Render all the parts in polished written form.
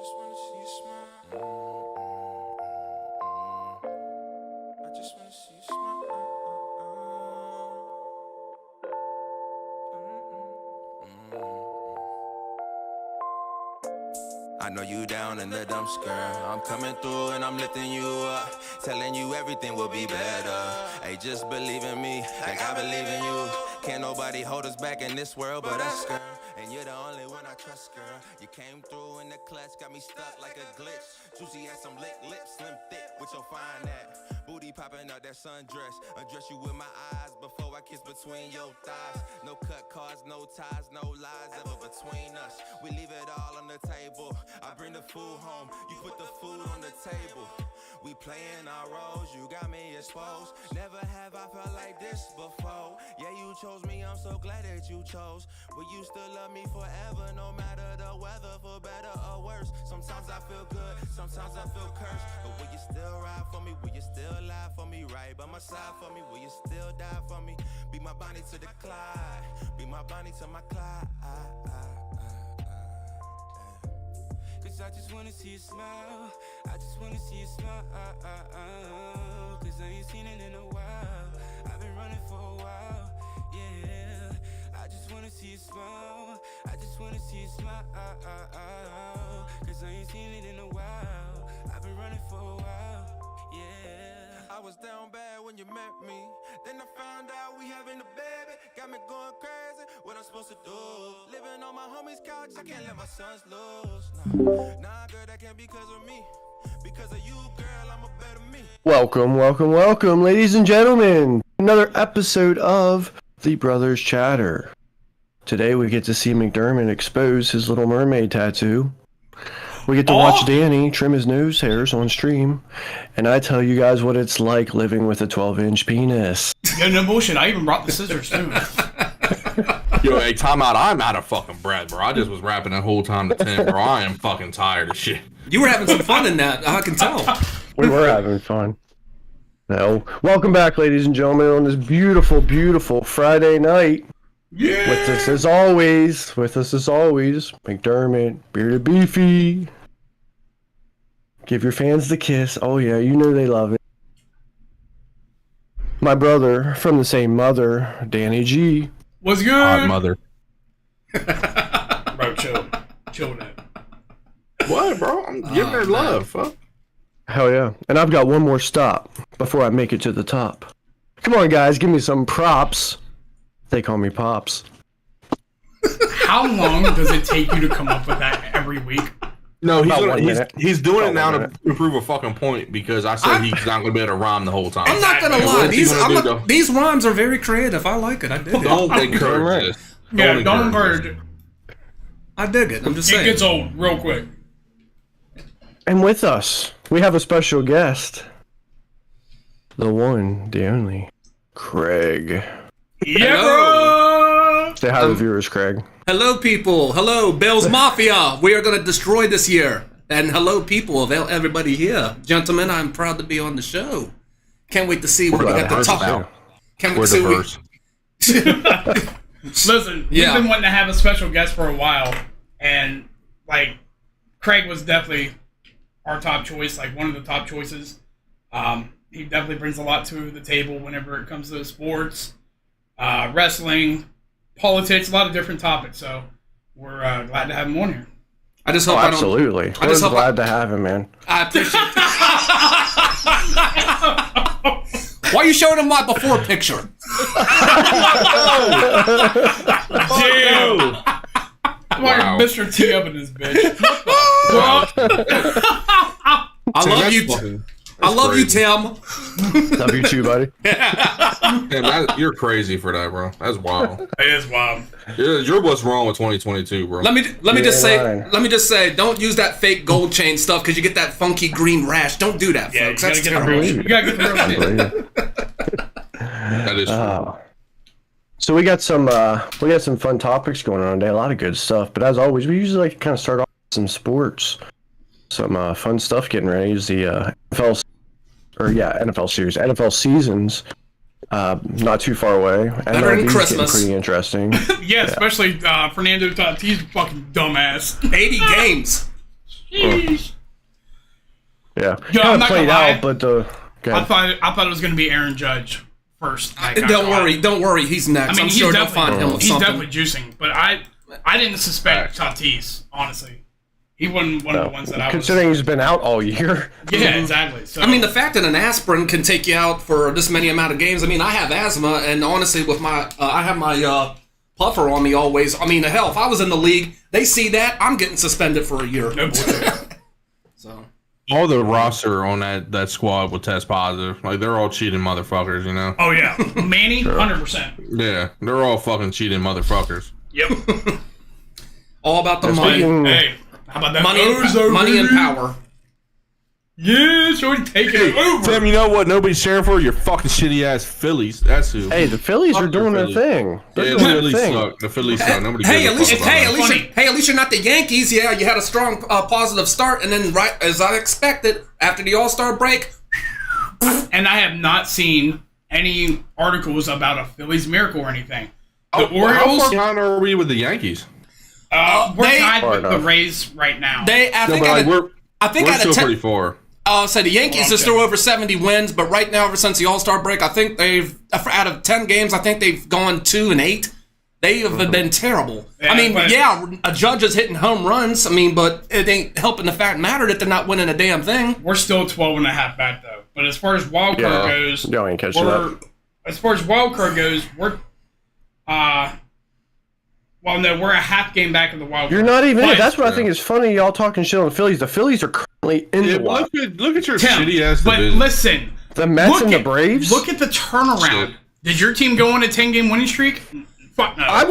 just wanna see you smile. I just wanna see you smile. I know you down in the dumps, girl. I'm coming through and I'm lifting you up, telling you everything will be better. Hey, just believe in me, like I believe in you. Can't nobody hold us back in this world but us, girl. And you're the only one I trust, girl. You came through in the clutch, got me stuck like a glitch. Juicy has some lick lips, slim thick with your fine at. Booty popping out that sundress. Undress you with my eyes before I kiss between your thighs. No cut cards, no ties, no lies ever between us. We leave it all on the table. I bring the food home, you put the food on the table. We playing our roles, you got me exposed. Never have I felt like this before. Yeah, you chose me, I'm so glad that you chose. Will you still love me forever, no matter the weather, for better or worse? Sometimes I feel good, sometimes I feel cursed. But will you still ride for me? Will you still lie for me? Right by my side for me? Will you still die for me? Be my Bonnie to the Clyde, be my Bonnie to my Clyde. Cause I just wanna see you smile, I just wanna see you smile. Cause I ain't seen it in a while, I've been running for a while, yeah. I just wanna see you smile, I just wanna see you smile. Cause I ain't seen it in a while, I've been running for a while, yeah. I was down bad when you met me, then I found out we having a baby. Got me going crazy, what I'm supposed to do? Living on my homie's couch, I can't let my sons lose. Nah, girl, that can't be because of me. Because of you, girl, I'm a better me. Welcome, ladies and gentlemen. Another episode of The Brothers Chatter. Today we get to see McDermott expose his Little Mermaid tattoo. We get to watch Danny trim his nose hairs on stream. And I tell you guys what it's like living with a 12-inch penis. Yeah, no bullshit. I even brought the scissors, too. Yo, hey, time out. I'm out of fucking breath, bro. I just was rapping that whole time to 10, bro. I am fucking tired of shit. You were having some fun in that, I can tell. We were having fun. No. Welcome back, ladies and gentlemen, on this beautiful, beautiful Friday night. Yeah. With us as always, McDermott, Bearded Beefy. Give your fans the kiss. Oh yeah, you know they love it. My brother from the same mother, Danny G. What's good? Odd mother. Bro, chill. Chill with that. What, bro? I'm giving her love. Fuck. Hell yeah. And I've got one more stop before I make it to the top. Come on, guys, give me some props. They call me Pops. How long does it take you to come up with that every week? No, About he's doing it now minute. to prove a fucking point because I said he's not going to be able to rhyme the whole time. I'm not gonna lie, What's he gonna do, these rhymes are very creative. I like it. I dig it. Don't encourage this. Don't encourage it. I dig it. I'm just It saying. gets old real quick. And with us, we have a special guest. The one, the only, Craig. Yeah, Hello. bro! Say hi to the viewers, Craig. Hello, people. Hello, Bell's Mafia. We are gonna destroy this year. And hello, people of everybody here, gentlemen. I'm proud to be on the show. Can't wait to see what we got to talk about. Can't wait We're to see diverse. Listen, Yeah. we've been wanting to have a special guest for a while, and, like, Craig was definitely our top choice, like, one of the top choices. He definitely brings a lot to the table whenever it comes to sports, wrestling, politics, a lot of different topics, so we're glad to have him on here. I just hope I don't. Absolutely. We're hope glad to have him, man. I appreciate it. Why are you showing him my before picture? Damn! Wow. Mr. T up in this bitch. I love you. I love you, Tim. Love you too, buddy. Damn, you're crazy for that, bro. That's wild. It is wild. You're what's wrong with 2022, bro. Let me just right. say, don't use that fake gold chain stuff because you get that funky green rash. Don't do that, Yeah, folks. you That's gotta terrible. You gotta get the real shit. That is true. So we got some fun topics going on today. A lot of good stuff. But as always, we usually like to kind of start off with some sports, some fun stuff getting ready. Is the NFL series, NFL seasons. Not too far away. Better than MLB's Christmas. getting pretty interesting. Yeah, especially Fernando Tatis fucking dumbass. 80 games. Sheesh. Yeah. Yo, I'm not played gonna lie. out, but I thought it was going to be Aaron Judge first. Don't worry, he's next. I mean, I'm sure they'll find him with he's something. definitely juicing, but I didn't suspect Tatis, honestly. He wasn't one of the ones that I was... Considering he's been out all year. Yeah, exactly. So, I mean, the fact that an aspirin can take you out for this many amount of games. I mean, I have asthma, and honestly, with my, I have my puffer on me always. I mean, hell, if I was in the league, they see that, I'm getting suspended for a year. no bullshit. So All the roster on that squad will test positive. Like, they're all cheating motherfuckers, you know? Oh, yeah. Manny, 100%. Yeah, they're all fucking cheating motherfuckers. Yep. all about the money. Hey, how about that? Money and power. Yeah, shorty, take it over. Tim, you know what nobody's cheering for? Your fucking shitty ass Phillies. That's who. Hey, the Phillies are doing their Phillies. thing. They're Yeah, the doing their Phillies thing. suck. The Phillies suck. Nobody Hey, gives at a least, fuck about that. at least you're not the Yankees. Yeah, you had a strong positive start, and then right as I expected, after the All-Star break, And I have not seen any articles about a Phillies miracle or anything. The How Orioles, far behind are we with the Yankees? we're they- tied with the enough. Rays right now. I No, think but like, we're out still of 10, pretty far. so the Yankees are still over 70 wins, but right now, ever since the All-Star break, I think they've, out of 10 games, I think they've gone 2-8. They have been terrible. Yeah, I mean, but- a judge is hitting home runs. I mean, but it ain't helping the fact matter that they're not winning a damn thing. We're still 12 and a half back, though. But as far as wild card goes, Y'all ain't catching up. as far as wild card goes, we're well, no, we're a half game back in the wild card. You're not even in. But- That's what I think is funny. Y'all talking shit on the Phillies. The Phillies are currently in Yeah, the wild. look at your Tim, shitty ass but division. listen, The Mets look and the at- Braves. Look at the turnaround. Shit. Did your team go on a 10-game winning streak? Fuck no. I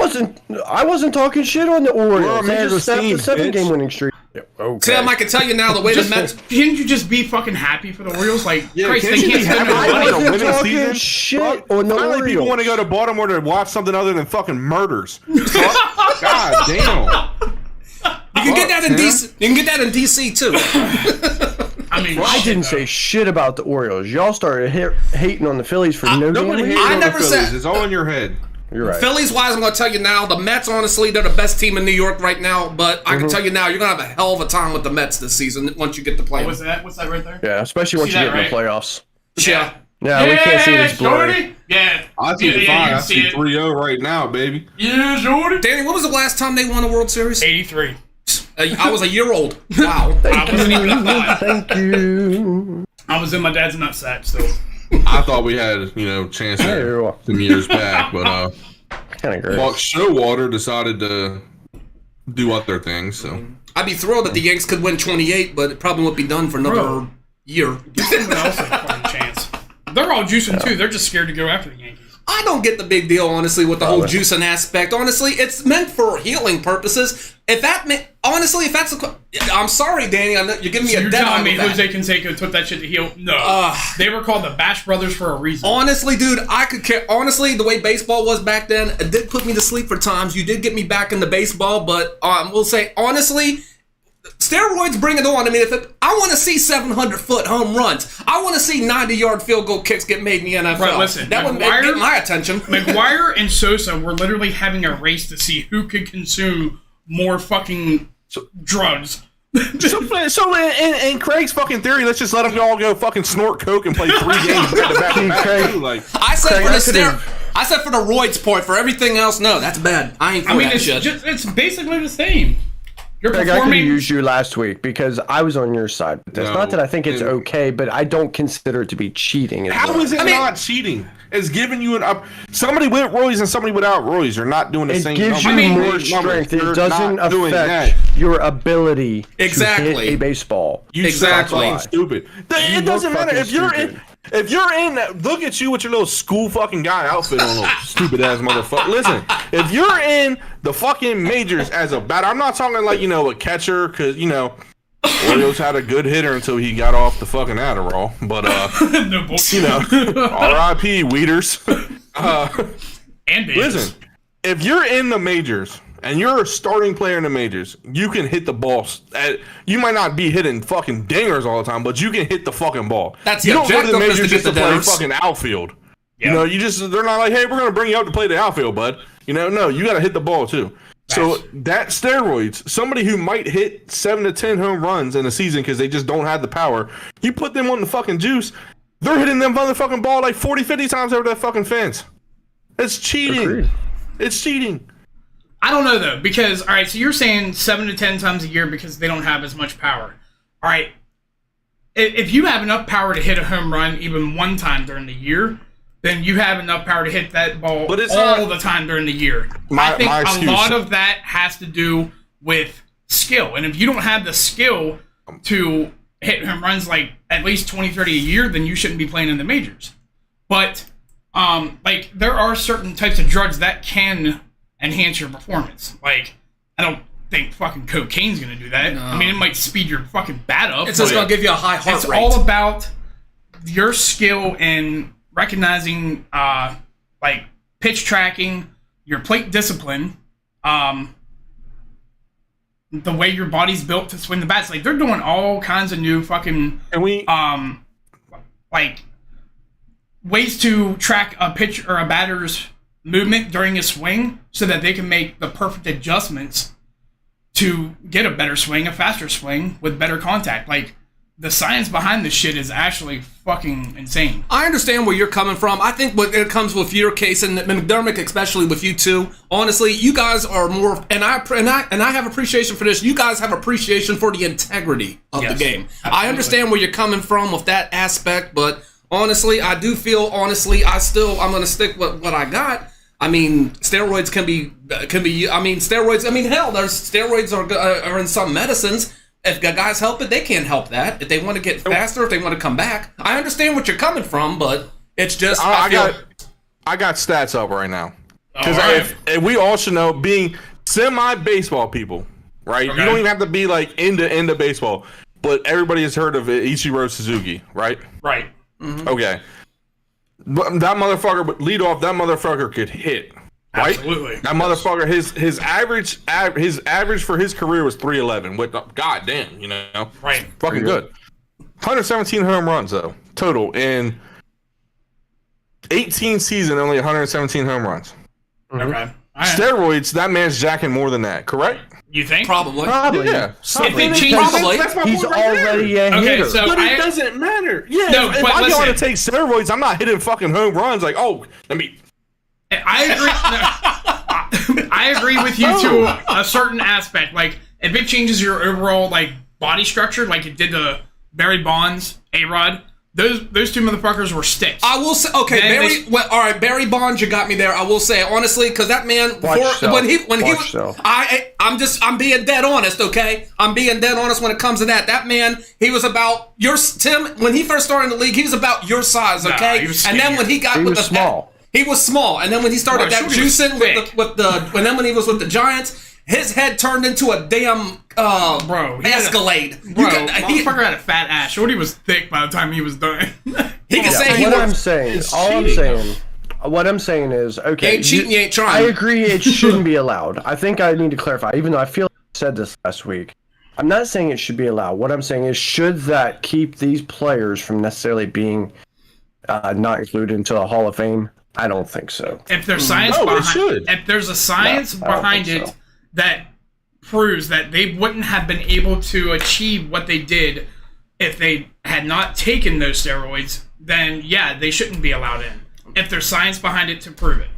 wasn't talking shit on the Orioles. They had a major team, 7-game bitch. winning streak. Okay. Tim, I can tell you now the way the Mets. Didn't you just be fucking happy for the Orioles? Like, Yeah, Christ, can't they you can't be spend happy their with I money. a wasn't winning talking season? shit Fuck, on the finally, people Orioles. want to go to Baltimore to watch something other than fucking murders. God damn. You can get that in DC. You can get that in DC too. I mean, I shit, didn't though. say shit about the Orioles. Y'all started hating on the Phillies for no damn Nobody reason. hates I on never the Phillies. said- It's all in your head. You're right. Phillies wise, I'm going to tell you now, the Mets, honestly, they're the best team in New York right now. But I can tell you now, you're going to have a hell of a time with the Mets this season once you get to play. What's that? What's that right there? Yeah, especially once See you that, get in the right? playoffs. Yeah. Yeah, we can't see this blurry. Shorty? Yeah. I see yeah, the you fine. can I see it. 3-0 right now, baby. Yeah, Shorty. Danny, when was the last time they won a World Series? 83. I was a year old. Wow. I wasn't even alive. Thank you. I was in my dad's nutsack still. I thought we had, chance Ew. some years back, but Kind of great. Buck Showalter decided to do other things. So I'd be thrilled that the Yanks could win 28, but it probably won't be done for another Bro. year. Give someone else a fucking chance. They're all juicing too. They're just scared to go after the Yankees. I don't get the big deal, honestly, with the whole juicing aspect. Honestly, it's meant for healing purposes. If that's I'm sorry, Danny. I know you're giving me So a you're dead telling eye me with that. Jose Canseco took that shit to heal? No. They were called the Bash Brothers for a reason. Honestly, dude, I could care. Honestly, the way baseball was back then, it did put me to sleep for times. You did get me back into baseball, but we'll say, honestly, steroids bring it on. I mean, I want to see 700-foot home runs. I want to see 90-yard field goal kicks get made in the NFL. Right, listen, that would McGuire- get my attention. McGuire and Sosa were literally having a race to see who could consume more fucking drugs. So in Craig's fucking theory, let's just let them all go fucking snort coke and play 3 games back to back to back. Craig. too, Like, I said Craig, for the I said for the roids part. For everything else, no, that's bad. I ain't for I mean, that it's shit. it's basically the same. You're Greg, I could have performing. used you last week because I was on your side with this. No, Not that I think it's dude. okay, but I don't consider it to be cheating. as how well. is it not cheating? It's giving you somebody with Roy's and somebody without Roy's. You're not doing the It same. gives you numbers. more Numbers. strength. You're It doesn't not doing affect that. your ability to Exactly. hit a baseball. You Exactly. sound fucking stupid. You It doesn't look matter fucking if you're stupid. in. If you're in, look at you with your little school fucking guy outfit on, little stupid ass motherfucker. Listen, if you're in the fucking majors as a batter, I'm not talking like a catcher, because Orioles had a good hitter until he got off the fucking Adderall. But no bullshit. R.I.P. Weeders. And Davis. Listen, if you're in the majors and you're a starting player in the majors, you can hit the ball. You might not be hitting fucking dingers all the time, but you can hit the fucking ball. That's you the don't go to the objective, is to majors get just to the play dingers. fucking outfield. Yeah. They're not like, hey, we're gonna bring you out to play the outfield, bud. No, you got to hit the ball too. So that steroids, somebody who might hit 7 to 10 home runs in a season because they just don't have the power, you put them on the fucking juice, they're hitting them motherfucking ball like 40, 50 times over that fucking fence. It's cheating. Agreed. It's cheating. I don't know though, because all right, so you're saying 7 to 10 times a year because they don't have as much power. All right, if you have enough power to hit a home run even one time during the year, then you have enough power to hit that ball all the time during the year. I think a lot of that has to do with skill, and if you don't have the skill to hit home runs like at least 20, 30 a year, then you shouldn't be playing in the majors. But like there are certain types of drugs that can enhance your performance. Like I don't think fucking cocaine's gonna do that. No. I mean, it might speed your fucking bat up. It's just gonna give you a high heart rate. It's all about your skill in recognizing like pitch tracking, your plate discipline, the way your body's built to swing the bats. Like they're doing all kinds of new fucking like ways to track a pitch or a batter's movement during a swing so that they can make the perfect adjustments to get a better swing, a faster swing with better contact. Like the science behind this shit is actually fucking insane. I understand where you're coming from. I think when it comes with your case, and McDermott, especially with you two, honestly, you guys are more, and I have appreciation for this. You guys have appreciation for the integrity of the game. Absolutely. I understand where you're coming from with that aspect, but honestly, I do feel, I'm going to stick with what I got. I mean, steroids can be, hell, there's steroids are in some medicines. If guys help it, they can't help that. If they want to get faster, if they want to come back, I understand what you're coming from, but it's just I got stats up right now because if we all should know, being semi-baseball people, right? Okay. You don't even have to be like into baseball, but everybody has heard of Ichiro Suzuki, right? Right. Mm-hmm. Okay. That motherfucker would lead off. That motherfucker could hit. Right? Absolutely. That motherfucker, his average for his career was 311. With goddamn, right? Fucking good. 117 home runs though total in 18 season. Only 117 home runs. Okay. Right. Steroids. That man's jacking more than that. Correct? You think? Probably. Yeah. Probably. He's already a hitter. So but it doesn't matter. Yeah. No, if I want to take steroids, I'm not hitting fucking home runs. Like, let me. I agree. I agree with you to a certain aspect. Like, if it changes your overall like body structure, like it did to Barry Bonds, A-Rod, those two motherfuckers were sticks. I will say, okay, all right, Barry Bonds, you got me there. I will say honestly, because that man, I'm being dead honest. Okay, I'm being dead honest when it comes to that. That man, he was about Tim when he first started in the league. He was about your size. Okay, and then when he was small. He was small, and then when he started juicing and then when he was with the Giants, his head turned into a damn Escalade. Motherfucker had a fat ass. Shorty was thick by the time he was done. What I'm saying is, okay, ain't cheating, you ain't trying. I agree it shouldn't be allowed. I think I need to clarify, even though I feel like I said this last week. I'm not saying it should be allowed. What I'm saying is, should that keep these players from necessarily being not included into the Hall of Fame? I don't think so. If there's science if there's a science behind it that proves that they wouldn't have been able to achieve what they did if they had not taken those steroids, then yeah, they shouldn't be allowed in. If there's science behind it to prove it.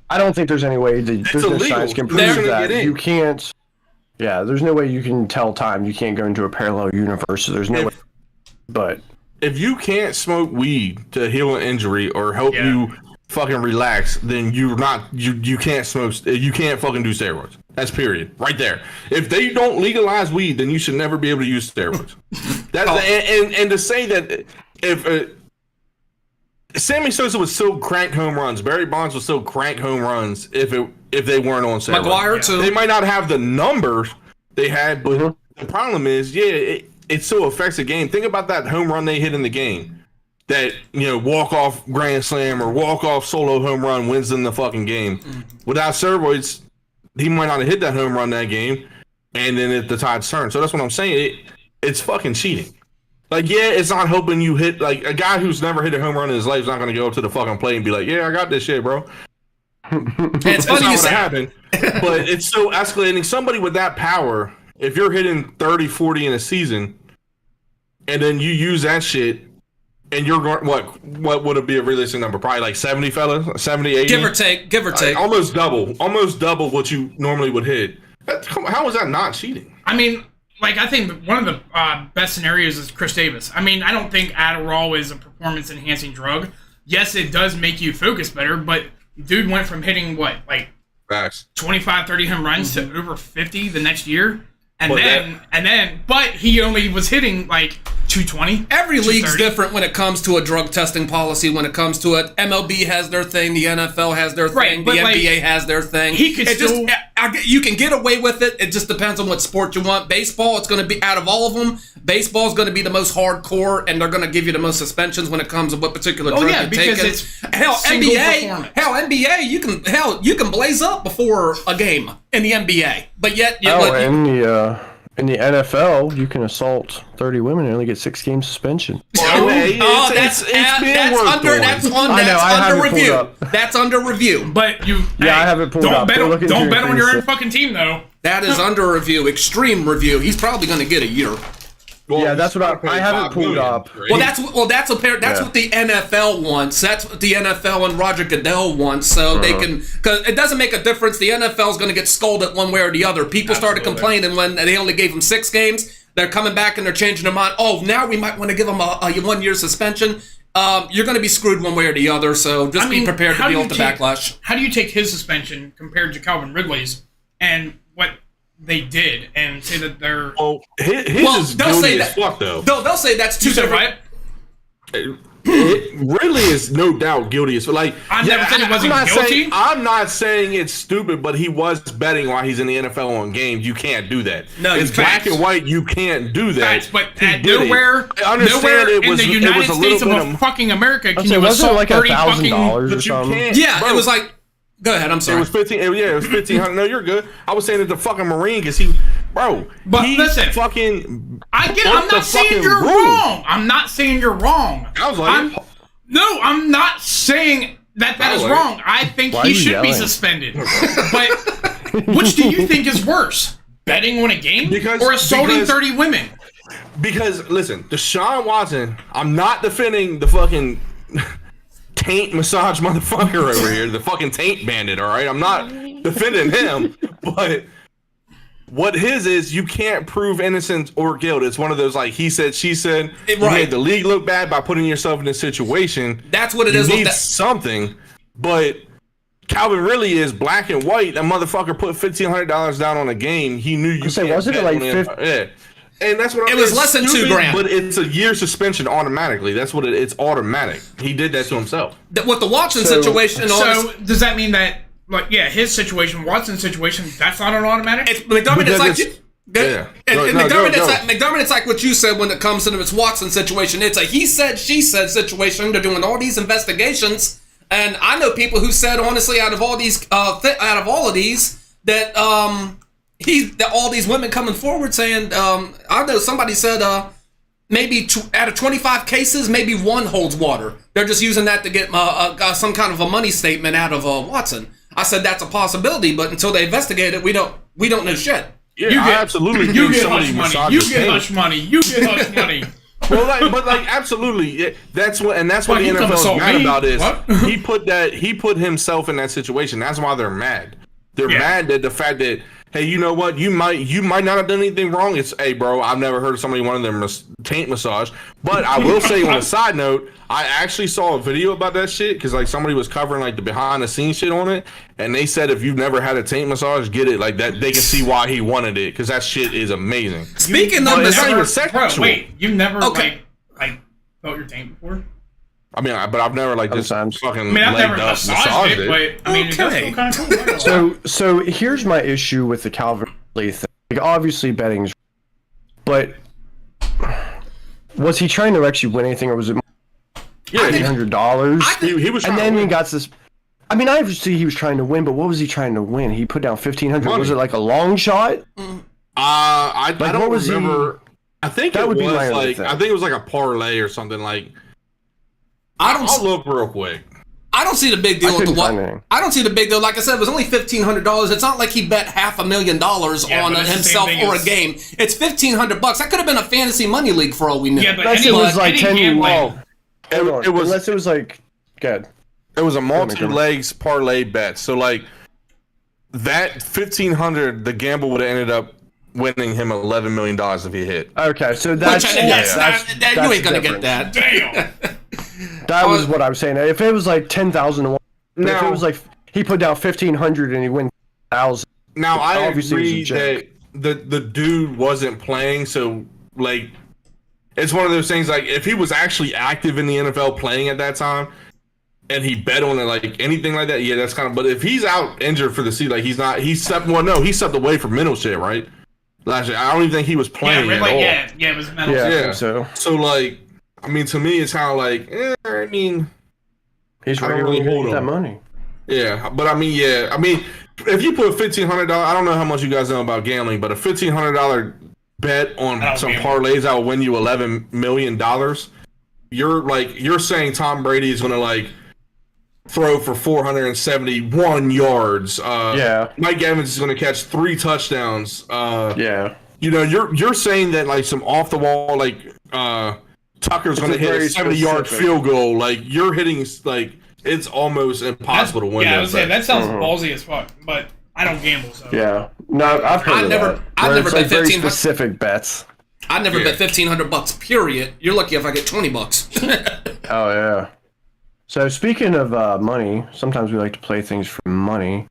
I don't think there's any way there's no science can prove that. You can't. Yeah, there's no way you can tell time. You can't go into a parallel universe. So there's no way. But if you can't smoke weed to heal an injury or help you fucking relax, then you can't smoke. You can't fucking do steroids. That's period. Right there. If they don't legalize weed, then you should never be able to use steroids. And to say that if Sammy Sosa would still crank home runs, Barry Bonds would still crank home runs if they weren't on steroids. McGuire too. They might not have the numbers they had, but the problem is, it still affects the game. Think about that home run they hit in the game. That, walk-off grand slam or walk-off solo home run wins them the fucking game. Without steroids, he might not have hit that home run that game, and then the tide's turned. So that's what I'm saying. It's fucking cheating. Like, it's not helping you hit. Like, a guy who's never hit a home run in his life is not going to go up to the fucking plate and be like, I got this shit, bro. And it's That's funny not you what say. happened, but it's so escalating. Somebody with that power, if you're hitting 30, 40 in a season, and then you use that shit, and you're going, what would it be a realistic number? Probably like 70 fellas, 70, 80? Give or take. Almost double what you normally would hit. How is that not cheating? I mean, like, I think one of the best scenarios is Chris Davis. I mean, I don't think Adderall is a performance-enhancing drug. Yes, it does make you focus better, but dude went from hitting, what, like, Facts. 25, 30 home runs to over 50 the next year. But he only was hitting, like, 220. Every league's 230. different when it comes to a drug testing policy. When it comes to it, MLB has their thing, the NFL has their thing, the NBA has their thing. He could still. You can get away with it. It just depends on what sport you want. Baseball, it's going to be out of all of them. Baseball is going to be the most hardcore, and they're going to give you the most suspensions when it comes to what particular drug you're because taking. it's NBA, you can blaze up before a game in the NBA, but yet In the NFL, you can assault 30 women and only get 6 game suspension. That's under review. That's under review. But I have it pulled up. Don't bet on your own fucking team, though. That is under review, extreme review. He's probably going to get a year. Well, yeah, that's what I have it pulled up. Well, that's what the NFL wants. That's what the NFL and Roger Goodell wants. So they can, because it doesn't make a difference. The NFL is going to get scolded one way or the other. People started complaining when they only gave them 6 games. They're coming back and they're changing their mind. Oh, now we might want to give them a 1 year suspension. You're going to be screwed one way or the other. So just be prepared to deal with the backlash. How do you take his suspension compared to Calvin Ridley's and what they did and say that they're... Well, his is guilty as fuck, though. They'll say that's too different. Right? Ridley is no doubt guilty as fuck. Like, I never said he wasn't guilty. I'm not saying it's stupid, but he was betting while he's in the NFL on games. You can't do that. No, it's black and white. You can't do that. Facts, but nowhere in the United States of fucking America can you assault like $1,000 or something. Yeah, bro, it was like... Go ahead. I'm sorry. It was 15. Yeah, it was 1,500. No, you're good. I was saying it's a fucking Marine because But listen, fucking. I get. I'm not saying you're wrong. I'm not saying you're wrong. I was like, I'm not saying that is wrong. I think he should be suspended. But which do you think is worse, betting on a game or assaulting 30 women? Because listen, Deshaun Watson. I'm not defending the fucking. Taint massage motherfucker over here, the fucking taint bandit, all right? I'm not defending him, but what his is, you can't prove innocence or guilt. It's one of those, like, he said, she said, you made the league look bad by putting yourself in this situation. That's what it is. You need something, but Calvin really is black and white. That motherfucker put $1,500 down on a game. He knew you say, wasn't it like 50? Yeah. And that's what it was less than $2,000, but it's a year suspension automatically. That's what it's automatic. He did that to himself. With the Watson situation, so does that mean that, like, his situation, Watson's situation, that's not an automatic? It's McDermott. It's like what you said when it comes to this Watson situation. It's a he said, she said situation. They're doing all these investigations, and I know people who said honestly, out of all of these, that all these women coming forward saying, I know somebody said maybe out of 25 cases, maybe 1 holds water. They're just using that to get some kind of a money statement out of Watson. I said that's a possibility, but until they investigate it, we don't know shit. Yeah, absolutely. You get hush money. You get hush money. You get hush money. Well, absolutely. That's what the NFL is mad about. Is he put himself in that situation? That's why they're mad. They're mad at the fact that, hey, you know what? You might not have done anything wrong. It's, hey, bro, I've never heard of somebody wanting their taint massage. But I will say, on a side note, I actually saw a video about that shit because like somebody was covering like the behind the scenes shit on it, and they said if you've never had a taint massage, get it. Like that, they can see why he wanted it because that shit is amazing. Speaking of it's not even sexual. Bro, wait, you've never like felt your taint before? I mean, but I've never like just fucking. I mean, I've never massaged it, but I mean, okay. it does feel kind of cool. So here's my issue with the Calvin Ridley thing. Like, obviously, betting's, but was he trying to actually win anything, or was it $800? He was, and then he got this. I mean, obviously he was trying to win, but what was he trying to win? He put down $1,500. Was it like a long shot? I don't remember. I think that would be like I think it was like a parlay or something like. I'll look real quick. I don't see the big deal with the couldn't find anything. I don't see the big deal. Like I said, it was only $1,500. It's not like he bet $500,000 Yeah, on but it's the himself same thing or as- a game. It's $1,500. That could have been a fantasy money league for all we knew. Yeah, but Unless any, it was like any 10 gambling, It was unless it was like, good. it was a multi-legs parlay bet. So like that $1,500, the gamble would have ended up winning him $11 million if he hit. Okay, so that's, Which, that's you ain't gonna different. get that. damn. That was what I was saying. If it was like 10,000 to 1, if Now- it was like he put down 1,500 and he wins 1,000. Now I Obviously, it was a agree that the dude wasn't playing, so like it's one of those things. Like if he was actually active in the NFL playing at that time, and he bet on it, like anything like that, yeah, that's kind of. But if he's out injured for the season, like he's not, he stepped. Well, no, he stepped away from mental shit, right? Last year, I don't even think he was playing at all. yeah, it was mental. Yeah, I Yeah. think so. So like, I mean, to me, it's kind of like, I mean, He's I don't regularly really hold getting that him. money. yeah, but I mean, yeah, I mean, if you put $1,500, I don't know how much you guys know about gambling, but a $1,500 bet on I don't some gamble. parlays that will win you $11 million, you're saying Tom Brady is gonna like throw for 471 yards. Yeah. Mike Evans is gonna catch 3 touchdowns. Yeah. You know, you're saying that like some off the wall, like Tucker's gonna a hit a very 70-yard specific- field goal. Like you're hitting like it's almost impossible to win. Yeah, I those would say bets. that sounds ballsy as fuck, but I don't gamble, so. Yeah. No, I've heard I of never- that. I Where never it's like bet very 1,500 specific bets. I never Yeah. bet $1,500. Period. You're lucky if I get $20. Oh, yeah. So speaking of money, sometimes we like to play things for money.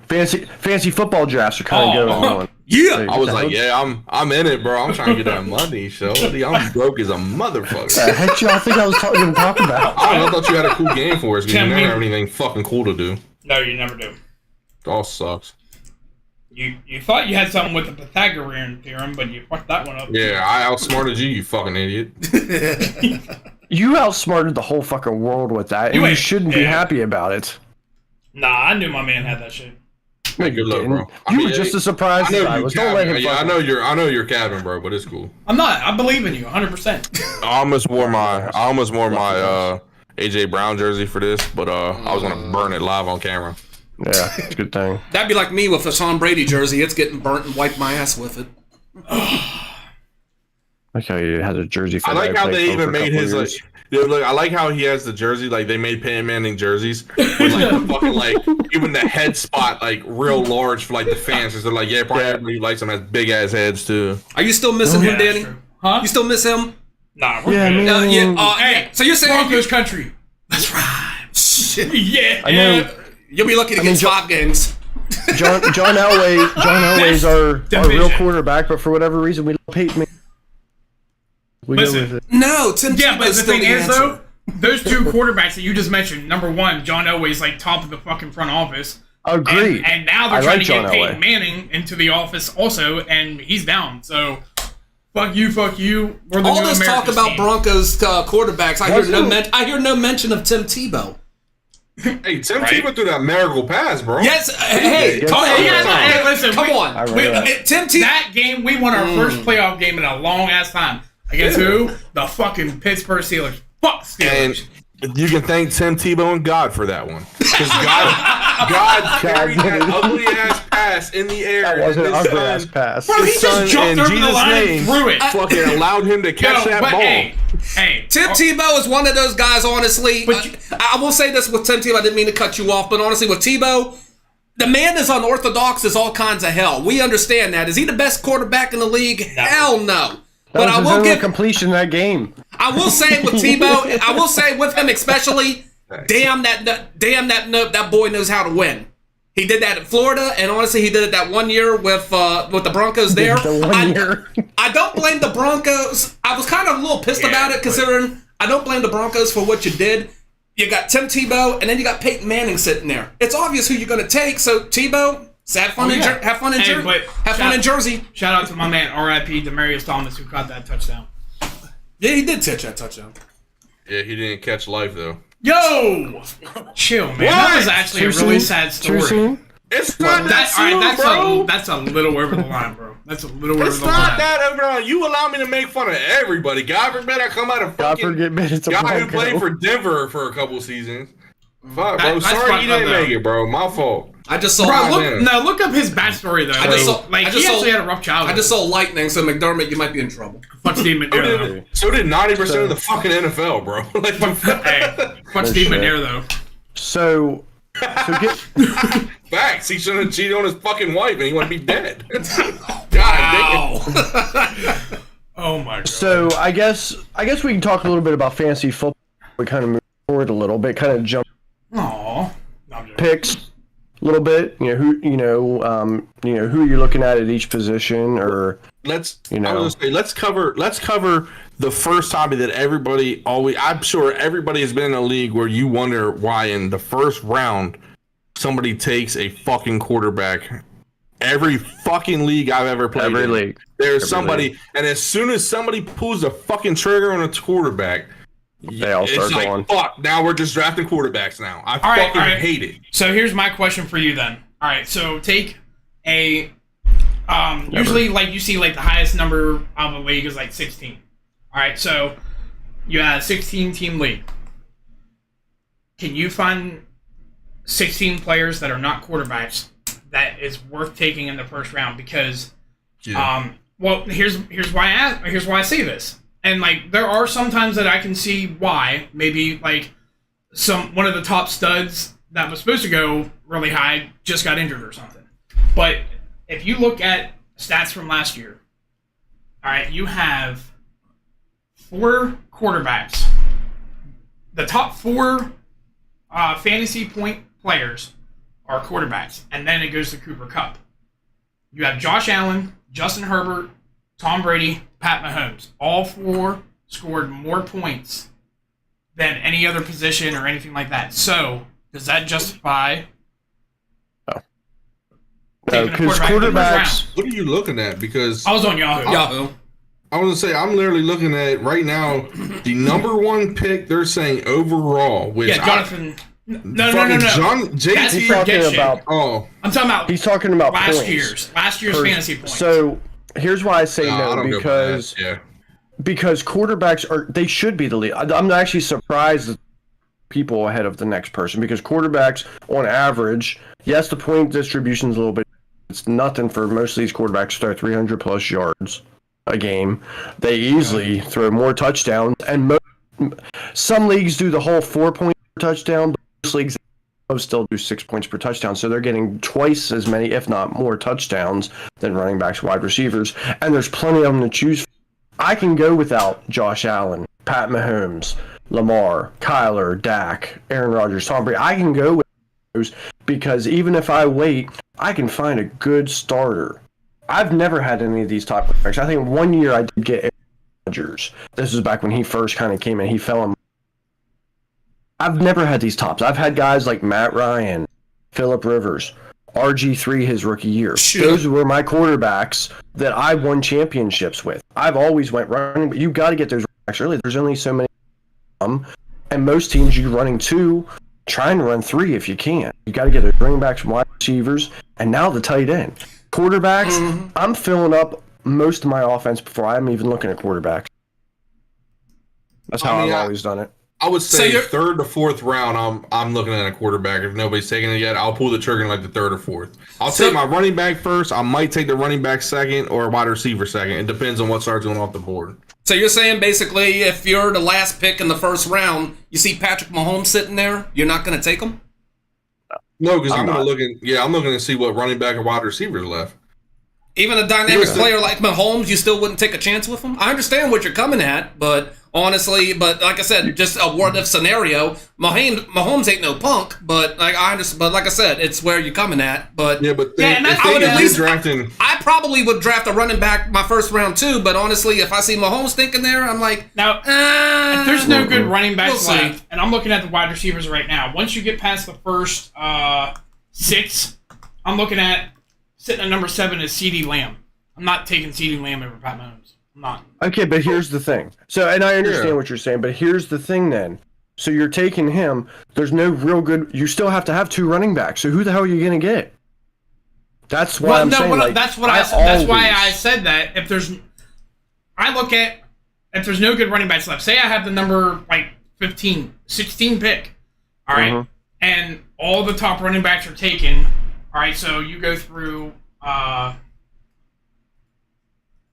Fancy football drafts are kind of going on. Yeah. I was like, yeah, I'm in it, bro. I'm trying to get that money, so I'm broke as a motherfucker. The heck y'all think I was going to talk about? I don't know, I thought you had a cool game for us because you Can never we- have anything fucking cool to do. No, you never do. It all sucks. You thought you had something with the Pythagorean theorem, but you fucked that one up. Yeah, I outsmarted you, you fucking idiot. You outsmarted the whole fucking world with that, and You you ain't- shouldn't be yeah. happy about it. Nah, I knew my man had that shit. No, Good you luck, didn't. bro. I You mean, were just as surprised I as know I you was. Don't let him capping. Yeah, fucking... I know you're capping, bro, but it's cool. I'm not. I believe in you, 100%. I almost wore my AJ Brown jersey for this, but I was gonna burn it live on camera. Yeah, it's a good thing. That'd be like me with a Tom Brady jersey. It's getting burnt and wipe my ass with it. Like how he has a jersey for I like that how played they for even a made couple his like. years. Dude, look, I like how he has the jersey. Like they made Peyton Manning jerseys with like the fucking like even the head spot like real large for like the fans. Cause they're like, yeah, probably everybody likes them as big ass heads too. Are you still missing Yeah, him, that's Danny? true. Huh? You still miss him? Nah, we're Yeah, good. man. Hey, So you're saying Broncos country. That's right. Shit. Yeah. I know. You'll be lucky to mean, get 5 games. John Elway's our real division. quarterback, but for whatever reason we don't Peyton. We go Listen. with it. No, Tim Yeah, but Tebow's the still thing the is, answer. though, those two quarterbacks that you just mentioned, number one, John Elway's like top of the fucking front office. Agreed. And now they're I trying like to get John Peyton Elway. Manning into the office also, and he's down. So, fuck you. We're the All new this talk America's about team. Broncos quarterbacks, I hear no mention of Tim Tebow. Hey, Tim Right. Tebow threw that miracle pass, bro. Yes, hey, Yeah, come on, Hey, listen, come on. I remember that. Tim Tebow. That game, we won our first playoff game in a long ass time. Against who? The fucking Pittsburgh Steelers. Fuck Steelers. And you can thank Tim Tebow and God for that one. Because God carried that ugly ass pass in the air. That wasn't an and his ugly ass son- pass. Bro, he his son, just jumped in over the Jesus' line name, and threw it. fucking allowed him to catch Yo, that but ball. hey, Tim Tebow is one of those guys, honestly. But you- I will say this with Tim Tebow. I didn't mean to cut you off, but honestly, with Tebow, the man is unorthodox as all kinds of hell. We understand that. Is he the best quarterback in the league? No. Hell no. That But was I his will only give. completion in that game. I will say with Tebow. I will say with him especially. Damn that boy knows how to win. He did that in Florida, and honestly, he did it that one year with the Broncos there. The one year. I don't blame the Broncos. I was kind of a little pissed about it, considering I don't blame the Broncos for what you did. You got Tim Tebow, and then you got Peyton Manning sitting there. It's obvious who you're going to take. So Tebow, have fun in Jersey. Shout out to my man, R.I.P. Demarius Thomas, who caught that touchdown. Yeah, he did touch that touchdown. Yeah, he didn't catch life though. Yo! Chill, man. That was actually a really sad True story. scene? It's not that All right, soon, bro. that's a little over the line, bro. That's a little over It's the not line. that over on. You allow me to make fun of everybody. God forbid I come out of God fucking forget me, it's a guy who Bronco. played for Denver for a couple seasons. Fuck, bro. Sorry you didn't make it, bro. My fault. I just saw. Look up his backstory though. He actually had a rough childhood. I just saw lightning, so McDermott, you might be in trouble. Fuck Steve McNair. So did 90% of the fucking NFL, bro. Fuck Steve McNair though. So get facts. He shouldn't have cheated on his fucking wife, and he would be dead. Wow. Oh my god. So I guess we can talk a little bit about fantasy football. We kind of move forward a little bit, kind of jump picks a little bit. Who who you're looking at each position, or let's cover the first topic that everybody always. I'm sure everybody has been in a league where you wonder why in the first round somebody takes a fucking quarterback. Every fucking league I've ever played. There's somebody, and as soon as somebody pulls the fucking trigger on a quarterback, they all start going. Fuck! Now we're just drafting quarterbacks now. I fucking hate it. So here's my question for you then. All right, so take a usually like you see like the highest number of the league is like 16. All right, so you have a 16 team league. Can you find 16 players that are not quarterbacks that is worth taking in the first round? Because well, here's why I say this. And like there are some times that I can see why maybe like one of the top studs that was supposed to go really high just got injured or something. But if you look at stats from last year, all right, you have 4 quarterbacks. The top 4 fantasy point players are quarterbacks, and then it goes to Cooper Kupp. You have Josh Allen, Justin Herbert, Tom Brady, Pat Mahomes. All 4 scored more points than any other position or anything like that. So, does that justify? Because quarterbacks. What are you looking at? Because I was on Yahoo. I was gonna say I'm literally looking at right now the number 1 pick. They're saying overall, which Jonathan. No. JT talking about. Oh, I'm talking about. He's talking about last year's fantasy points. So here's why I say no, because quarterbacks they should be the lead. I'm actually surprised that people ahead of the next person, because quarterbacks on average, yes, the point distribution is a little bit. It's nothing for most of these quarterbacks to throw 300 plus yards a game. They easily throw more touchdowns, and some leagues do the whole 4 point touchdown, but most leagues still do 6 points per touchdown, so they're getting twice as many, if not more, touchdowns than running backs, wide receivers, and there's plenty of them to choose from. I can go without Josh Allen, Pat Mahomes, Lamar, Kyler, Dak, Aaron Rodgers, Tom Brady. I can go with those because even if I wait, I can find a good starter. I've never had any of these top quarterbacks. I think 1 year I did get Aaron Rodgers. This was back when he first kind of came in. He fell in. I've never had these tops. I've had guys like Matt Ryan, Phillip Rivers, RG3 his rookie year. Sure. Those were my quarterbacks that I won championships with. I've always went running, but you got to get those running backs early. There's only so many, and most teams you're running 2, trying to run 3 if you can. You got to get those running backs, wide receivers, and now the tight end. Quarterbacks, I'm filling up most of my offense before I'm even looking at quarterbacks. That's how I've always done it. I would say third to fourth round, I'm looking at a quarterback. If nobody's taking it yet, I'll pull the trigger in like the third or fourth. I'll take my running back first. I might take the running back second or a wide receiver second. It depends on what starts going off the board. So you're saying basically if you're the last pick in the first round, you see Patrick Mahomes sitting there, you're not going to take him? No, because I'm looking to see what running back and wide receivers left. Even a dynamic player like Mahomes, you still wouldn't take a chance with him? I understand what you're coming at, but honestly, like I said, just a what-if scenario. Mahomes ain't no punk, but like I said, it's where you're coming at. But I probably would draft a running back my first round too. But honestly, if I see Mahomes thinking there, I'm like, now if there's no good running backs left, and I'm looking at the wide receivers right now. Once you get past the first 6, I'm looking at. Sitting at number 7 is CeeDee Lamb. I'm not taking CeeDee Lamb over Pat Mahomes. I'm not. Okay, but here's the thing. So, and I understand what you're saying, but here's the thing then. So you're taking him. There's no real good. You still have to have 2 running backs. So who the hell are you going to get? That's why I'm saying. That's why I said that. If there's no good running backs left. Say I have the number like 15, 16 pick. All right. and all the top running backs are taken. All right, so you go through. I'm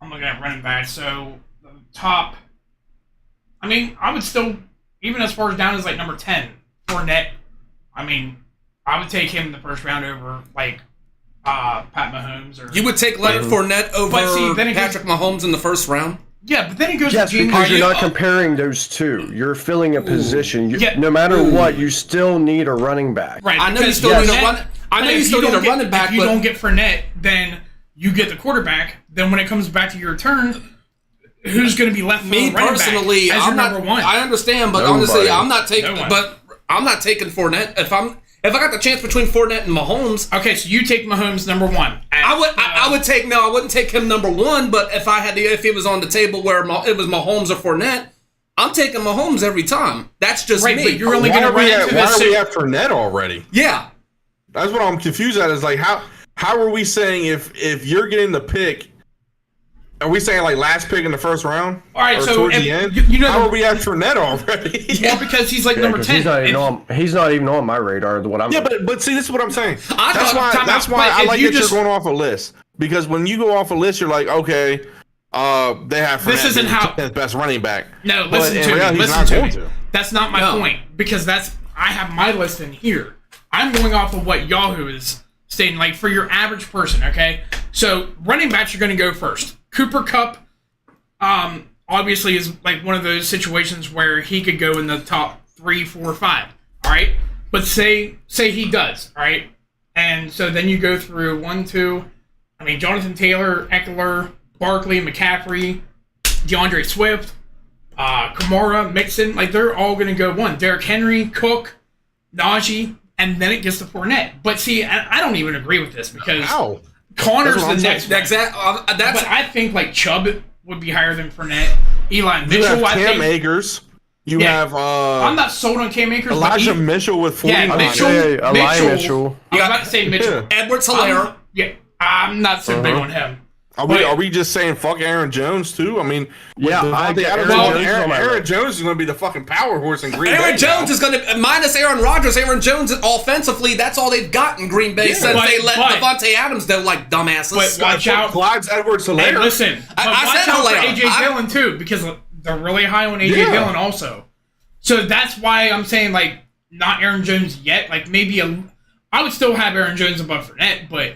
looking at running backs. So the top. I mean, I would still, even as far as down as like number 10, Fournette. I mean, I would take him in the first round over like Pat Mahomes. Or You would take Leonard Fournette over Patrick Mahomes in the first round? Yeah, but then he goes Yes, to Gene. because you're not comparing those two. You're filling a position. No matter what, you still need a running back. Right. I know you still need a run. I know you still need a running back. If you don't get Fournette, then you get the quarterback. Then when it comes back to your turn, who's going to be left? Me personally, as I'm your not. number one? I understand, but honestly, I'm not taking. But I'm not taking Fournette if I got the chance between Fournette and Mahomes. Okay, so you take Mahomes number one. I wouldn't take him number one. But if it was on the table where it was Mahomes or Fournette, I'm taking Mahomes every time. That's just me. But you're only going to run into this. Why are we at Fournette already? Yeah, that's what I'm confused at. Is like how are we saying if you're getting the pick? Are we saying like last pick in the first round? All right, or so towards the end? How are we at Fournette already? Yeah, because he's like number 10. He's not even on my radar. But see, this is what I'm saying. That's why I like that you're going off a list, because when you go off a list, you're like, okay, they have Fournette, this isn't how the best running back. No, listen to me. That's not my point, because I have my list in here. I'm going off of what Yahoo is stating, like for your average person. Okay, so running backs are going to go first. Cooper Kupp, obviously is like one of those situations where he could go in the top 3, 4, 5. All right, but say he does. All right, and so then you go through 1, 2. I mean, Jonathan Taylor, Eckler, Barkley, McCaffrey, DeAndre Swift, Kamara, Mixon. Like they're all going to go one. Derrick Henry, Cook, Najee, and then it gets to Fournette. But see, I don't even agree with this because. Wow. Connor's the next one. But I think like Chubb would be higher than Fournette. Eli Mitchell. You have Cam Akers. You have. I'm not sold on Cam Akers. Elijah Mitchell with 40. Yeah, Mitchell. Mitchell. I was about to say Mitchell. Edwards-Helaire. I'm not so big on him. Are we just saying fuck Aaron Jones too? I mean, Aaron Jones is going to be the fucking power horse in Green Bay. Aaron Jones is going to minus Aaron Rodgers. Aaron Jones offensively, that's all they've got in Green Bay since they let Devontae Adams go like dumbasses. But watch out, Clyde's Edwards-Helaire. Hey, listen, I said Helaire. AJ Dillon too, because they're really high on AJ Dillon also. So that's why I'm saying like not Aaron Jones yet. Like maybe I would still have Aaron Jones above Fournette, but.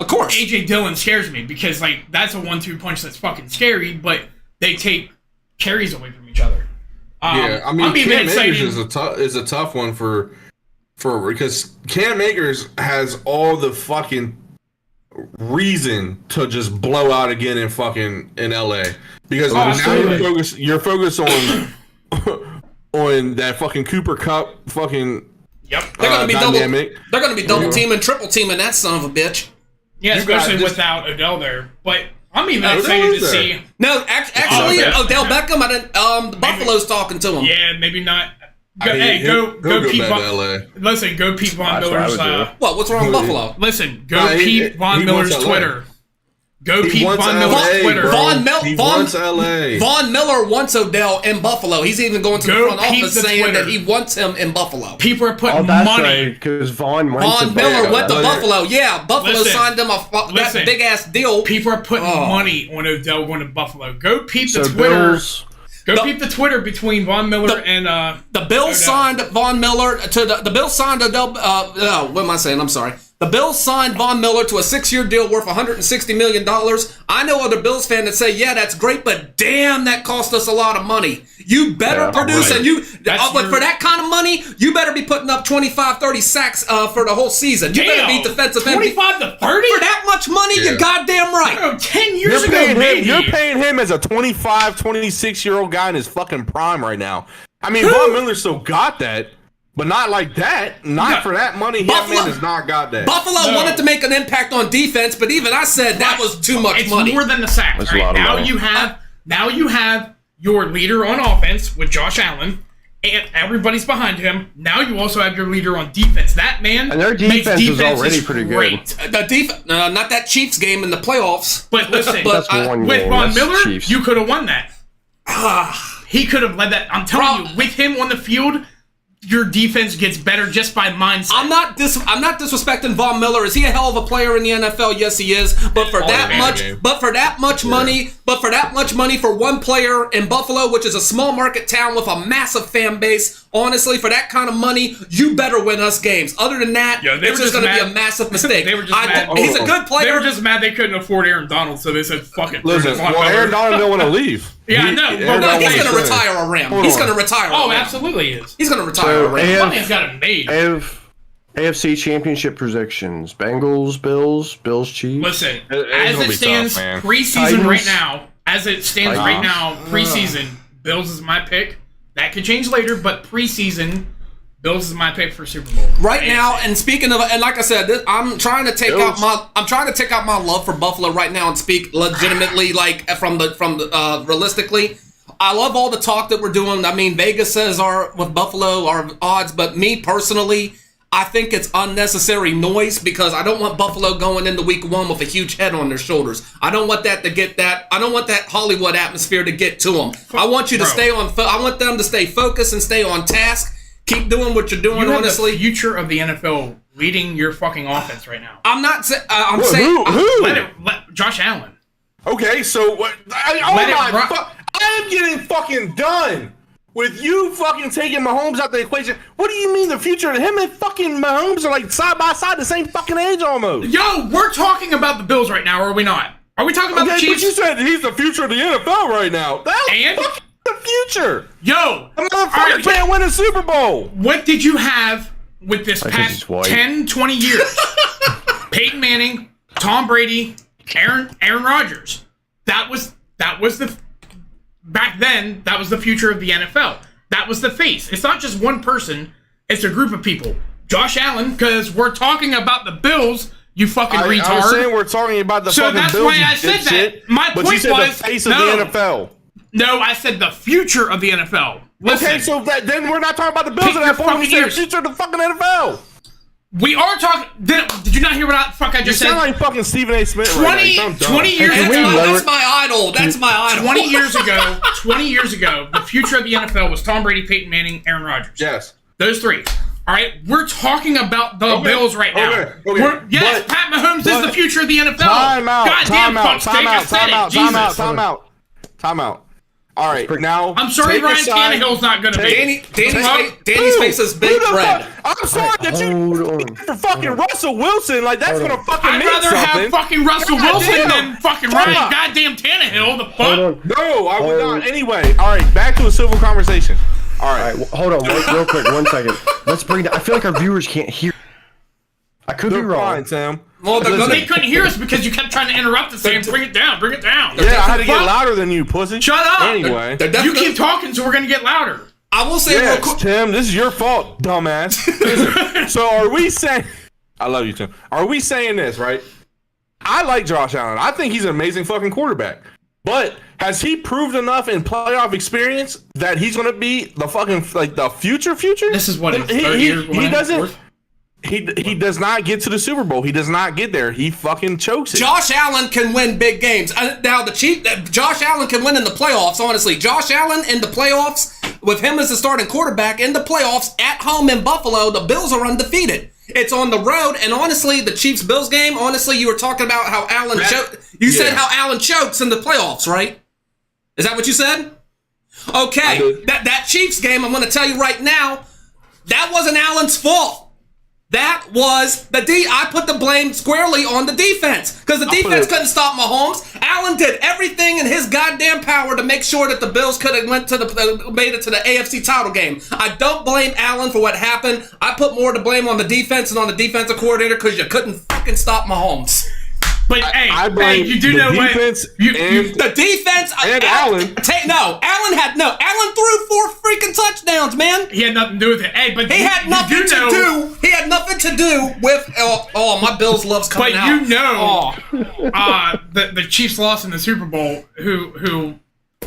Of course. AJ Dillon scares me because like that's a 1-2 punch that's fucking scary, but they take carries away from each other. I mean, Cam Akers is a tough one for because Cam Akers has all the fucking reason to just blow out again in LA because now you're focused on on that fucking Cooper Kupp fucking. Yep, they're gonna be double teaming, triple teaming that son of a bitch. Yeah, especially without Odell there. But I'm even excited to see. No, actually, Odell Beckham. Buffalo's talking to him. Yeah, maybe not. Go Pete Von. Listen, go Pete Von Miller's. What's wrong with Buffalo? Listen, go Pete Von Miller's Twitter. Go Pete Von Miller's Twitter. Von Miller wants Odell in Buffalo. He's even going to the front office saying that he wants him in Buffalo. People are putting money because Von Miller went to Buffalo. Yeah, Buffalo signed him that big ass deal. People are putting money on Odell going to Buffalo. Go peep the Twitter. Go peep the Twitter between Von Miller and the Bills signed Von Miller to the Bills signed Odell. What am I saying? I'm sorry. The Bills signed Von Miller to a 6-year deal worth $160 million. I know other Bills fans that say, yeah, that's great, but damn, that cost us a lot of money. You better produce, and for that kind of money, you better be putting up 25, 30 sacks for the whole season. You better be defensive MVP. 25 to 30? For that much money, you're goddamn right. 10 years ago, maybe. You're paying him as a 25, 26-year-old guy in his fucking prime right now. I mean, Von Miller still got that. But not like that. Not for that money. That man has not got that. Buffalo wanted to make an impact on defense, but even I said that was too much money. It's more than the sacks. Right? Now you have your leader on offense with Josh Allen, and everybody's behind him. Now you also have your leader on defense. That man and their defense is already pretty good. The not that Chiefs game in the playoffs. But listen, with Von Miller, you could have won that. He could have led that. I'm telling you, with him on the field. your defense gets better just by mindset. I'm not disrespecting Von Miller. Is he a hell of a player in the NFL? Yes, he is. But for that much money for one player in Buffalo, which is a small market town with a massive fan base, honestly, for that kind of money, you better win us games. Other than that, it's just going to be a massive mistake. They were just mad. He's a good player. They were just mad they couldn't afford Aaron Donald, so they said, "Fuck it." Listen, Aaron Donald don't want to leave. Yeah, I know. No, he's going to retire a Ram. He's going to retire. Oh, absolutely, he is. He's going to retire a Ram. Money's got it made. I have AFC Championship predictions: Bengals, Bills, Chiefs. Listen, as it stands preseason right now, preseason, Bills is my pick. That could change later, but preseason, Bills is my pick for Super Bowl. Right now, and speaking of, and like I said, I'm trying to take out my love for Buffalo right now and speak legitimately, like from the realistically. I love all the talk that we're doing. I mean, Vegas says with Buffalo our odds, but me personally, I think it's unnecessary noise because I don't want Buffalo going into week 1 with a huge head on their shoulders. I don't want that to get that. I don't want that Hollywood atmosphere to get to them. I want you to stay on. I want them to stay focused and stay on task. Keep doing what you're doing. You have honestly, the future of the NFL leading your fucking offense right now. I'm not saying. I'm saying who? Let Josh Allen. Okay, so what? I am getting fucking done with you fucking taking Mahomes out the equation. What do you mean the future? Him and fucking Mahomes are like side by side, the same fucking age almost. Yo, we're talking about the Bills right now, are we not? Are we talking about the Chiefs? But you said he's the future of the NFL right now. That's fucking the future. Yo, the motherfucker can't win a Super Bowl. What did you have with this past 10, 20 years? Peyton Manning, Tom Brady, Aaron Rodgers. That was the back then. That was the future of the NFL. That was the face. It's not just one person. It's a group of people. Josh Allen, because we're talking about the Bills. You fucking retard. I'm saying we're talking about the fucking Bills. So that's why I said that. My point was, you said the face of the NFL. No, I said the future of the NFL. Listen, okay, so then we're not talking about the Bills at that point. We said the future of the fucking NFL. We are talking. Did you not hear what I just said? You sound like fucking Stephen A. Smith. 20 years ago. That's my idol. That's my idol. 20 years ago, the future of the NFL was Tom Brady, Peyton Manning, Aaron Rodgers. Yes. Those three. All right, we're talking about the Bills right now. Okay. Yes, Pat Mahomes is the future of the NFL. Time out. Time out. All right, now. I'm sorry, Ryan Tannehill's not going to be. Danny's face is big red. I'm sorry that you for fucking Russell Wilson. Like, that's going to fucking mean something. I'd rather have fucking Russell Wilson than fucking Ryan goddamn Tannehill. The fuck? No, I would not. Anyway, all right, back to a civil conversation. All right, hold on, real quick, 1 second. Let's bring it. I feel like our viewers can't hear. I could be wrong. Fine, Sam. Well, they couldn't hear us because you kept trying to interrupt us saying, bring it down. Yeah, I had to get louder than you, pussy. Shut up. Anyway. You keep talking, so we're going to get louder. I will say real quick. Tim, this is your fault, dumbass. Listen, so are we saying... I love you, Tim. Are we saying this, right? I like Josh Allen. I think he's an amazing fucking quarterback. But has he proved enough in playoff experience that he's going to be the fucking, like, the future? This is what his third year. He doesn't... He does not get to the Super Bowl. He does not get there. He fucking chokes it. Josh Allen can win big games. Now Josh Allen can win in the playoffs. Honestly, Josh Allen in the playoffs with him as the starting quarterback in the playoffs at home in Buffalo, the Bills are undefeated. It's on the road, and honestly, the Chiefs-Bills game. Honestly, you were talking about how Allen said how Allen chokes in the playoffs, right? Is that what you said? Okay, that Chiefs game. I'm going to tell you right now, that wasn't Allen's fault. That was I put the blame squarely on the defense because the defense couldn't stop Mahomes. Allen did everything in his goddamn power to make sure that the Bills could have made it to the AFC title game. I don't blame Allen for what happened. I put more to blame on the defense and on the defensive coordinator because you couldn't fucking stop Mahomes. But hey, you do know what? The defense and Allen. Allen threw 4 freaking touchdowns, man. He had nothing to do with it. Hey, but he had nothing to do with. My Bills loves coming out. But the Chiefs lost in the Super Bowl. Who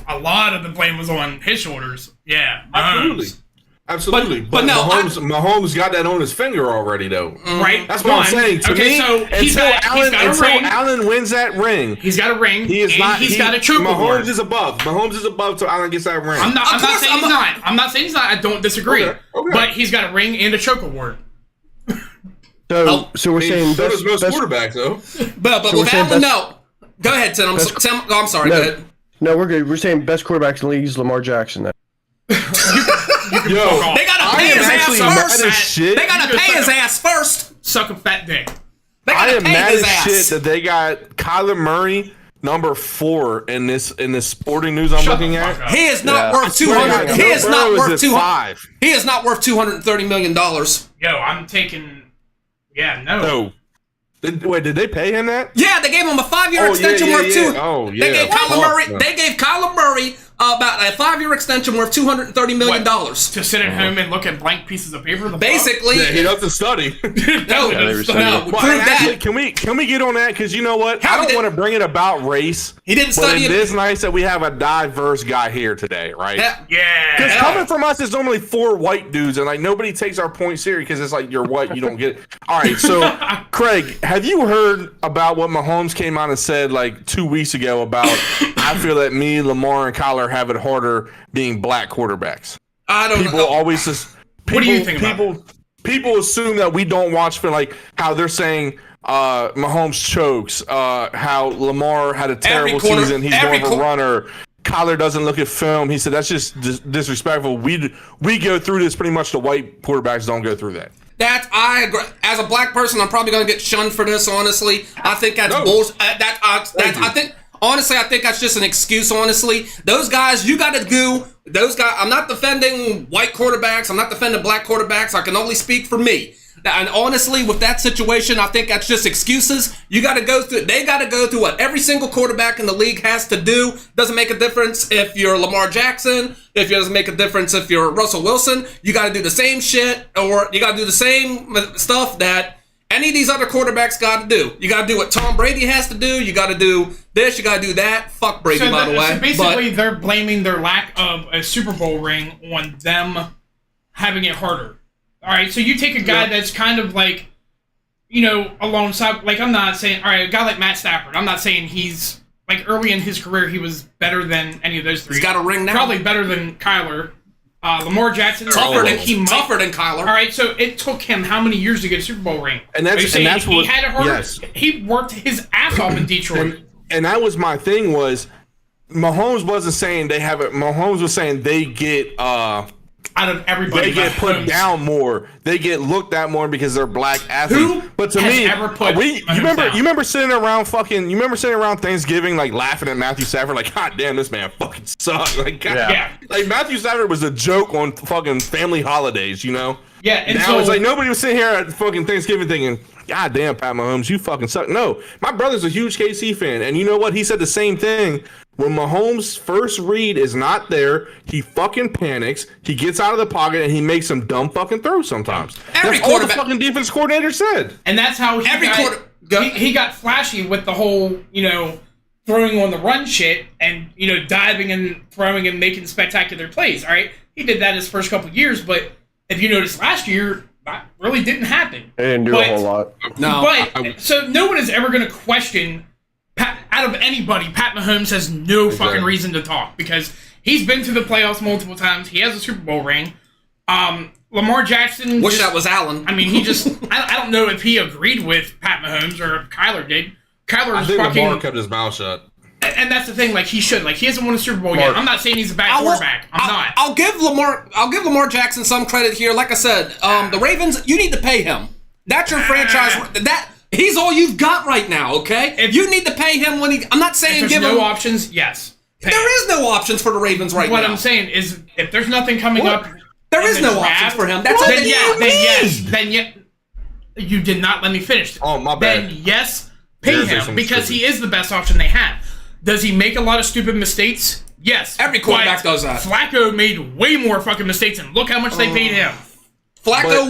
a lot of the blame was on his shoulders. Yeah, absolutely. Absolutely, But but no, Mahomes got that on his finger already, though. Right? That's what I'm saying. To me, so until Allen wins that ring, he's got a ring. He's got a choke award. Mahomes is above. Mahomes is above till Allen gets that ring. I'm not saying he's not. I'm not saying he's not. I don't disagree. Okay. But he's got a ring and a choke award. So we're saying so does most best quarterbacks, though. But with Allen, no. Go ahead, Tim. I'm sorry. No. Go ahead. No, we're good. We're saying best quarterbacks in the league is Lamar Jackson. Then. They gotta pay his ass first. They gotta pay his ass first. Suck a fat dick. They I gotta am pay mad his as ass. shit that they got Kyler Murray number 4 in this sporting news I'm looking at. He is not worth Swear to 200. God, He is Joe not Burrow worth is at 200. 5. He is not worth $230 million. Yo, I'm taking. Yeah, no. No. Did they pay him that? Yeah, they gave him a 5-year extension worth two. Oh, yeah. They gave Kyler Murray. They gave Kyler Murray about a 5-year extension worth $230 million. To sit at home and look at blank pieces of paper. Basically, Yeah, he doesn't study. no, never studied. no, Well, prove actually, that. can we get on that? Because you know what? How I don't did- want to bring it about race. He didn't But study it it. is nice that we have a diverse guy here today, right? Yeah. Because coming from us, it's normally 4 white dudes, and like nobody takes our point serious because it's like you're white, you don't get it. All right, so Craig, have you heard about what Mahomes came out and said like 2 weeks ago about? I feel that me, Lamar, and Kyler have it harder being black quarterbacks. I don't People know. always just. People, What do you think about people assume that we don't watch film, like how they're saying Mahomes chokes, how Lamar had a terrible season. He's more of a runner. Kyler doesn't look at film. He said that's just disrespectful. We go through this pretty much. The white quarterbacks don't go through that. That I agree. As a black person, I'm probably gonna get shunned for this. Honestly, I think that's bullshit. I think that's just an excuse. Honestly, those guys, you got to do. Those guys. I'm not defending white quarterbacks. I'm not defending black quarterbacks. I can only speak for me. And honestly, with that situation, I think that's just excuses. You got to go through. They got to go through what every single quarterback in the league has to do. Doesn't make a difference if you're Lamar Jackson. If it doesn't make a difference if you're Russell Wilson. You got to do the same shit, or you got to do the same stuff that any of these other quarterbacks got to do. You got to do what Tom Brady has to do. You got to do this. You got to do that. Fuck Brady, by the way. So basically, they're blaming their lack of a Super Bowl ring on them having it harder. All right, so you take a guy that's kind of like, alongside. Like, I'm not saying, all right, a guy like Matt Stafford. I'm not saying he's like early in his career he was better than any of those three. He's got a ring now. Probably better than Kyler. Lamar Jackson. Tougher than Kyler. All right, so it took him how many years to get a Super Bowl ring? And that's he what had it harder. Yes. He worked his ass off in Detroit. And that was my thing was Mahomes wasn't saying they have it. Mahomes was saying they get out of everybody, they get put down more. They get looked at more because they're black athletes. But to me, you remember sitting around Thanksgiving like laughing at Matthew Stafford like, God damn, this man fucking sucks. Like, like Matthew Stafford was a joke on fucking family holidays, Yeah, and now it's like nobody was sitting here at fucking Thanksgiving thinking, God damn, Pat Mahomes, you fucking suck. No, my brother's a huge KC fan, and you know what? He said the same thing. When Mahomes' first read is not there, he fucking panics. He gets out of the pocket and he makes some dumb fucking throws sometimes. That's all the fucking defense coordinator said. And that's how he got flashy with the whole, throwing on the run shit and, diving and throwing and making spectacular plays, all right? He did that his first couple of years, but if you noticed last year, that really didn't happen. They didn't do a whole lot. No. So no one is ever going to question out of anybody, Pat Mahomes has no fucking reason to talk because he's been to the playoffs multiple times. He has a Super Bowl ring. Lamar Jackson. Wish that was Allen. I mean, he just. I don't know if he agreed with Pat Mahomes or if Kyler did. Kyler was fucking. Lamar kept his mouth shut. And that's the thing. Like he should. Like he hasn't won a Super Bowl yet. I'm not saying he's a bad quarterback. I'm not. I'll give Lamar Jackson some credit here. Like I said, the Ravens. You need to pay him. That's your franchise. He's all you've got right now, okay? If you need to pay him when he... I'm not saying give him... no options, yes. There is no options for the Ravens right now. What I'm saying is if there's nothing coming up... There is no options for him. That's all then yes. You did not let me finish. Oh, my bad. Then yes, pay him because he is the best option they have. Does he make a lot of stupid mistakes? Yes. Every quarterback does that. Flacco made way more fucking mistakes and look how much they paid him. Flacco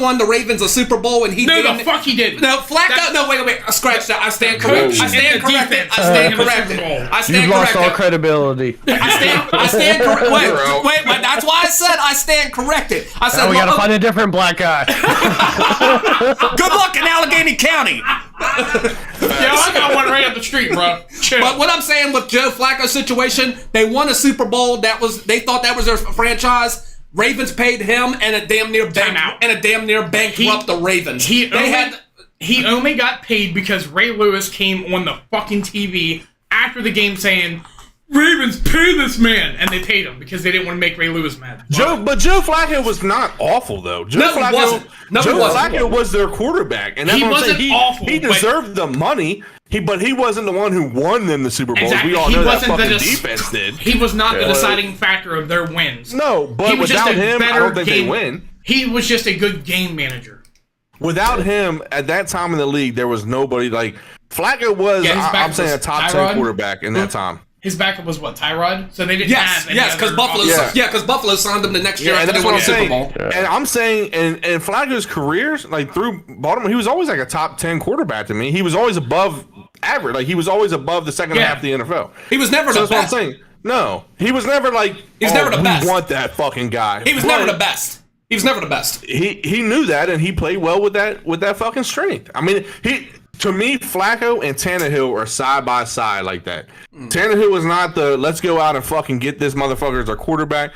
won the Ravens a Super Bowl, and he No, didn't. the fuck he didn't. No, Flacco. No, wait. Scratch that. I stand corrected. I stand corrected. I stand corrected. I stand You've lost all corrected. credibility. I stand corrected. Wait. That's why I said I stand corrected. I said We gotta find a different black guy. good luck in Allegheny County. Yeah, I got one right up the street, bro. Chill. But what I'm saying with Joe Flacco's situation, they won a Super Bowl. They thought that was their franchise. Ravens paid him and a damn near bankrupt the Ravens. He only got paid because Ray Lewis came on the fucking TV after the game saying, Ravens, pay this man, and they paid him because they didn't want to make Ray Lewis mad. But Joe Flacco was not awful though. Joe Flacco was their quarterback, and that's He what I'm wasn't saying. awful, He deserved the money. But he wasn't the one who won them the Super Bowl. Exactly. We all He know that wasn't fucking the defense did. He was not the deciding factor of their wins. No, but without him, I don't think they win. He was just a good game manager. Without him, at that time in the league, there was nobody like Flacco was. I'm saying a top 10 quarterback in that time. His backup was what, Tyrod? So they didn't have any because Buffalo signed him the next year. Yeah, after that's they what won I'm the Super saying. Bowl. Yeah. And I'm saying, in Flacco's careers, like through Baltimore, he was always like a top 10 quarterback to me. He was always above average. Like he was always above the second half of the NFL. He was never the that's best. what I'm saying. No, he was never like. He's never the best. We want that fucking guy. He was never the best. He was never the best. He knew that, and he played well with that fucking strength. I mean, to me, Flacco and Tannehill are side by side like that. Tannehill is not the let's go out and fucking get this motherfucker as our quarterback.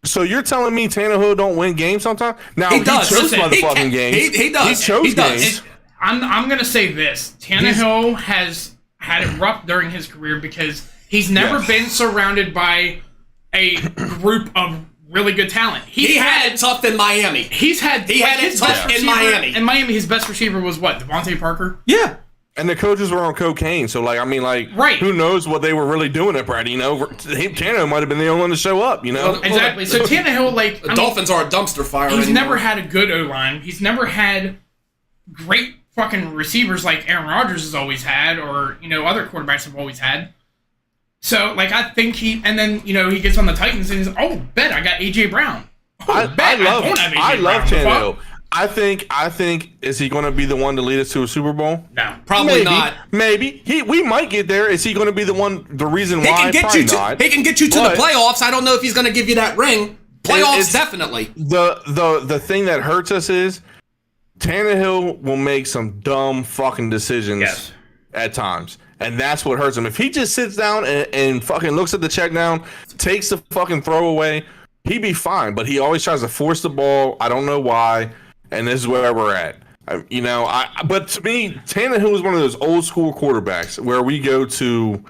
So you're telling me Tannehill don't win games sometimes? Now he does. chose motherfucking games. He does. He chose games. I'm gonna say this: Tannehill has had it rough during his career because he's never been surrounded by a group of really good talent. He had it tough in Miami. He had it tough in Miami. In Miami, his best receiver was what? Devontae Parker? Yeah. And the coaches were on cocaine, so who knows what they were really doing at Brady? You know, Tannehill might have been the only one to show up. You know, exactly. So Tannehill, the Dolphins are a dumpster fire. He's never had a good O-line. He's never had great fucking receivers like Aaron Rodgers has always had, or other quarterbacks have always had. So I think he gets on the Titans and he's I got AJ Brown. I love Tannehill. I think is he going to be the one to lead us to a Super Bowl? No, probably not. Maybe we might get there. Is he going to be the reason why? He can get you to the playoffs. I don't know if he's going to give you that ring. Playoffs, definitely. The thing that hurts us is Tannehill will make some dumb fucking decisions at times. And that's what hurts him. If he just sits down and fucking looks at the check down, takes the fucking throwaway, he'd be fine. But he always tries to force the ball. I don't know why. And this is where we're at. But to me, Tannehill was one of those old school quarterbacks where we go to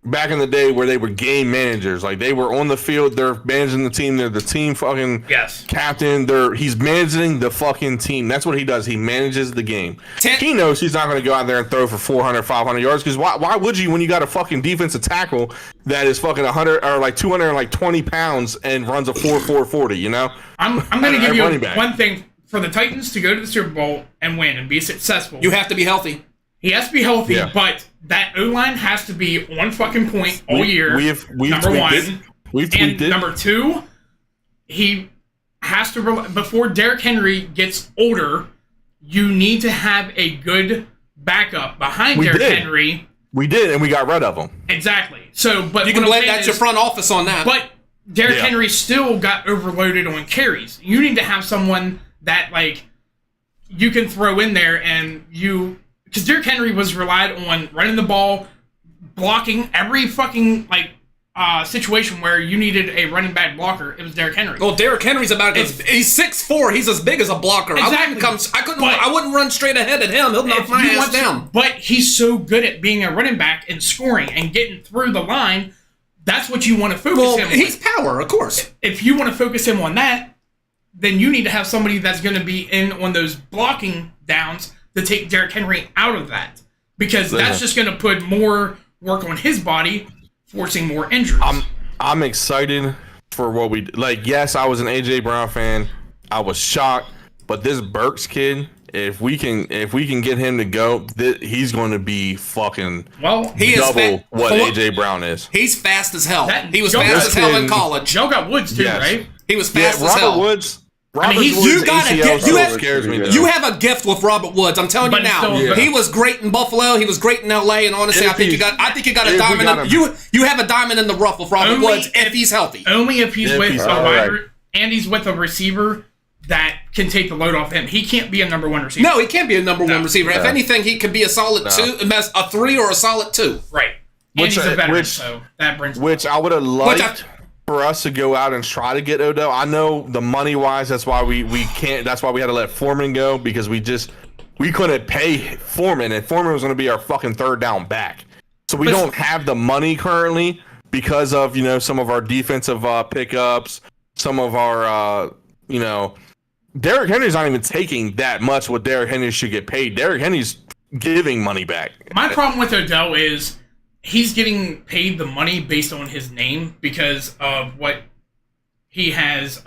back in the day where they were game managers. Like they were on the field, they're managing the team, they're the team fucking captain. He's managing the fucking team. That's what he does. He manages the game. He knows he's not going to go out there and throw for 400, 500 yards because why would you when you got a fucking defensive tackle that is fucking 100 or like 220 pounds and runs a 4.40? You know, I'm going to give you one thing. For the Titans to go to the Super Bowl and win and be successful, you have to be healthy. He has to be healthy, but that O-line has to be on fucking point all year. We've number tweaked one. We've and tweaked number two, he has to before Derrick Henry gets older, you need to have a good backup behind Derrick Henry. We did, and we got rid of him. Exactly. So, but you can blame your front office on that. But Derrick Henry still got overloaded on carries. You need to have someone that you can throw in there because Derrick Henry was relied on running the ball, blocking every fucking situation where you needed a running back blocker. It was Derrick Henry. Well, Derrick Henry's he's 6'4". He's as big as a blocker. Exactly. I wouldn't run straight ahead at him. He'll knock my ass down. But he's so good at being a running back and scoring and getting through the line. That's what you want to focus him on. He's power, of course. If you want to focus him on that, then you need to have somebody that's going to be in on those blocking downs to take Derrick Henry out of that. Because that's just going to put more work on his body, forcing more injuries. I'm excited for what we yes, I was an AJ Brown fan. I was shocked, but this Burks kid, if we can get him to go, he's going to be fucking double what AJ Brown is. He's fast as hell. He was fast as hell in college. Joe got Woods too, right? He was fast as hell. he's- you got a ACL gift. still scares me. Though. You have a gift with Robert Woods. I'm telling you But he's now. still- He was great in Buffalo. He was great in LA. And honestly, I think you got a if we diamond. got You have a diamond in the rough with Robert Only Woods if he's healthy. Only if he's with a Alright. wide and he's with a receiver that can take the load off him. He can't be a number one receiver. No, he can't be a number one receiver. If anything, he could be a solid 2, a 3 or a solid 2. Right. And Which- he's a veteran, which- so that brings Which I would have liked for us to go out and try to get Odell. I know the money wise, that's why we can't. That's why we had to let Foreman go because we couldn't pay Foreman, and Foreman was going to be our fucking third down back. So we don't have the money currently because of some of our defensive pickups, some of our Derrick Henry's not even taking that much. What Derrick Henry should get paid. Derrick Henry's giving money back. My problem with Odell is he's getting paid the money based on his name because of what he has,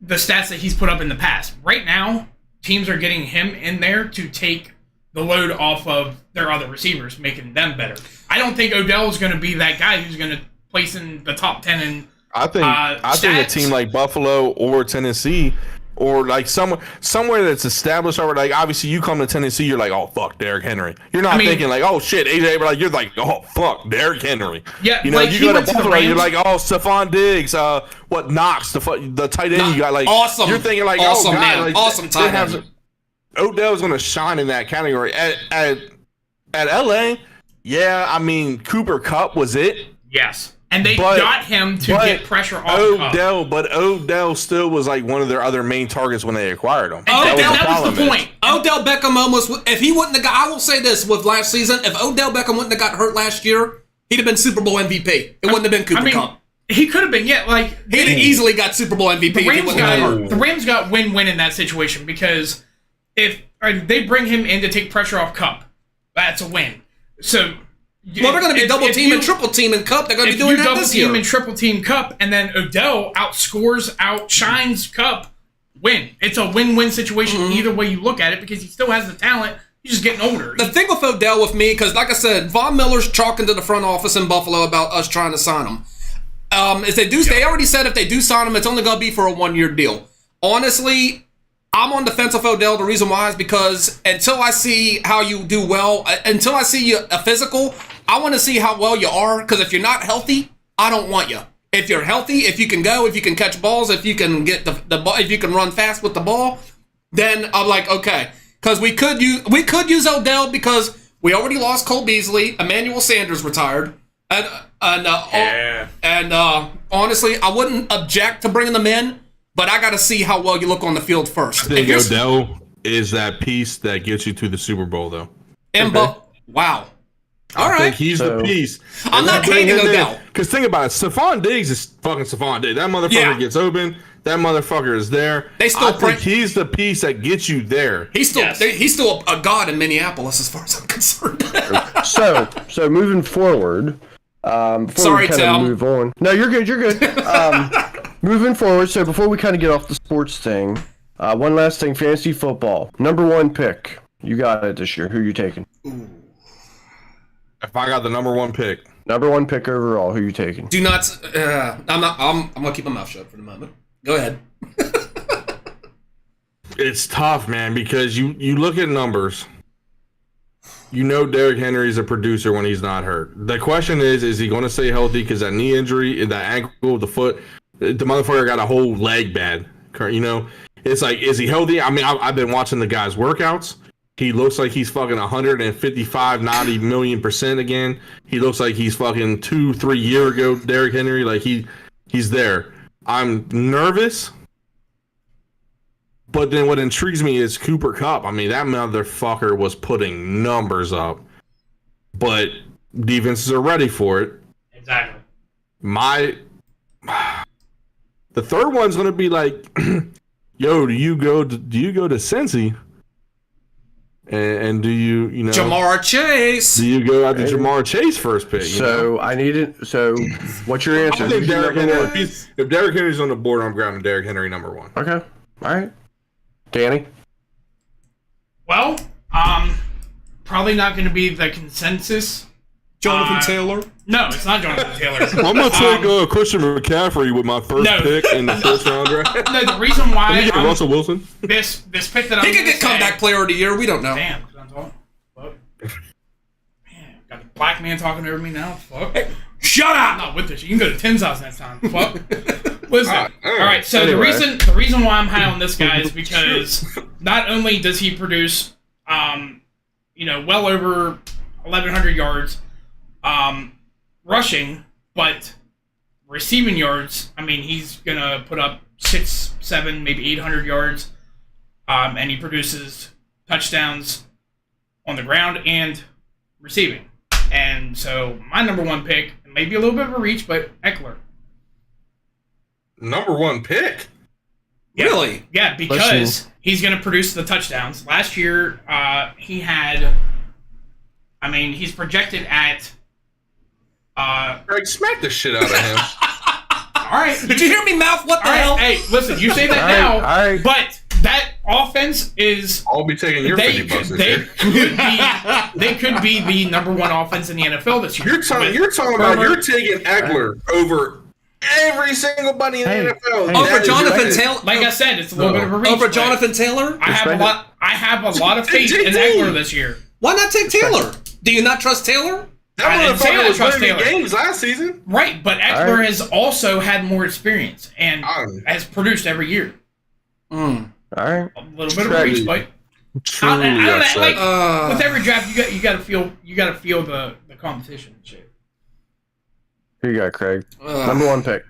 the stats that he's put up in the past. Right now, teams are getting him in there to take the load off of their other receivers, making them better. I don't think Odell is going to be that guy who's going to place in the top 10 in I think a stats. team like Buffalo or Tennessee or like somewhere that's established already. Like obviously you come to Tennessee, you're like, oh fuck, Derrick Henry. You're not thinking like, oh shit, AJ. But like you're like, oh fuck, Derrick Henry. Yeah, you like, you he go to went to the Buffalo, you're Rams. like, oh Stephon Diggs, Knox, the tight end you got like awesome. You're thinking like, Awesome, oh god, man. like, Awesome they tight have- end. Odell's gonna shine in that category at LA. Yeah, I mean Cooper Kupp was it. Yes. And they But- got him to but get pressure off Kupp. Odell still was like one of their other main targets when they acquired him. That was problem the is- point. Odell Beckham almost, if he wouldn't have got, I will say this with last season, if Odell Beckham wouldn't have got hurt last year, he'd have been Super Bowl MVP. It wouldn't have been Cooper Kupp. He could have been, yeah. Like He'd have easily got Super Bowl MVP the if he Rams wouldn't have got hurt. got the Rams got win-win in that situation because if they bring him in to take pressure off Kupp, that's a win. So Well, they're going to be double team and you- triple team and Cup. They're going to If be doing you that double this team year. and triple team Kupp, and then Odell outshines Kupp, win. It's a win-win situation either way you look at it because he still has the talent. He's just getting older. The thing with Odell with me, because like I said, Von Miller's chalking to the front office in Buffalo about us trying to sign him. If they do, they already said if they do sign him, it's only going to be for a 1-year deal. Honestly, I'm on the fence of Odell. The reason why is because until I see how you do well, until I see you a physical, I want to see how well you are. Because if you're not healthy, I don't want you. If you're healthy, if you can go, if you can catch balls, if you can get the ball, if you can run fast with the ball, then I'm like, okay. Because we could use Odell because we already lost Cole Beasley, Emmanuel Sanders retired, and honestly, I wouldn't object to bringing them in, but I got to see how well you look on the field first. I think Odell is that piece that gets you to the Super Bowl, though. Wow. All I right. think he's the piece. I'm not hating Odell. Because think about it. Stephon Diggs is fucking Stephon Diggs. That motherfucker gets open. That motherfucker is there. They still I think he's the piece that gets you there. He's still a god in Minneapolis as far as I'm concerned. So moving forward, before Sorry, we kind Tim. of move on. No, you're good. You're good. Moving forward, so before we kind of get off the sports thing, one last thing: fantasy football. Number 1 pick. You got it this year. Who you taking? If I got the number 1 pick, Number 1 pick overall. Who you taking? Do not. I'm not. I'm gonna keep my mouth shut for the moment. Go ahead. it's tough, man, because you look at numbers. You know Derrick Henry's a producer when he's not hurt. The question is he going to stay healthy? Because that knee injury, that ankle, the foot, the motherfucker got a whole leg bad. You know, it's like, is he healthy? I mean, I've been watching the guy's workouts. He looks like he's fucking 155, 90 million % again. He looks like he's fucking 2-3 year ago Derrick Henry. Like he's there. I'm nervous. But then what intrigues me is Cooper Kupp. I mean, that motherfucker was putting numbers up. But defenses are ready for it. Exactly. The third one's gonna be like, yo, do you go to Cincy? And do you know Jamar Chase? Do you go after Jamar Chase first pick? So I need it. So what's your answer? I think Who's Derrick number Henry. one? If Derrick Henry's on the board, I'm grabbing Derrick Henry number 1. Okay. All right. Danny. Well, probably not going to be the consensus Jonathan Taylor? No, it's not Jonathan Taylor. I'm gonna take Christian McCaffrey with my first pick in the first round draft. No, the reason why Russell Wilson. This pick that He could get comeback player of the year. We don't know. Damn, I'm talking. Fuck. Man, got the black man talking over me now. Fuck. Hey, shut up! I'm not with this. You can go to Tim's house next time. Fuck. Listen. All right. So Anyway. the reason why I'm high on this guy is because not only does he produce, well over 1,100 yards, rushing, but receiving yards. I mean, he's gonna put up 6, 7, maybe 800 yards, and he produces touchdowns on the ground and receiving. And so my number one pick, maybe a little bit of a reach, but Eckler. Number one pick. Yeah. Really? Yeah, because he's going to produce the touchdowns. Last year, he had. I mean, he's projected at. Greg, smack the shit out of him. All right. Did you hear me mouth? What the All hell? right, hey, listen, you say that now, but that offense is. I'll be taking your 50 bucks this year. They could be the number one offense in the NFL this year. You're talking about you're taking Eckler over every single buddy in the NFL. Over Jonathan Taylor? Like I said, it's a little bit of a reach. Over but Jonathan Taylor? I have a lot of faith in Eckler this year. Why not take Taylor? Do you not trust Taylor? I didn't say I was trust winning Taylor. games last season. Right, but Eckler has also had more experience and has produced every year. Mm. All right. A little bit of a reach, but Truly I don't upset. know, with every draft, you got to feel the competition and shit. Who you got, Craig? Number one pick.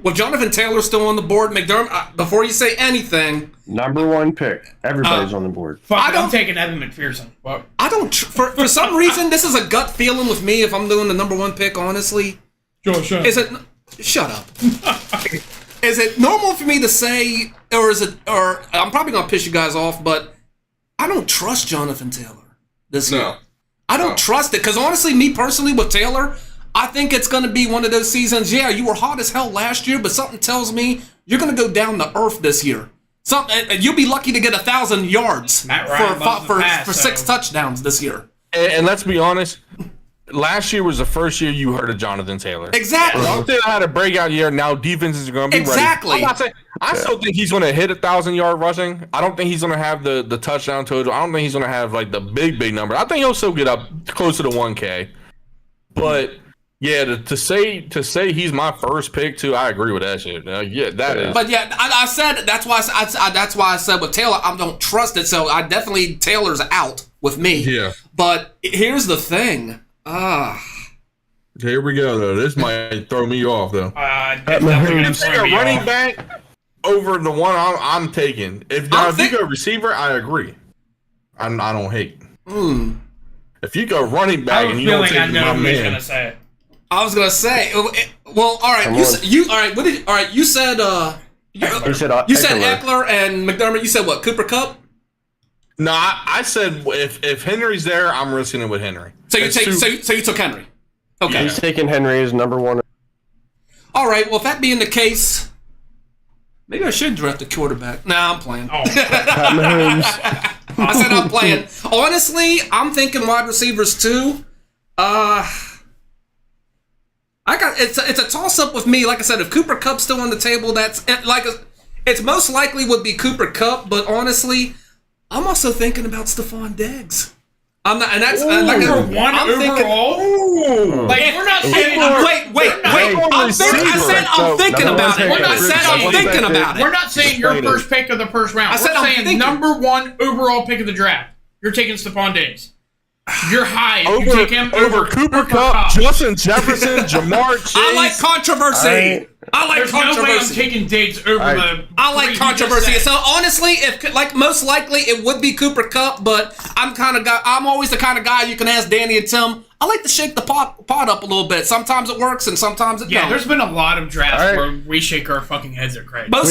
With Jonathan Taylor still on the board, McDermott, before you say anything, Number one pick. Everybody's on the board. Fuck, I'm taking Evan McPherson. Fuck. I don't. For some reason, this is a gut feeling with me. If I'm doing the number one pick, honestly, is it? Shut up. Is it normal for me to say, or is it? Or I'm probably gonna piss you guys off, but I don't trust Jonathan Taylor this year. I don't trust it because honestly, me personally with Taylor, I think it's going to be one of those seasons. Yeah, you were hot as hell last year, but something tells me you're going to go down to earth this year. You'll be lucky to get 1,000 yards for 6 touchdowns this year. And let's be honest, last year was the first year you heard of Jonathan Taylor. Exactly. Jonathan had a breakout year. Now defenses are going to be ready. I still think he's going to hit 1,000-yard rushing. I don't think he's going to have the touchdown total. I don't think he's going to have like the big number. I think he'll still get up closer to 1K. But yeah, to say he's my first pick too, I agree with that shit. Is. But yeah, I said that's why I said with Taylor, I don't trust it. So I definitely Taylor's out with me. Yeah. But here's the thing. Here we go though. This might throw me off though. If take a running back over the one I'm taking. If you go receiver, I agree. I don't hate. If you go running back and you don't take my man, gonna say it. I was gonna say. Well, all right. You all right? What did? All right. You said. You said Eckler and McDermott. You said what? Cooper Kupp. No, I said if Henry's there, I'm risking it with Henry. So you took Henry. Okay. Yeah. He's taking Henry as number one. All right. Well, if that being the case, maybe I should draft a quarterback. Nah, I'm playing. Pat Mahomes. I said I'm playing. Honestly, I'm thinking wide receivers too. It's a toss up with me. Like I said, if Cooper Kupp's still on the table, it's most likely would be Cooper Kupp. But honestly, I'm also thinking about Stephon Diggs. I'm not, and that's number one overall. We're not saying. Wait. I said I'm thinking about it. I said I'm thinking about it. We're not saying your first pick of the first round. We're saying number one overall pick of the draft. You're taking Stephon Diggs. You're high. You take him over Cooper Kupp, Justin Jefferson, Jamar Chase. I like controversy. There's no way I'm taking Diggs over the. I like controversy. So honestly, if most likely it would be Cooper Kupp, but I'm always the kind of guy you can ask Danny and Tim. I like to shake the pot up a little bit. Sometimes it works and sometimes it don't. There's been a lot of drafts where we shake our fucking heads at Craig. But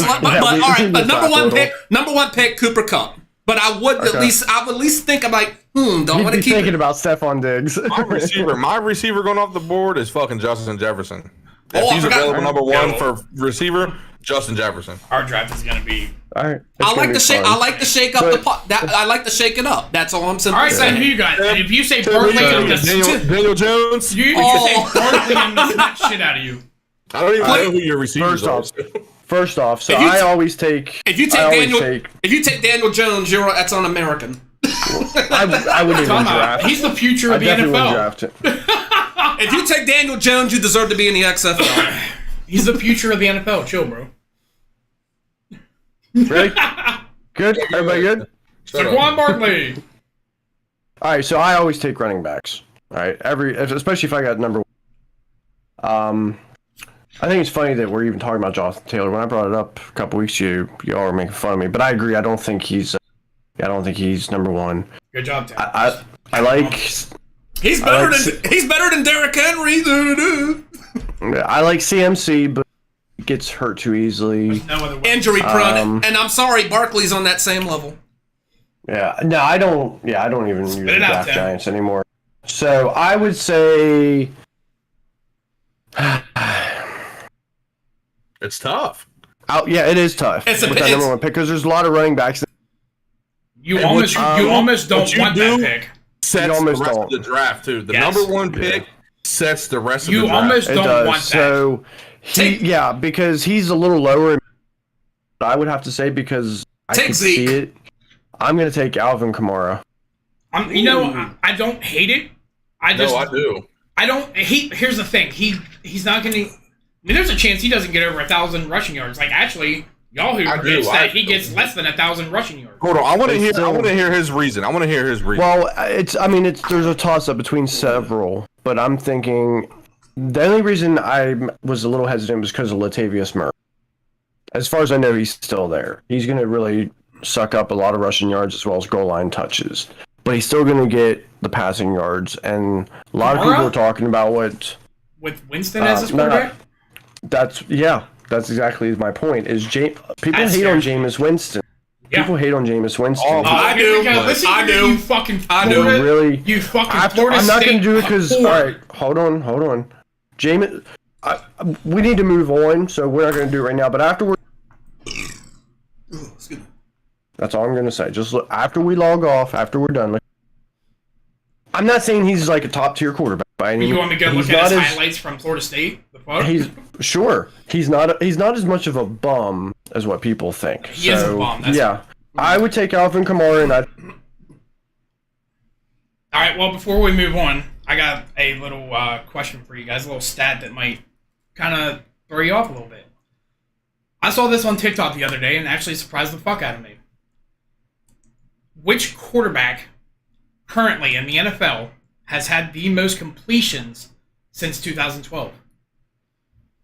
number one pick, Cooper Kupp. But I would at least think about don't want to keep thinking about Stephon Diggs. My receiver going off the board is fucking Justin Jefferson. If he's available number one for receiver, Justin Jefferson. Our draft is gonna be. All right. I like to shake up the pot. I like to shake it up. That's all I'm saying. All right, so who you got? And if you say Barkley, I'm just Daniel Jones. you say Barkley, I'm gonna smack shit out of you. I don't even know who your receivers are. First off, so I always take. If you take Daniel Jones, that's on American. I wouldn't even draft. He's the future of the definitely NFL. Draft it. If you take Daniel Jones, you deserve to be in the XFL. He's the future of the NFL. Chill, bro. Ready? Good? Everybody good? Saquon Barkley. All right, so I always take running backs. All right, especially if I got number one. I think it's funny that we're even talking about Jonathan Taylor. When I brought it up a couple weeks ago, y'all were making fun of me, but I agree. I don't think he's number one. Good job, Taylor. I like. He's better than Derrick Henry. I like CMC, but he gets hurt too easily. There's no other way. Injury prone, and I'm sorry, Barkley's on that same level. Yeah, no, I don't. Yeah, I don't even use it out, draft Giants anymore. So I would say. It's tough. Yeah, it is tough with that number one pick because there's a lot of running backs. You almost don't want that pick. Sets the rest of the draft too. The number one pick sets the rest of the draft. You almost don't want that. So because he's a little lower. I would have to say because I can see it. I'm gonna take Alvin Kamara. I don't hate it. I do. I don't. Here's the thing. He's not gonna. I mean, there's a chance he doesn't get over 1,000 rushing yards. Like, actually, Yahoo predicts that he gets less than 1,000 rushing yards. Hold on, I want to hear his reason. Well, there's a toss-up between several, but I'm thinking the only reason I was a little hesitant was because of Latavius Murray. As far as I know, he's still there. He's going to really suck up a lot of rushing yards as well as goal line touches. But he's still going to get the passing yards, and a lot of people are talking about what... With Winston as his quarterback? That's exactly my point. People hate on Jameis Winston. Yeah. People hate on Jameis Winston. I do. You fucking Florida. Really? You fucking Florida I'm not going to do it State because. All right, hold on. Jameis, we need to move on, so we're not going to do it right now. But afterward, that's all I'm going to say. Just look, after we log off, after we're done. I'm not saying he's like a top tier quarterback. You want me to go look at his highlights from Florida State? He's not as much of a bum as what people think. He is a bum. I would take Alvin Kamara and I'd... All right. Well, before we move on, I got a little question for you guys. A little stat that might kind of throw you off a little bit. I saw this on TikTok the other day and actually surprised the fuck out of me. Which quarterback currently in the NFL has had the most completions since 2012?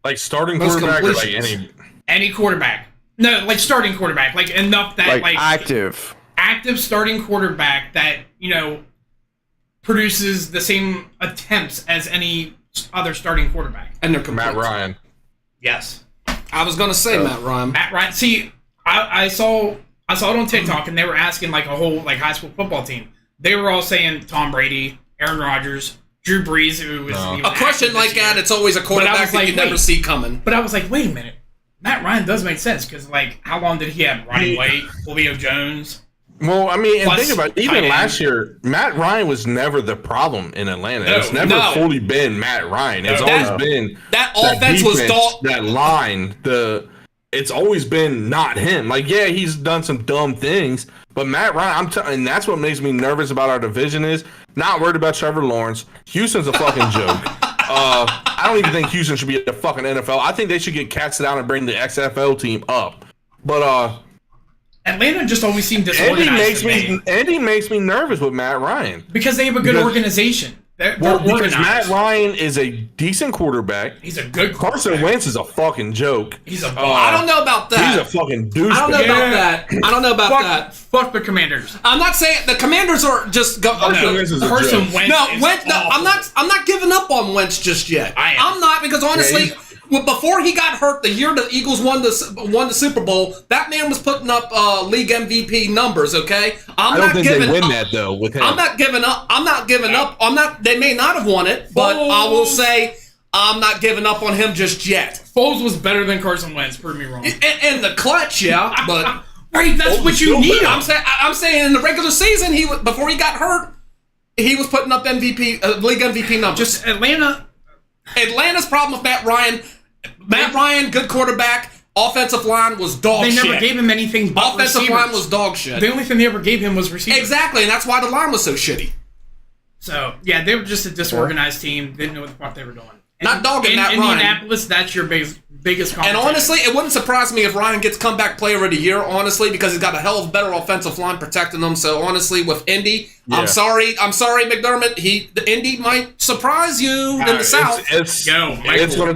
Like starting quarterback or like any quarterback? No, like starting quarterback, like enough that like active starting quarterback that produces the same attempts as any other starting quarterback. And they're Matt Ryan. Yes, I was gonna say Matt Ryan. Matt Ryan. See, I saw it on TikTok, and they were asking like a whole like high school football team. They were all saying Tom Brady, Aaron Rodgers, Drew Brees, who is a question like that. It's always a quarterback that you never see coming. But I was like, wait a minute, Matt Ryan does make sense because like, how long did he have? Ronnie White, Julio Jones. Well, I mean, and think about it, even last year, Matt Ryan was never the problem in Atlanta. It's never fully been Matt Ryan. It's always been that offense was that line. It's always been not him. Like, yeah, he's done some dumb things, but Matt Ryan, and that's what makes me nervous about our division is not worried about Trevor Lawrence. Houston's a fucking joke. I don't even think Houston should be a fucking NFL. I think they should get casted out and bring the XFL team up. But Atlanta just always seemed disorganized. Andy makes me nervous with Matt Ryan because they have a good organization. They're because organized. Matt Ryan is a decent quarterback. He's a good Carson Wentz is a fucking joke. He's a I don't know about that. He's a fucking douchebag. I don't know about that. Fuck the Commanders. I'm not saying the Commanders are just Carson Wentz. I'm not giving up on Wentz just yet. I'm not because honestly, before he got hurt, the year the Eagles won the Super Bowl, that man was putting up league MVP numbers. Okay, I don't think they win that though with him. I'm not giving up. They may not have won it, but I will say I'm not giving up on him just yet. Foles was better than Carson Wentz. Prove me wrong. In the clutch, yeah, but right, that's what you need. I'm saying in the regular season, before he got hurt, he was putting up league MVP numbers. Just Atlanta's problem with Matt Ryan. Matt Ryan, good quarterback. Offensive line was dog shit. They never gave him anything but Offensive receivers. line was dog shit. The only thing they ever gave him was receivers. Exactly, and that's why the line was so shitty. So, yeah, they were just a disorganized team. Didn't know what the fuck they were doing. Not dogging Matt Ryan. Indianapolis, that's your biggest competition. And honestly, it wouldn't surprise me if Ryan gets comeback player of the year, honestly, because he's got a hell of a better offensive line protecting them. So, honestly, with Indy, I'm sorry, McDermott. The Indy might surprise you in the South. It's going to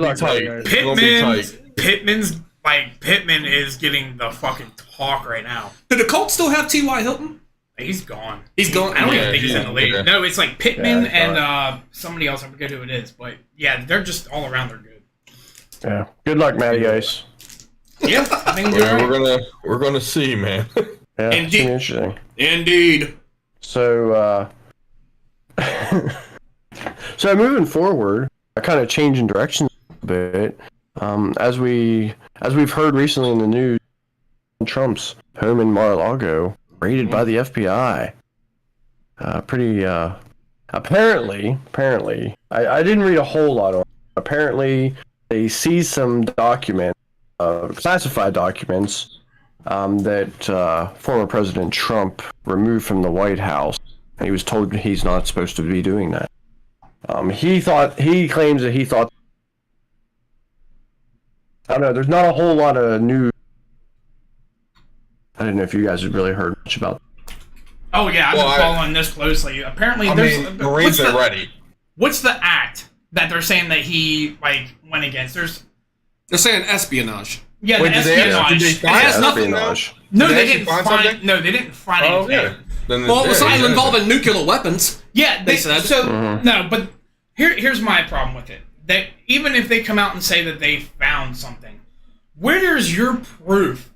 be tight. Pittman is getting the fucking talk right now. Do the Colts still have T.Y. Hilton? He's gone. He's gone. I don't even think he's in the league. Yeah. No, it's like Pittman and somebody else. I forget who it is. But, yeah, they're just all around. They're good. Yeah. Good luck, Matty Ice. Yeah, I think we're gonna see, man. Yeah, it's Indeed. interesting. Indeed. So, so moving forward, I kind of changing directions a bit. As we've heard recently in the news, Trump's home in Mar-a-Lago raided by the FBI. Apparently, I didn't read a whole lot on it. Apparently, they seized some documents, classified documents, that former President Trump removed from the White House, and he was told he's not supposed to be doing that. He claims that he thought. I don't know. There's not a whole lot of news. I didn't know if you guys had really heard much about. Oh yeah, I've been following this closely. Apparently, Marines are ready. What's the act that they're saying that he went against? They're saying espionage. Yeah, the espionage. Did they find Espionage. No, Did they they didn't find find. something? No, they didn't find Oh, anything. yeah. Then Well, it was something involving nuclear weapons. Yeah, they said. So no, but here's my problem with it. That even if they come out and say that they found something, where's your proof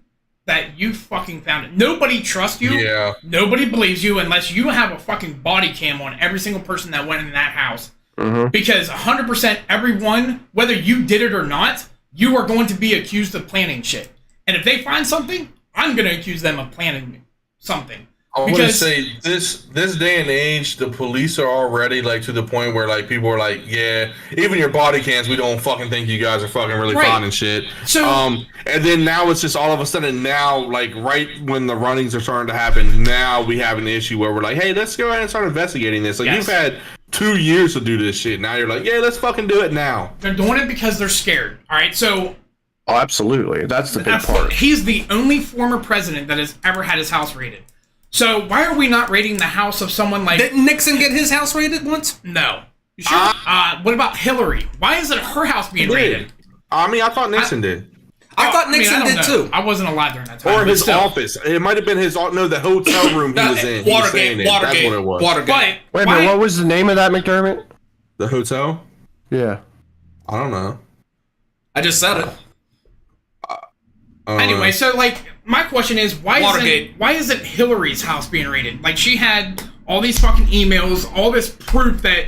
that you fucking found it? Nobody trusts you. Yeah. Nobody believes you unless you have a fucking body cam on every single person that went in that house. Because 100% everyone, whether you did it or not, you are going to be accused of planning shit. And if they find something, I'm going to accuse them of planning something. I want to say this day and age, the police are already to the point where people are yeah, even your body cams, we don't fucking think you guys are fucking really finding shit. So, and then now it's just all of a sudden now right when the runnings are starting to happen, now we have an issue where we're hey, let's go ahead and start investigating this. You've had 2 years to do this shit. Now you're yeah, let's fucking do it now. They're doing it because they're scared. All right, so. Oh, absolutely. That's the big part. He's the only former president that has ever had his house raided. So why are we not raiding the house of someone like... Didn't Nixon get his house raided once? No. You sure? What about Hillary? Why isn't her house being raided? I thought Nixon did. I thought Nixon did too. I wasn't alive during that time. Or his office. It might have been the hotel room he was in. Watergate. That's what it was. Watergate. But Wait a minute, what was the name of that, McDermott? The hotel? Yeah. I don't know. I just said it. Anyway, so my question is, why isn't Hillary's house being raided? She had all these fucking emails, all this proof that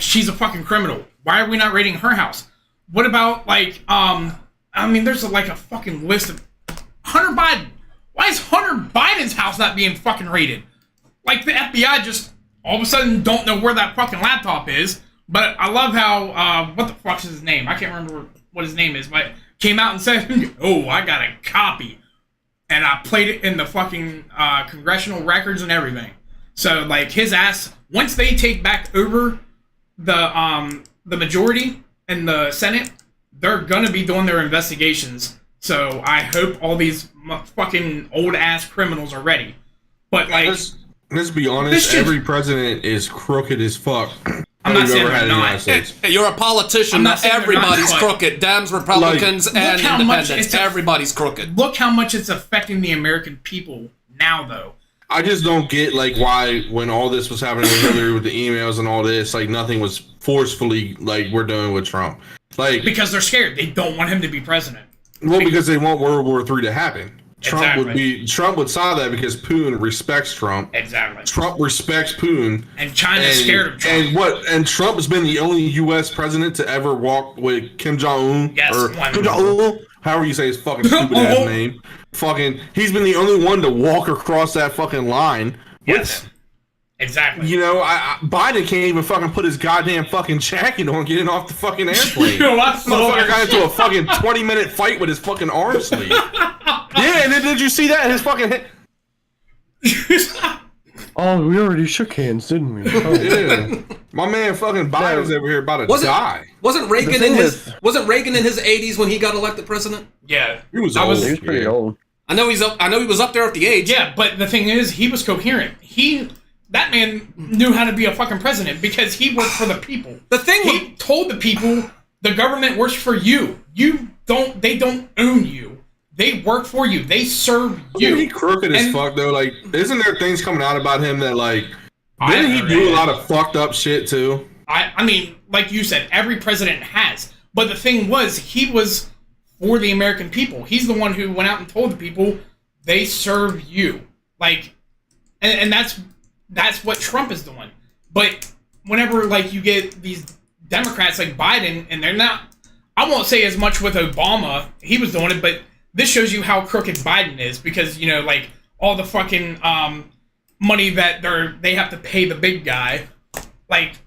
she's a fucking criminal. Why are we not raiding her house? What about there's a fucking list of Hunter Biden. Why is Hunter Biden's house not being fucking raided? The FBI just all of a sudden don't know where that fucking laptop is. But I love how what the fuck's his name? I can't remember what his name is, but came out and said, "Oh, I got a copy," and I played it in the fucking congressional records and everything. So his ass, once they take back over the majority in the Senate, they're gonna be doing their investigations. So I hope all these fucking old ass criminals are ready. But let's be honest, every president is crooked as fuck. I'm not saying they're not. You're a politician. Not everybody's crooked. Dems, Republicans, and independents. Everybody's crooked. Look how much it's affecting the American people now, though. I just don't get why when all this was happening with Hillary with the emails and all this, nothing was forcefully we're doing with Trump. Because they're scared. They don't want him to be president. Well, because they want World War III to happen. Trump would side that because Putin respects Trump. Exactly. Trump respects Putin. And China's scared of Trump. And Trump has been the only U.S. president to ever walk with Kim Jong-un. Yes. Or Kim Jong-un, however you say his fucking stupid ass name. He's been the only one to walk across that fucking line. Yes. Exactly. You know, Biden can't even fucking put his goddamn fucking jacket on getting off the fucking airplane. Motherfucker got into a fucking 20-minute fight with his fucking arm sleeve. Yeah, and then did you see that? His fucking head. Oh, we already shook hands, didn't we? Oh. Yeah. My man fucking Biden's over here about to die. Wasn't Reagan in his 80s when he got elected president? Yeah. He was old. He was pretty old. I know he was up there at the age. Yeah, but the thing is, he was coherent. That man knew how to be a fucking president because he worked for the people. He told the people the government works for you. They don't own you. They work for you. They serve you. He crooked as fuck though. Like, isn't there things coming out about him that like didn't he do a lot of fucked up shit too? I mean, like you said, every president has. But the thing was, he was for the American people. He's the one who went out and told the people they serve you. Like, and that's what Trump is doing. But whenever like you get these Democrats like Biden, and they're not, I won't say as much with Obama, he was doing it, but this shows you how crooked Biden is because, you know, like all the fucking money that they have to pay the big guy, like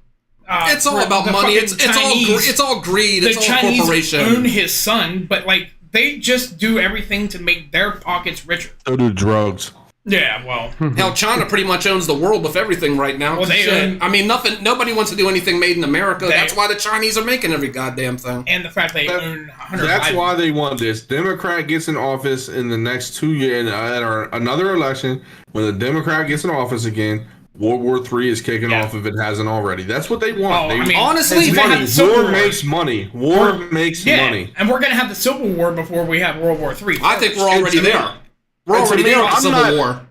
it's all about money. It's all greed. It's all Chinese corporation. Own his son, but like they just do everything to make their pockets richer. So do drugs. Yeah, well, hell, China pretty much owns the world with everything right now. Well, they own, I mean, nobody wants to do anything made in America. That's why the Chinese are making every goddamn thing. And the fact they own Hunter That's Biden. why they want this. Democrat gets in office in the next 2 years, another election. When the Democrat gets in office again, World War III is kicking off if it hasn't already. That's what they want. Honestly, war makes money. War makes money. And we're gonna have the Civil War before we have World War III. I think we're already there. We're already there with the Civil War.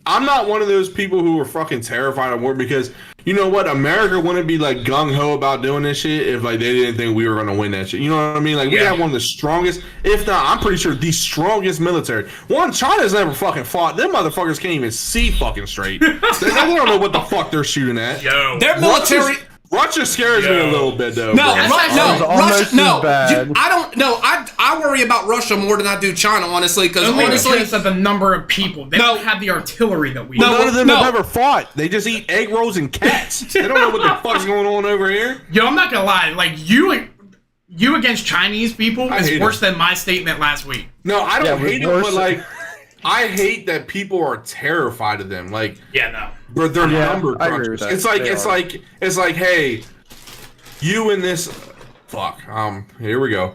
I'm not one of those people who are fucking terrified of war because you know what? America wouldn't be like gung ho about doing this shit if like they didn't think we were gonna win that shit. You know what I mean? Like we have one of the strongest, if not, I'm pretty sure the strongest military. One, China's never fucking fought. Them motherfuckers can't even see fucking straight. they don't know what the fuck they're shooting at. Yo, their military. Russia scares me a little bit though. Russia. No, I don't. No, I worry about Russia more than I do China, honestly. Because honestly, of the number of people, they don't have the artillery that we. None of them have ever fought. They just eat egg rolls and cats. They don't know what the fuck's going on over here. Yo, I'm not gonna lie. Like you against Chinese people is worse than my statement last week. No, I don't hate them, but like. I hate that people are terrified of them. Like, but they're number crunchers. It's like, hey, you and this, fuck. Here we go.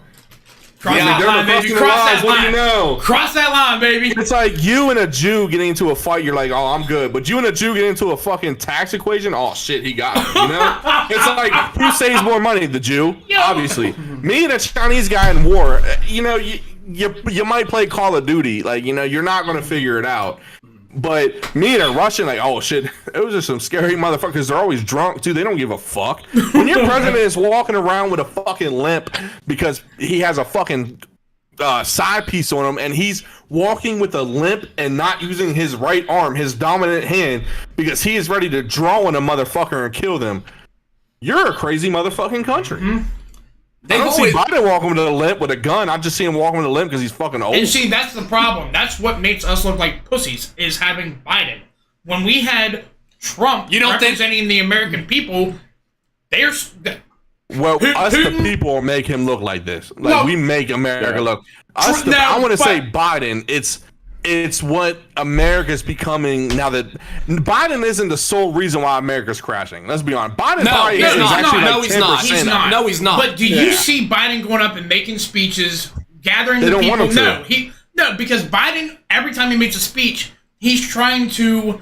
Cross that line, baby. Cross that line. What do you know? Cross that line, baby. It's like you and a Jew getting into a fight. You're like, oh, I'm good. But you and a Jew getting into a fucking tax equation. Oh shit, he got it. You know? It's like who saves more money, the Jew? Obviously, me and a Chinese guy in war. You know, you might play Call of Duty, like, you know, you're not gonna figure it out. But me and a Russian, like, oh shit, it was just some scary motherfuckers. They're always drunk too. They don't give a fuck. When your president is walking around with a fucking limp because he has a fucking side piece on him, and he's walking with a limp and not using his right arm, his dominant hand, because he is ready to draw on a motherfucker and kill them. You're a crazy motherfucking country. Mm-hmm. I don't see Biden walking with a limp with a gun. I just see him walking with a limp because he's fucking old. And see, that's the problem. That's what makes us look like pussies, is having Biden. When we had Trump representing the American people, the people make him look like this. Like, we make America look. I want to say Biden, it's what America's becoming now that Biden isn't the sole reason why America's crashing. Let's be honest. Biden he's not. No, he's not. But do you see Biden going up and making speeches, gathering the people? Want him No, because Biden, every time he makes a speech, he's trying to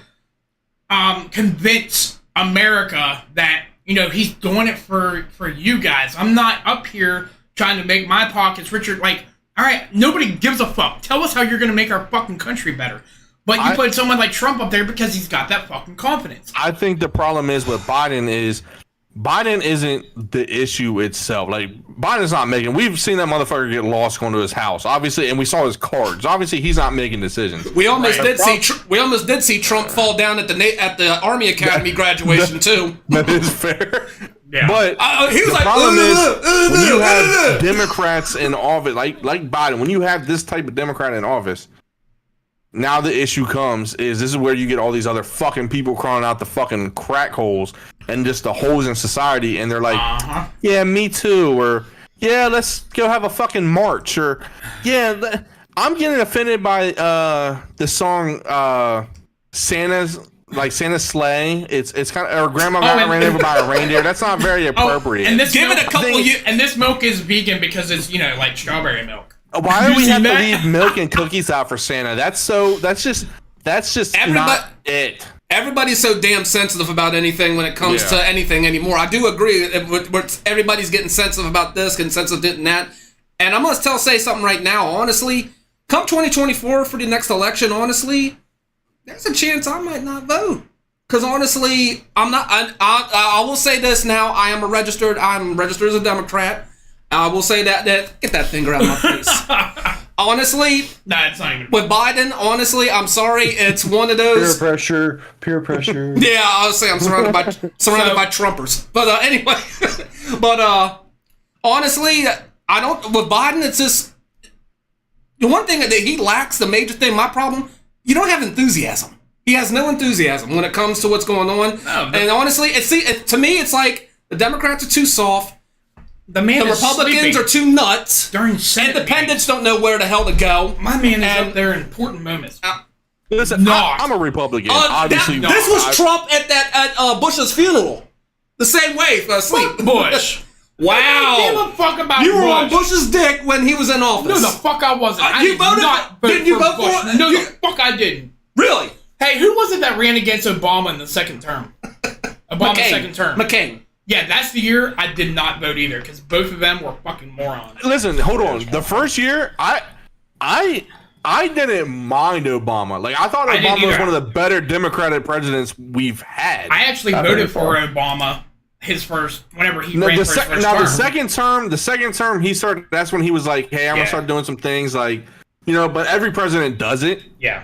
convince America that, you know, he's doing it for you guys. I'm not up here trying to make my pockets richer. Like, all right, nobody gives a fuck. Tell us how you're going to make our fucking country better. But you put someone like Trump up there because he's got that fucking confidence. I think the problem is with Biden is Biden isn't the issue itself. Like, Biden's not making. We've seen that motherfucker get lost going to his house, obviously, and we saw his cards. Obviously, he's not making decisions. We almost did see Trump fall down at the Army Academy graduation too. That is fair. Yeah. But he was the problem is when you have Democrats in office, like Biden, when you have this type of Democrat in office, now the issue comes is this is where you get all these other fucking people crawling out the fucking crack holes and just the holes in society, and they're like, yeah, me too, or yeah, let's go have a fucking march, or yeah, I'm getting offended by the song Santa's sleigh. It's kind of, or grandma got ran over by a reindeer. That's not very appropriate. And this Give milk, it a couple and this milk is vegan because it's like strawberry milk. Why do we have to leave milk and cookies out for Santa? That's just not it. Everybody's so damn sensitive about anything when it comes to anything anymore. I do agree with everybody's getting sensitive about this, getting sensitive to that. And I'm going to say something right now, honestly. Come 2024 for the next election, honestly, there's a chance I might not vote. Because honestly, I will say this now. I'm registered as a Democrat. I will say that get that finger out of my face. Honestly, nah, it's not even. With Biden, honestly, I'm sorry. It's one of those peer pressure. Yeah, I'll say I'm surrounded by Trumpers. But anyway, honestly, I don't. With Biden, it's just the one thing that he lacks. The major thing, my problem. You don't have enthusiasm. He has no enthusiasm when it comes to what's going on. No, and honestly, to me, it's like the Democrats are too soft. The Republicans are too nuts. During Senate Independents don't know where the hell to go. My man is up there in important moments. Listen, I'm a Republican. Obviously, this was Trump at Bush's funeral. The same way. Sleep. Bush. Wow. I don't give a fuck about You were Bush. on Bush's dick when he was in office. No, the fuck I wasn't. You voted? Didn't you vote Bush. for it? No, the fuck I didn't. Really? Hey, who was it that ran against Obama in the second term? Obama's second term. McCain. Yeah, that's the year I did not vote either, because both of them were fucking morons. Listen, hold on. The first year, I didn't mind Obama. Like, I thought Obama was one of the better Democratic presidents we've had. I actually voted for Obama his first, whenever he ran for his first term. Now, the second term, he started, that's when he was like, hey, I'm going to start doing some things, like, but every president does it. Yeah.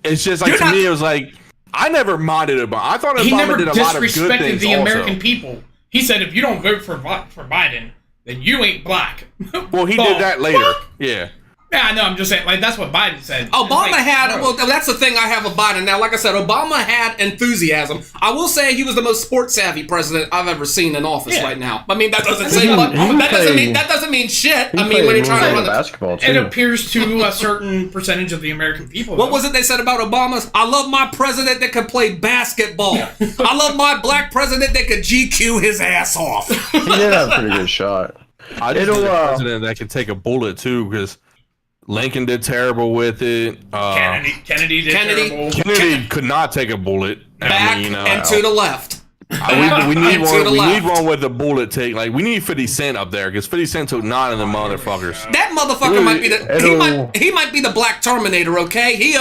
It's just like, me, it was like, I never minded Obama. I thought Obama did a lot of good things. He never disrespected the American people. He said, if you don't vote for Biden, then you ain't black. Well, he did that later. What? Yeah. Yeah, I know. I'm just saying, like, that's what Biden said. Obama that's the thing I have with Biden. Now, like I said, Obama had enthusiasm. I will say he was the most sports-savvy president I've ever seen in office right now. I mean, that doesn't mean shit. I mean, when you're trying to run the basketball, too. It appears to a certain percentage of the American people. What was it they said about Obama? I love my president that could play basketball. I love my black president that could GQ his ass off. He did have a pretty good shot. I just need a president that could take a bullet, too, because Lincoln did terrible with it. Kennedy did terrible. Kennedy could not take a bullet. Back and to the left. We need one with a bullet take. Like, we need 50 Cent up there because 50 Cent took 9 of them motherfuckers. That motherfucker might be he might be the Black Terminator. Okay, he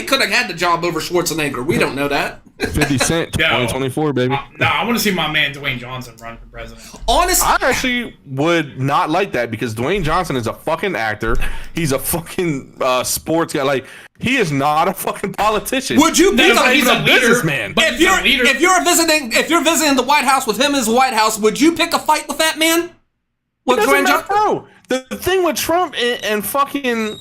could have had the job over Schwarzenegger. We don't know that. 50 Cent, 2024, baby. I want to see my man Dwayne Johnson run for president. Honestly, I actually would not like that because Dwayne Johnson is a fucking actor. He's a fucking sports guy. Like, he is not a fucking politician. Would you pick he's a businessman? If you're visiting the White House with him in his White House, would you pick a fight with that man? With Dwayne Johnson? Bro, the thing with Trump and fucking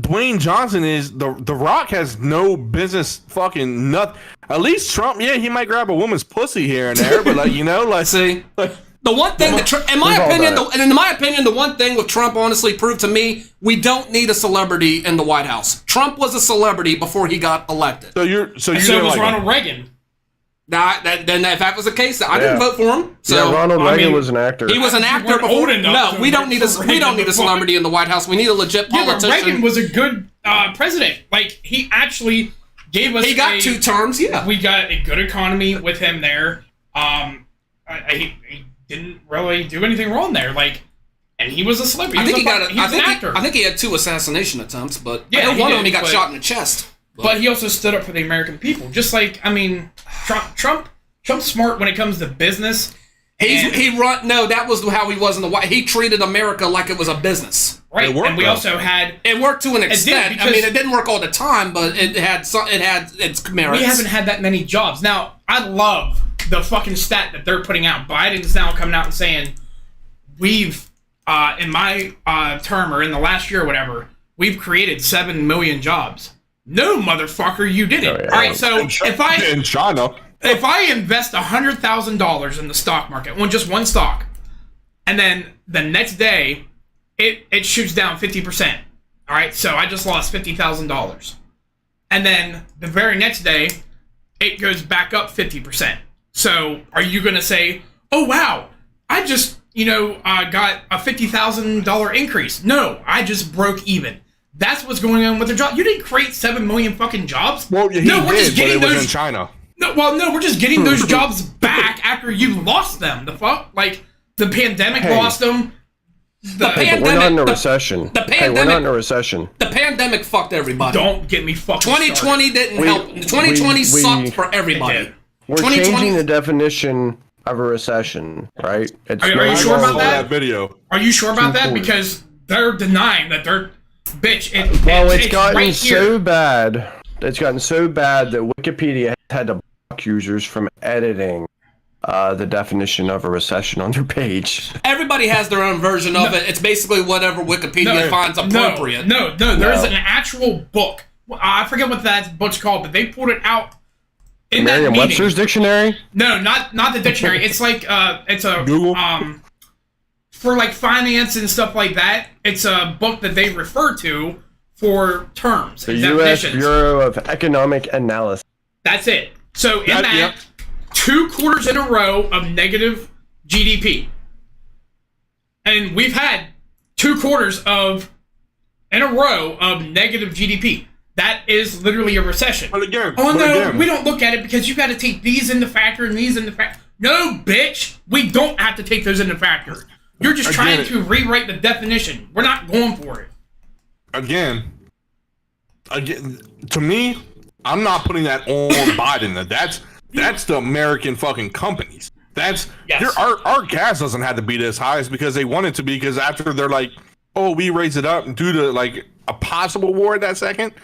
Dwayne Johnson is the Rock has no business fucking nothing. At least Trump, he might grab a woman's pussy here and there, but see. The one thing in my opinion, the one thing with Trump honestly proved to me, we don't need a celebrity in the White House. Trump was a celebrity before he got elected. So was Ronald Reagan. Then if that was the case, I didn't vote for him. So Ronald Reagan was an actor. He was an actor before. No, we don't need a celebrity in the White House. We need a legit politician. Yeah, but Reagan was a good president. Like, he actually gave us. He got 2 terms. Yeah, we got a good economy with him there. He didn't really do anything wrong there. Like, and he was a celebrity. He was an actor. I think he had 2 assassination attempts, but one of them he got shot in the chest. But he also stood up for the American people. Just like, I mean, Trump Trump's smart when it comes to business. That was how he was in the White. He treated America like it was a business. Right, worked, and we though. also had... It worked to an extent. because it didn't work all the time, but it had its merits. we haven't had that many jobs. Now, I love the fucking stat that they're putting out. Biden's now coming out and saying, we've, in my term, or in the last year or whatever, we've created 7 million jobs. No, motherfucker, you didn't. Oh, yeah. All right, so in China. if I invest $100,000 in the stock market, on just one stock, and then the next day it shoots down 50%. All right, so I just lost $50,000, and then the very next day it goes back up 50%. So are you gonna say, "Oh wow, I just got a $50,000 increase"? No, I just broke even. That's what's going on with the job. You didn't create 7 million fucking jobs. Well, he no, we're did, just getting but it was those in China. No, we're just getting those jobs back after you lost them. The fuck? Like, the pandemic lost them. Hey, but we're not in a recession. Hey, we're not in a recession. The pandemic fucked everybody. Don't get me fucking 2020 didn't help. 2020 sucked for everybody. We're changing the definition of a recession, right? It's Are you sure about that? Video. Are you sure about that? Because they're denying that they're... Bitch, it's gotten right so bad. It's gotten so bad that Wikipedia had to block users from editing the definition of a recession on their page. Everybody has their own version of it. It's basically whatever Wikipedia finds appropriate. No, there's an actual book. I forget what that book's called, but they pulled it out in that meeting. Merriam-Webster's dictionary? No, not the dictionary. It's like it's a Google? For like finance and stuff like that. It's a book that they refer to for terms The and U.S. definitions. Bureau of Economic Analysis. That's it. So in that, 2 quarters in a row of negative GDP. And we've had 2 quarters in a row of negative GDP. That is literally a recession. But again, we don't look at it because you got to take these into factor and these into factor. No, bitch, we don't have to take those into factor. You're just trying to rewrite the definition. We're not going for it. Again, to me, I'm not putting that on Biden. That's the American fucking companies. Our gas doesn't have to be this high. It's because they want it to be. Because after they're like, oh, we raise it up due to like a possible war at that second,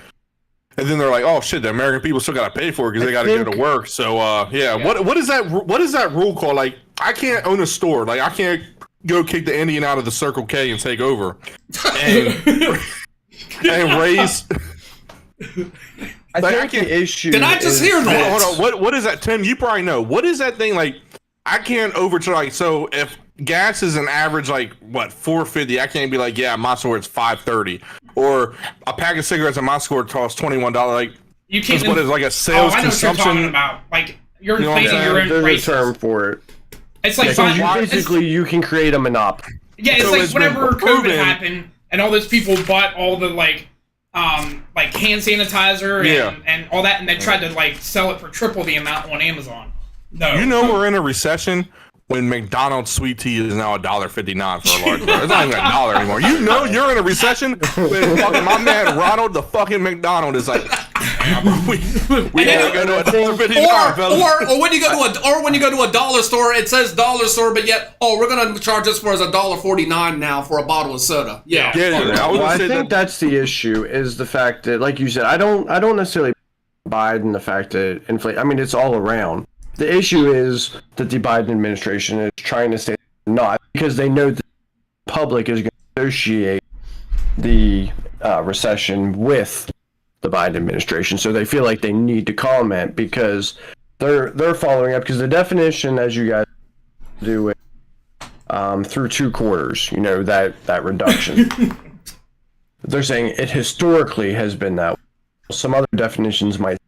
and then they're like, oh shit, the American people still got to pay for it because they got to go to work. So yeah. What is that? What is that rule called? Like, I can't own a store. Like, I can't go kick the Indian out of the Circle K and take over and raise. I think the issue. Did I just hear that? Hold on. What is that, Tim? You probably know. What is that thing like? I can't overcharge. So if gas is an average like what $4.50, I can't be like, yeah, my store is $5.30, or a pack of cigarettes at my store costs $21. Like, you can't. What is like a sales consumption? What you're talking about. Like, you're inflating your own prices. There's a term for it. It's like you can create a monopoly. Yeah, it's like whenever COVID happened and all those people bought all the like hand sanitizer and all that, and they tried to like sell it for triple the amount on Amazon. No, you know we're in a recession when McDonald's sweet tea is now $1.59 for a large bar. It's not even $1 anymore. You know you're in a recession when fucking my man Ronald the fucking McDonald is like, we gotta go to $1.59. Or when you go to a dollar store, it says dollar store, but yet we're gonna charge us for as $1.49 now for a bottle of soda. Yeah. I think that's the issue, is the fact that, like you said, I don't necessarily buy in the fact that inflation. I mean, it's all around. The issue is that the Biden administration is trying to say not, because they know the public is going to associate the recession with the Biden administration, so they feel like they need to comment because they're following up, because the definition, as you guys do it through 2 quarters, you know, that reduction. They're saying it historically has been that way. Some other definitions might.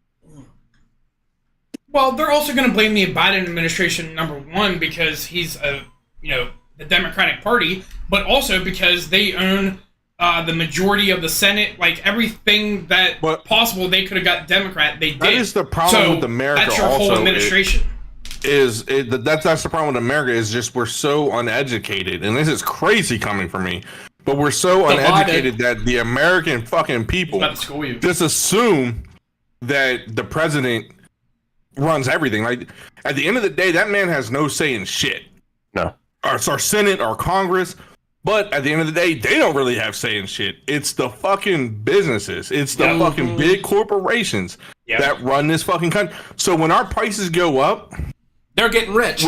Well, they're also going to blame the Biden administration, number one, because he's the Democratic Party, but also because they own the majority of the Senate. Like, everything that possible they could have got Democrat, they did. That is the problem with America. That's your whole administration. That's the problem with America, is just we're so uneducated, and this is crazy coming from me, but we're so uneducated that the American fucking people just assume that the president runs everything. Like at the end of the day, that man has no say in shit. No. It's our Senate, our Congress. But at the end of the day, they don't really have say in shit. It's the fucking businesses. It's the fucking big corporations that run this fucking country. So when our prices go up, they're getting rich.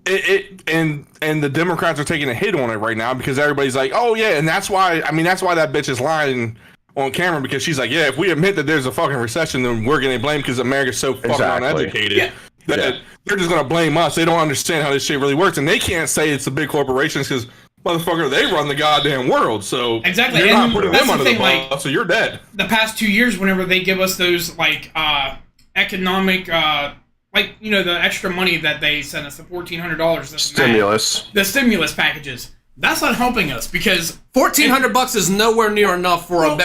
And the Democrats are taking a hit on it right now because everybody's like, oh yeah, and that's why that bitch is lying on camera, because she's like, yeah, if we admit that there's a fucking recession, then we're getting blamed because America's so fucking uneducated that they're just gonna blame us. They don't understand how this shit really works, and they can't say it's the big corporations because motherfucker, they run the goddamn world. So exactly, you're and not putting them under the bus, so you're dead. The past 2 years, whenever they give us those like economic like, you know, the extra money that they sent us, the $1,400 stimulus, the stimulus packages, that's not helping us because $1,400 is nowhere near enough for a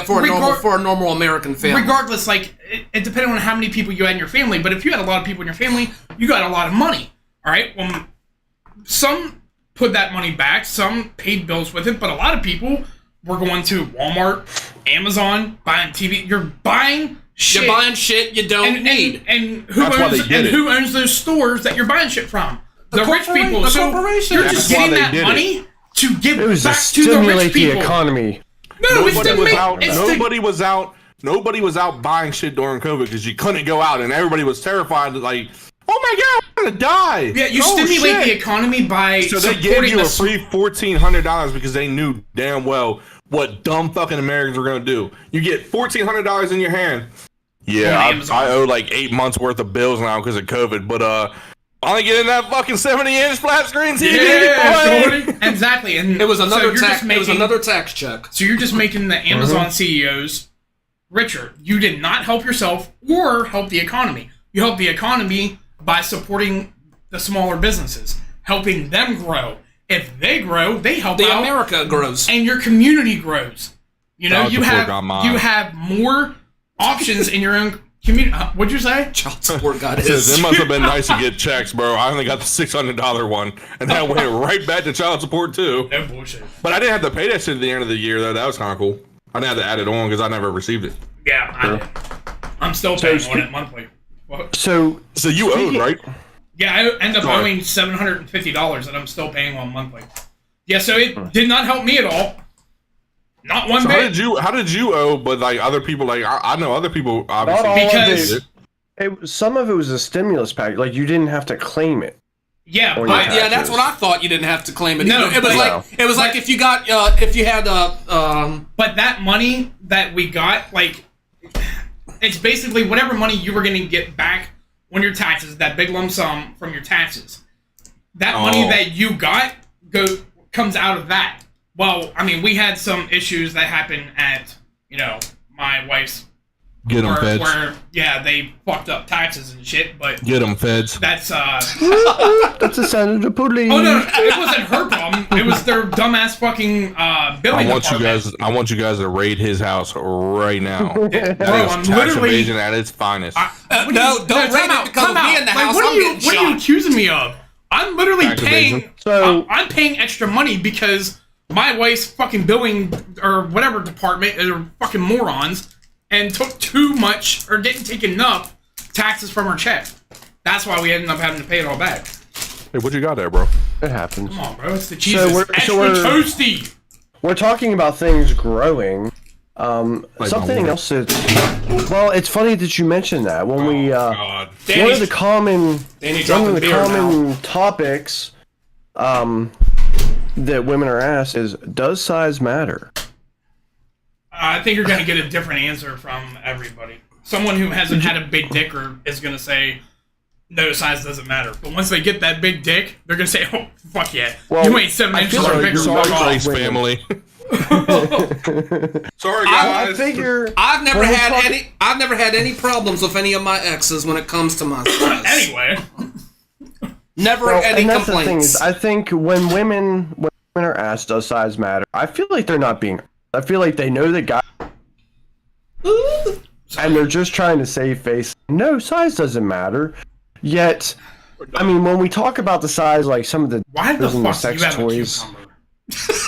normal American family. Regardless, like it depended on how many people you had in your family, but if you had a lot of people in your family, you got a lot of money. All right, well, some put that money back, some paid bills with it, but a lot of people were going to Walmart, Amazon, buying TV. You're buying shit. You're buying shit you don't need. And who owns those stores that you're buying shit from? The rich people. So you're just getting that money to give back to the rich people. The economy. No, Nobody was out buying shit during COVID because you couldn't go out, and everybody was terrified. Like, oh my god, I'm gonna die. Yeah, you stimulate the economy by so they gave you a free $1,400 because they knew damn well what dumb fucking Americans were gonna do. You get $1,400 in your hand. Yeah, I owe like 8 months worth of bills now because of COVID, but only getting that fucking 70-inch flat screen TV. Yeah, exactly. And it was another tax check. So you're just making the Amazon CEOs richer. You did not help yourself or help the economy. You help the economy by supporting the smaller businesses, helping them grow. If they grow, they help out. America grows, and your community grows. You know, you have more options in your own community. What'd you say? Child support got his. It must have been nice to get checks, bro. I only got the $600 one, and that went right back to child support too. No bullshit. But I didn't have to pay that shit at the end of the year, though. That was kind of cool. I didn't have to add it on because I never received it. Yeah, I'm still paying on it monthly. So you owed, right? Yeah, I end up owing $750 that I'm still paying on monthly. Yeah, so it did not help me at all. Not one bit. How did you owe? But like other people, like I know other people obviously because some of it was a stimulus package. Like you didn't have to claim it. Yeah, that's what I thought. You didn't have to claim it. No, it was like if you got if you had But that money that we got, like, it's basically whatever money you were going to get back on your taxes, that big lump sum from your taxes. That money that you got comes out of that. Well, I mean, we had some issues that happened at, you know, my wife's feds. Where they fucked up taxes and shit, but get them feds. That's that's a sign of the police. Oh no, it wasn't her problem. It was their dumbass fucking billing department. I want you guys to raid his house right now. Bro, I'm tax evasion at its finest. Don't raid it because of me in the house. What are you accusing me of? I'm literally paying. So I'm paying extra money because my wife's fucking billing or whatever department are fucking morons and took too much or didn't take enough taxes from her check. That's why we ended up having to pay it all back. Hey, what you got there, bro? It happens. Come on, bro. It's the cheese. Extra toasty. We're talking about things growing. Something else that, well, it's funny that you mentioned that when we one of the common topics that women are asked is, does size matter? I think you're going to get a different answer from everybody. Someone who hasn't had a big dick is going to say, no, size doesn't matter. But once they get that big dick, they're going to say, oh, fuck yeah. Well, you ain't 7 inches or bigger. Sorry, Grace family. Sorry, guys. I've never had any problems with any of my exes when it comes to my size. Anyway. Never any complaints. The thing is, I think when women are asked, does size matter? I feel like they're not being. I feel like they know that guys, and they're just trying to save face. No, size doesn't matter. Yet, I mean, when we talk about the size, like some of the sex toys,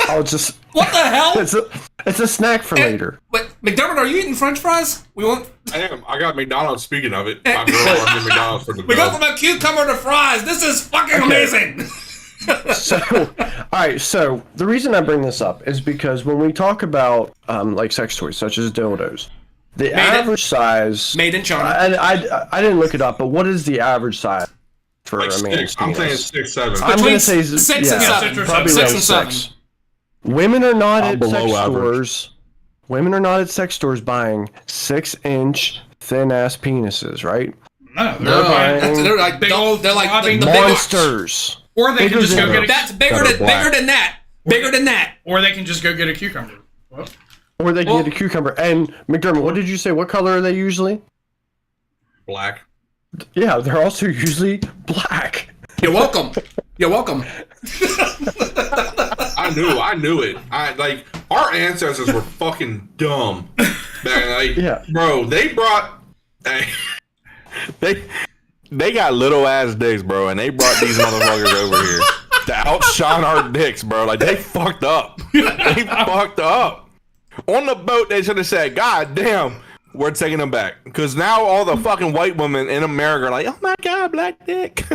I'll just what the hell? It's a snack for later. Wait, McDermott, are you eating French fries? We want Damn, I got McDonald's. Speaking of it, my girl ordered McDonald's for the We go girl. from a cucumber to fries. This is fucking amazing. So, all right. So the reason I bring this up is because when we talk about like sex toys such as dildos, the average size Made in China. I didn't look it up, but what is the average size for Like a man's six. I'm saying penis? 6, 7. I'm Between gonna say 6 and yeah, 7. probably 6 around and 7. 6. Women are not I'm at below sex average. stores. Women are not at sex stores buying 6-inch thin ass penises, right? No, No, buying they're like big old they're like throbbing the big monsters. or they can Bigger just go than get a That's bigger That are than black. bigger than that. or they can just go get a cucumber. Well, Or they can Well- get a cucumber. And McDermott, what did you say? What color are they usually? Black. Yeah, they're also usually black. You're welcome. You're welcome. I knew it. Our ancestors were fucking dumb. Man, like, Yeah. bro, they brought, they got little ass dicks, bro, and they brought these motherfuckers over here to outshine our dicks, bro. Like, they fucked up. They fucked up. On the boat, they should have said, "God damn, we're taking them back," because now all the fucking white women in America are like, "Oh my god, black dick."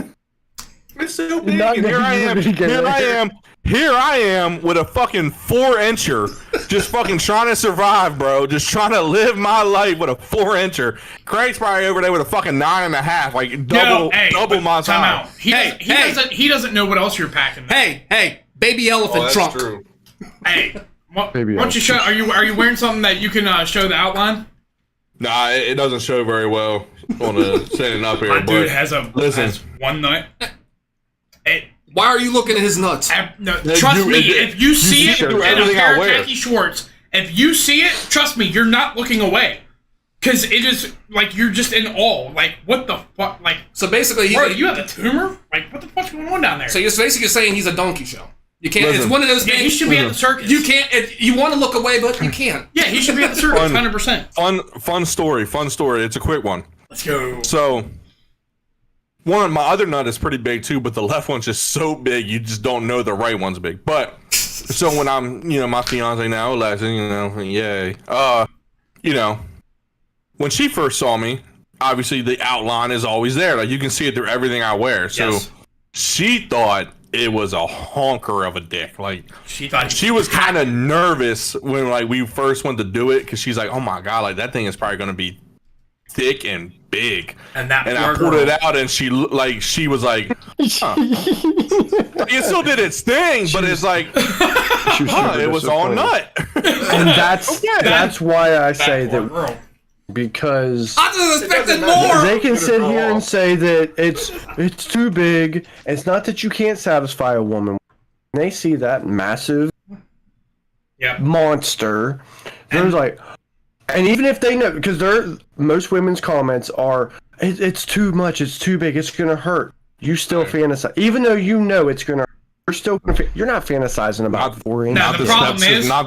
It's so big, Not and here I am. gonna get it. Here I am with a fucking 4-incher, just fucking trying to survive, bro. Just trying to live my life with a 4-incher. Craig's probably over there with a fucking 9.5, like double but my time size. out. He doesn't know what else you're packing. Hey, baby elephant trunk. true. Hey, why Baby don't you show? Are you wearing something that you can show the outline? Nah, it doesn't show very well on the setting up here. My but dude has one nut. Hey, Why are you looking at his nuts? no, trust me, if you see it see in through a everything I pair of wear. khaki shorts, if you see it, trust me, you're not looking away. Because it is, like, you're just in awe. Like, what the fuck? Like, So basically, bro, you have a tumor? Like, what the fuck's going on down there? so you're basically saying he's a donkey show. You can't. Listen. It's one of those yeah, he things. should be at the circus. You can't. You want to look away, but you can't. Yeah, he should be at the circus, Fun. 100%. Fun story. It's a quick one. Let's go. So, one of my other nut is pretty big too, but the left one's just so big you just don't know the right one's big. But so when I'm, my fiance now, Alexa, yay. When she first saw me, obviously the outline is always there. Like you can see it through everything I wear. So Yes. she thought it was a honker of a dick. Like She thought she was kind of nervous when like we first went to do it because she's like, oh my god, like that thing is probably gonna be thick and big. And that And poor I pulled girl. it out, and she was like, huh. It still did its thing, but it's like, it was all nut. And that's why I say That poor that, girl. because I just expected doesn't matter. more. they can sit here and say that it's too big. It's not that you can't satisfy a woman. When they see that massive Yeah. monster, they're like, and even if they know, because most women's comments are, it's too much, it's too big, it's gonna hurt. You still fantasize, even though you know it's gonna hurt. You're not fantasizing about 4 inches. Now, the problem is- not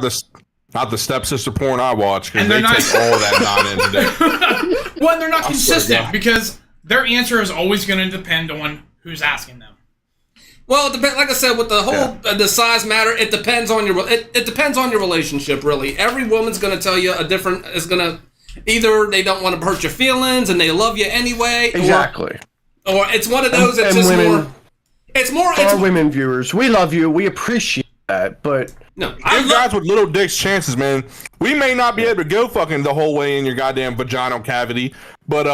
the stepsister porn I watch because And they they're not- take all that 9 inch dick. Well, and they're not swear to consistent God. because their answer is always going to depend on who's asking them. Well, it depends. Like I said, with the whole the size matter, it depends on your it depends on your relationship. Really, every woman's gonna tell you a different. Is gonna either they don't want to hurt your feelings and they love you anyway, Exactly. or it's one of those. It's And just women- more. It's more. For It's our women viewers, we love you, we appreciate that, but no. I Give love, guys with little dicks chances, man. We may not be able to go fucking the whole way in your goddamn vaginal cavity, but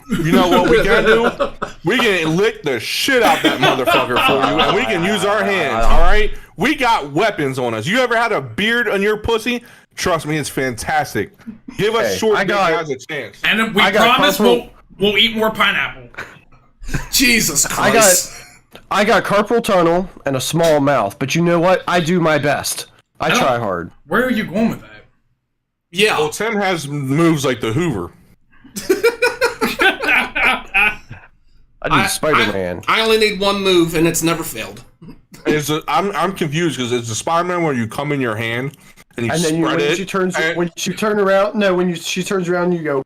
you know what we can do? We can lick the shit out that motherfucker for you, and we can use our hands. All right, we got weapons on us. You ever had a beard on your pussy? Trust me, it's fantastic. Give us Hey, short I dick got- guys a chance. And we I got promise carpal- we'll eat more pineapple. Jesus Christ. I got carpal tunnel and a small mouth, but you know what? I do my best. I don't- try hard. Where are you going with that? Yeah. Well, Tim has moves like the Hoover. I do Spider-Man. I only need one move, and it's never failed. I'm confused because it's a Spider-Man where you come in your hand and you And then spread it. when she turns around, no, she turns around, you go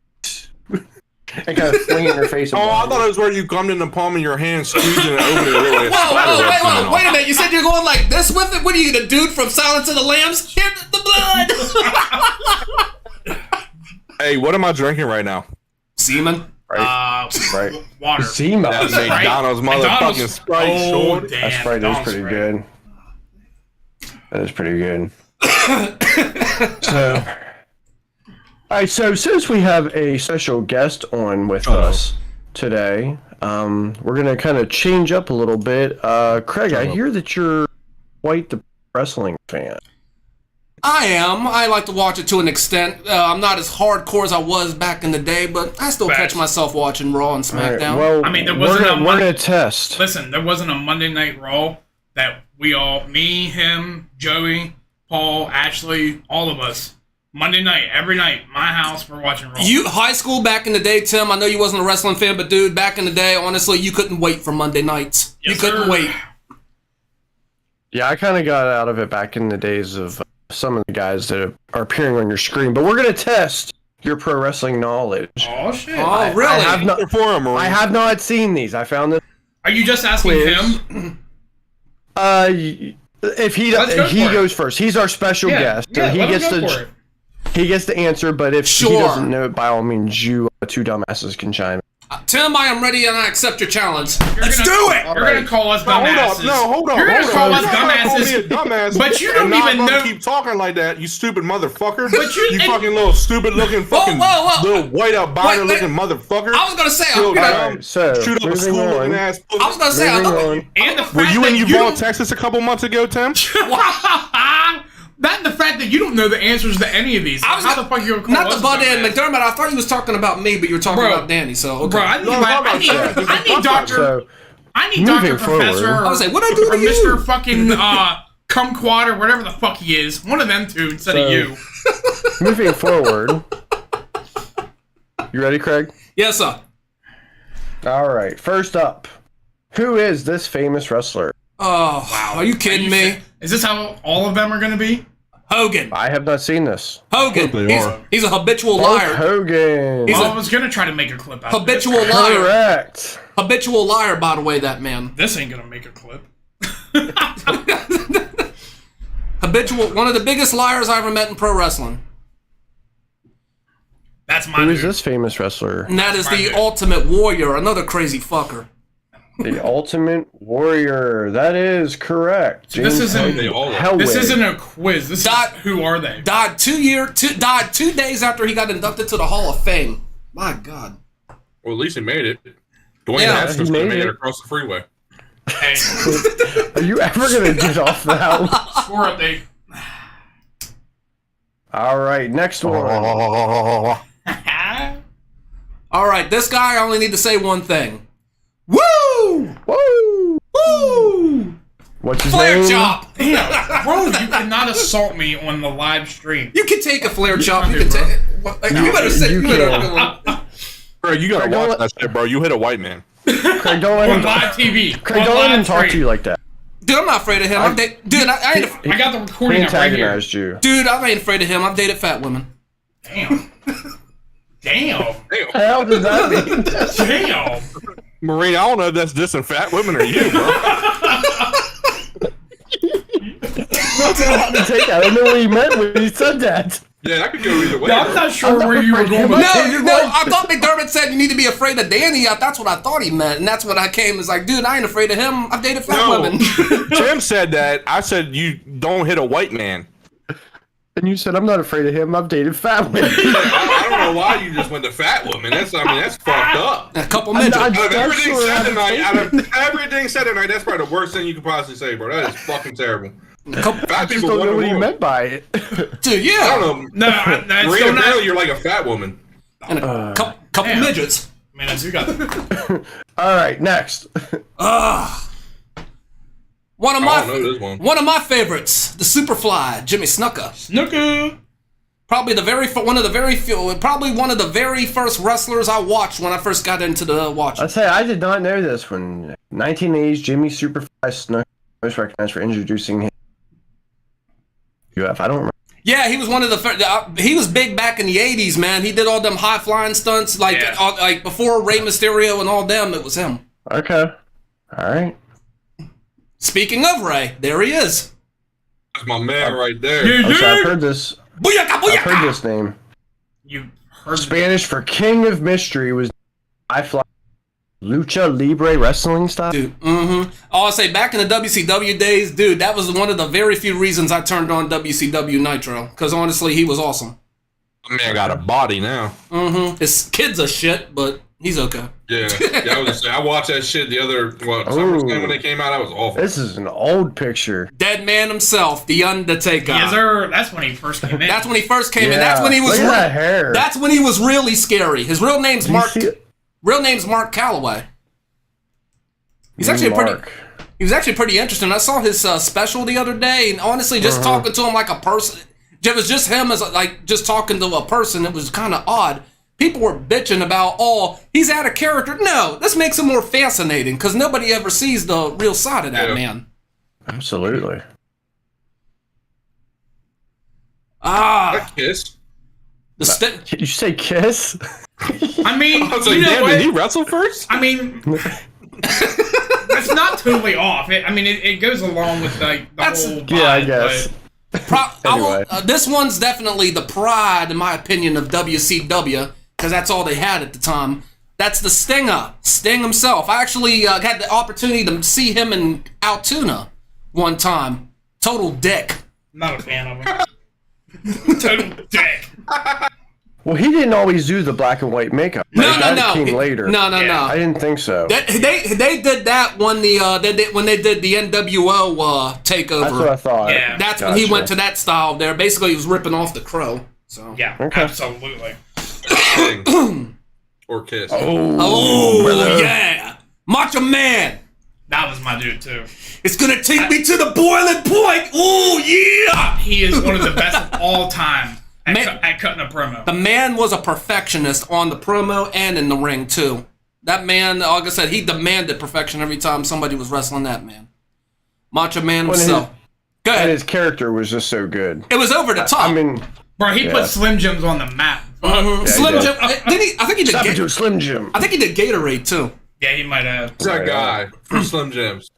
and kind of fling it in her face. Oh, I thought it was where you come in the palm of your hand, squeezing it over the way. Whoa, wait a minute. You said you're going like this with it? What are you, the dude from Silence of the Lambs? Here's the blood! Hey, what am I drinking right now? Seaman. Right. Water. Seaman. That Sprite. McDonald's motherfucking Sprite. Oh, short. damn. That Sprite is McDonald's pretty Sprite. good. That is pretty good. So, all right. So since we have a special guest on with us today, we're gonna kind of change up a little bit. Craig, I hear that you're quite the wrestling fan. I am. I like to watch it to an extent. I'm not as hardcore as I was back in the day, but I still catch myself watching Raw and All right, SmackDown. well, I mean, there wasn't a we're gonna test. Listen, there wasn't a Monday Night Raw that we all, me, him, Joey, Paul, Ashley, all of us, Monday night, every night, my house, we're watching Raw. You high school back in the day, Tim. I know you wasn't a wrestling fan, but dude, back in the day, honestly, you couldn't wait for Monday nights. Yes, you couldn't sir. wait. Yeah, I kind of got out of it back in the days of some of the guys that are appearing on your screen. But we're gonna test your pro wrestling knowledge. Oh shit! Oh, really? I have not. For him, I have not seen these. I found this. Are you just asking Quiz. him? If he Let's go he for it. goes first. He's our special guest, so he let him gets go for to it. he gets to answer. But if he Sure. doesn't know it, by all means, you two dumbasses can chime in. Tim, I am ready and I accept your challenge. Let's gonna- do it! You're gonna call us Hold dumbasses. on, no, hold on. You're gonna hold call on. us You're not gonna call me a dumbasses. dumbass, But you and don't not even gonna know- keep talking like that, you stupid motherfucker. But you- and- fucking little stupid looking fucking whoa. little white albino Wait, looking motherfucker. I was gonna say, Still you know, dumb, Alright, so, shoot up a moving school on. looking ass. I was gonna say, I Moving look, on. And the fact Were you that in you Uvalde, don't- Texas a couple months ago, Tim? That and the fact that you don't know the answers to any of these. I was How gonna- the fuck you gonna call not us to butt in, dumbass? McDermott. I thought you was talking about me, but you were talking Bro. about Danny. So okay. Bro, I need, No, my, how about I need, that? I need Doctor. So, I need moving Doctor forward. Professor. I was like, what'd I do to or you? Mr. fucking Kumquat or whatever the fuck he is. One of them two instead of So- you. moving forward, you ready, Craig? Yes, sir. All right. First up, who is this famous wrestler? Oh, wow. Are you kidding me? Is this how all of them are gonna be? Hogan. I have not seen this. Hogan. They He's, are. he's a habitual Hulk liar. Hogan. He's Well, a I was gonna try to make a clip out of habitual this. liar. Correct. Habitual liar, by the way, that man. This ain't gonna make a clip. Habitual, one of the biggest liars I ever met in pro wrestling. That's my Who is dude. this famous wrestler? And that is My the dude. Ultimate Warrior, another crazy fucker. The Ultimate Warrior. That is correct. This James isn't- They all are. Hellwig. This isn't a quiz. This Dot- is who are they? Died 2 days after he got inducted to the Hall of Fame. My God. Well, at least he made it. Dwayne Yeah, Haskins he could have made made it. it across the freeway. Hey, Are you ever gonna get off that one? score update. All right, next one. All right, this guy, I only need to say one thing. Woo! Woo! Woo! What's his Flare name? chop. Damn, bro, you cannot assault me on the live stream. You can take a flare chop. You Dude, can bro. take. You better sit. you You better. Bro, you gotta Don't watch let- that shit, bro. You hit a white man. Craig, don't let On him. live TV. Craig, on don't let him live talk to stream. you like that. Dude, I'm not afraid of him. Dude, I ain't. I got the He recording up right here. antagonized you. Dude, I ain't afraid of him. I've dated fat women. Damn. Damn. Damn. How does that mean? Damn. Marine, I don't know if that's dissing fat women or you, bro. I don't know what he meant when he said that. Yeah, that could go either way. Yeah, I'm bro. not sure where you were going with No, that. no, I thought McDermott said you need to be afraid of Danny. That's what I thought he meant, and that's what I came is like, dude, I ain't afraid of him. I've dated fat No. women. Tim said that. I said you don't hit a white man. And you said, I'm not afraid of him. I've dated fat women. I don't know why you just went to fat woman. That's fucked up. A couple I'm midgets. not- Out of That's everything sure said I'm tonight, that's probably the worst thing you could possibly say, bro. That is fucking terrible. Couple- Fat I just people don't won know the what he world. meant by it. Dude, I yeah. don't know. No, it's Marina, still not. apparently you're like a fat woman. And a couple Damn. midgets. Man, that's who got that. All right, next. One of I don't know my this one. one of my favorites, the Superfly, Jimmy Snuka. Snooker. Probably one of the very first wrestlers I watched when I first got into the watching. I'll tell you, I did not know this one. 1980s, Jimmy Superfly Snuka, most recognized for introducing him. UF, I don't remember. Yeah, he was one of the first. He was big back in the '80s, man. He did all them high flying stunts, like Yeah. like before Rey Mysterio and all them. It was him. Okay. All right. Speaking of Rey, there he is. That's my man right there. You I'm sorry, I've dude. heard this. Booyaka, I've heard booyaka! this name. You Spanish for King of Mystery was I Fly Lucha Libre wrestling style. Dude, I'll say back in the WCW days, dude, that was one of the very few reasons I turned on WCW Nitro. Because honestly, he was awesome. Man got a body now. His kid's a shit, but he's okay. Yeah, I watched that shit the other SummerSlam when they came out. That was awful. This is an old picture. Dead man himself, The Undertaker. Yes, sir. That's when he first came in. That's when he first came in. Yeah. That's when he was. Look at that hair. That's when he was really scary. His real name's Mark. see it? Real name's Mark Calloway. He's actually He was actually pretty interesting. I saw his special the other day, and honestly, just talking to him like a person. It was just him as just talking to a person. It was kind of odd. People were bitching about, he's out of character. No, this makes him more fascinating because nobody ever sees the real side of that man. Absolutely. Kiss. Did you say Kiss? I mean, I was like, damn, did he wrestle first? I mean, that's not totally off. It goes along with the whole vibe. Yeah, I guess. Anyway. This one's definitely the pride, in my opinion, of WCW, because that's all they had at the time. That's the Stinger, Sting himself. I actually had the opportunity to see him in Altoona one time. Total dick. Not a fan of him. Total dick. Well, he didn't always do the black and white makeup. No. That came later. No. I didn't think so. They did that when they did the NWO takeover. That's what I thought. Yeah. That's when he went to that style there. Basically, he was ripping off the Crow. So Yeah, Okay. absolutely. Or Kiss. Oh, yeah. Macho Man. That was my dude, too. It's going to take me to the boiling point. Oh, yeah. He is one of the best of all time at cutting a promo. The man was a perfectionist on the promo and in the ring, too. That man, like I said, he demanded perfection every time somebody was wrestling that man. Macho Man himself. Go And ahead. his character was just so good. It was over the top. I mean, Bro, he put Slim Jims on the map. Slim he Jim. Did he? I think he did. stop into a Slim Jim. I think he did Gatorade too. Yeah, he might have. Who's that guy for Slim Jims?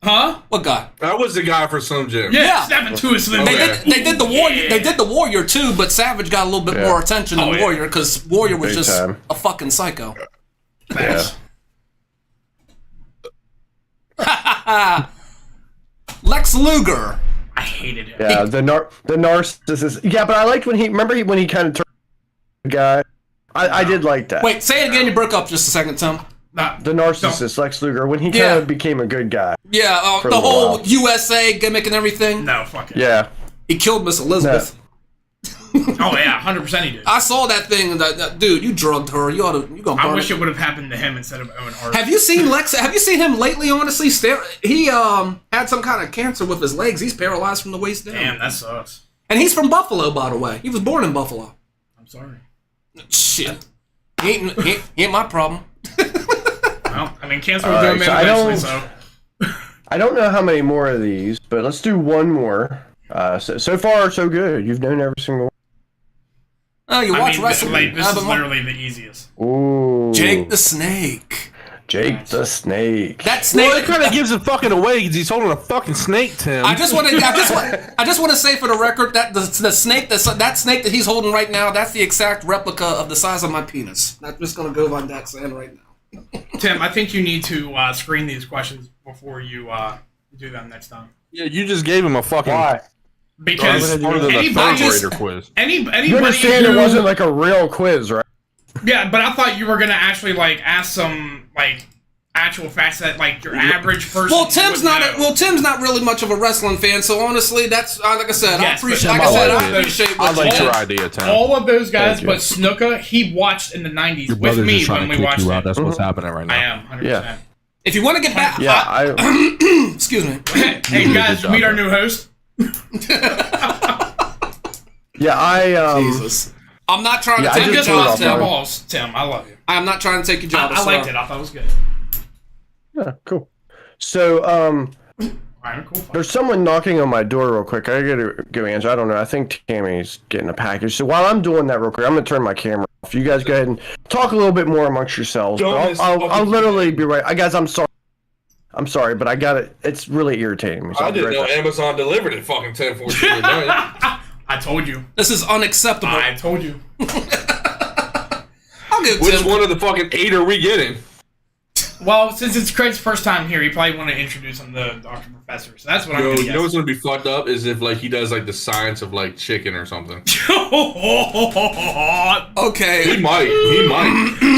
Huh? What guy? That was the guy for Slim Jim. Yeah, snap into a Slim They Jim. did. They did the Warrior. They did the Warrior too, but Savage got a little bit more attention than Warrior because Warrior was Big just time. a fucking psycho. Yeah. Lex Luger. I hated him. Yeah, the narcissist. Yeah, but I liked when he kind of turned guy. I did like that. Wait, say it again. You broke up just a second, Tim. The narcissist, Lex Luger, when he kind of became a good guy. Yeah, For a the little whole while. USA gimmick and everything. No, fuck it. Yeah. He killed Miss Elizabeth. Oh, yeah, 100% he did. I saw that thing. And dude, you drugged her. You gonna burn I wish it. it would have happened to him instead of Owen Hart. Have you seen Lex? Have you seen him lately? Honestly, he had some kind of cancer with his legs. He's paralyzed from the waist down. Damn, that sucks. And he's from Buffalo, by the way. He was born in Buffalo. I'm sorry. Shit, he ain't my problem. Well, I mean, cancer will All do right, him in so eventually, so. I don't know how many more of these, but let's do one more. So far, so good. You've known every single one. Oh, you watch wrestling? This is literally the easiest. Ooh. Jake the Snake. Jake the Snake. That snake. Well, it kind of gives it fucking away because he's holding a fucking snake, Tim. I just want to say for the record that the snake that snake that he's holding right now, that's the exact replica of the size of my penis. I'm just gonna go on that saying right now. Tim, I think you need to screen these questions before you do them next time. Yeah, you just gave him a fucking. Why? Because It's harder than a third grader quiz. anybody You understand who, it wasn't like a real quiz, right? Yeah, but I thought you were gonna actually like ask some like actual facts that like your average person. Well, Tim's would know. Tim's not really much of a wrestling fan, so honestly, that's like I said, Yes, I appreciate. but Like I said, all I of appreciate I what like you your did. idea, Tim. All of those guys, Thank you. but Snuka, he watched in the '90s with me when we watched it. That's what's happening right I now. am 100%. Yeah. If you want to get back, Yeah, excuse me. Hey guys, meet our new host. Jesus. I'm not trying to Yeah, I take I'm your just pulled job, off busting my Tim. balls, Tim. I love you. I'm not trying to take your job. I liked sir. it. I thought it was good. yeah, cool. So, All right, cool. there's someone knocking on my door real quick. I gotta go answer. I don't know. I think Tammy's getting a package. So while I'm doing that real quick, I'm gonna turn my camera off. You guys go ahead and talk a little bit more amongst yourselves. But I'll literally be right. Guys, I'm sorry. I'm sorry, but I got it. It's really irritating me. So I I'll be didn't right know back. Amazon delivered at fucking 10:14 at night. I told you. This is unacceptable. I told you. do, Which Tim. one of the fucking 8 are we getting? Well, since it's Craig's first time here, he probably want to introduce him to Dr. Professor. So that's what I'm Yo, going to you know what's gonna be fucked up is if like he does like the science of like chicken or something. Okay. He might.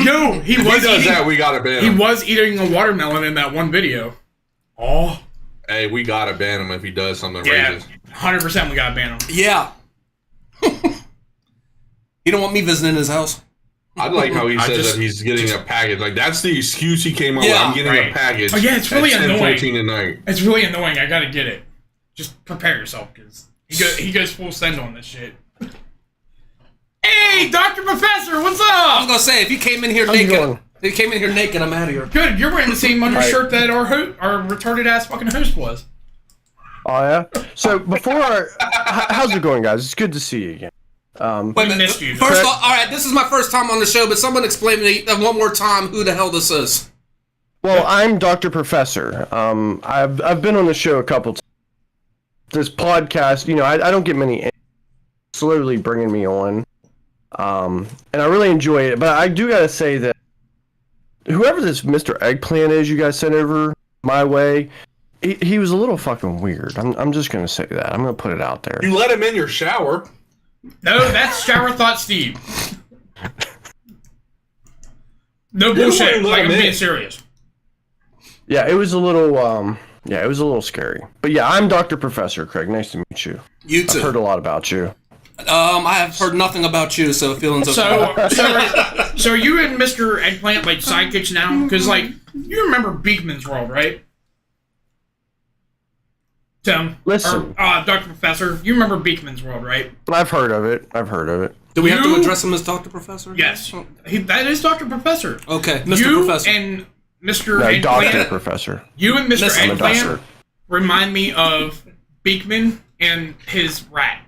Yo, he If was he does eating, that, we gotta ban he him. was eating a watermelon in that one video. Oh, Hey, we gotta ban him if he does something yeah, racist. 100% we got to ban him. Yeah. You don't want me visiting his house? I like how he says just- that he's getting a package. Like that's the excuse he came up with. Yeah, I'm getting right. a package. Oh, yeah, it's really at annoying. 10:14 tonight. It's really annoying. I got to get it. Just prepare yourself, because he goes full send on this shit. Hey, Dr. Professor, what's I was up? gonna say if you came in here How's it naked, going? if you came in here naked, I'm out of here. Good, you're wearing the same undershirt that our retarded ass fucking host was. Oh yeah. So how's it going, guys? It's good to see you again. Wait a We minute. missed you. First of all right, this is my first time on the show, but someone explain to me one more time who the hell this is. Well, I'm Dr. Professor. I've been on the show a couple times. This podcast, I don't get many slowly bringing me on. And I really enjoy it, but I do gotta say that whoever this Mr. Eggplant is you guys sent over my way, he was a little fucking weird. I'm just gonna say that. I'm gonna put it out there. You let him in your shower. No, that's Shower Thought Steve. No You're the one bullshit. who let Like, I'm him being in. serious. Yeah, it was a little scary. But yeah, I'm Dr. Professor Craig. Nice to meet you. You I've too. heard a lot about you. I have heard nothing about you, so feelings okay. So are you and Mr. Eggplant like sidekicks now? Because like you remember Beekman's World, right? Tim, Listen. or, Dr. Professor, you remember Beekman's World, right? I've heard of it. Do we have to You- address him as Dr. Professor? Yes, that is Dr. Professor. Okay, Mr. You Professor. and Mr. No, Dr. Eggplant, Professor. you and Mr. Listen, I'm a Eggplant doctor. remind me of Beekman and his rat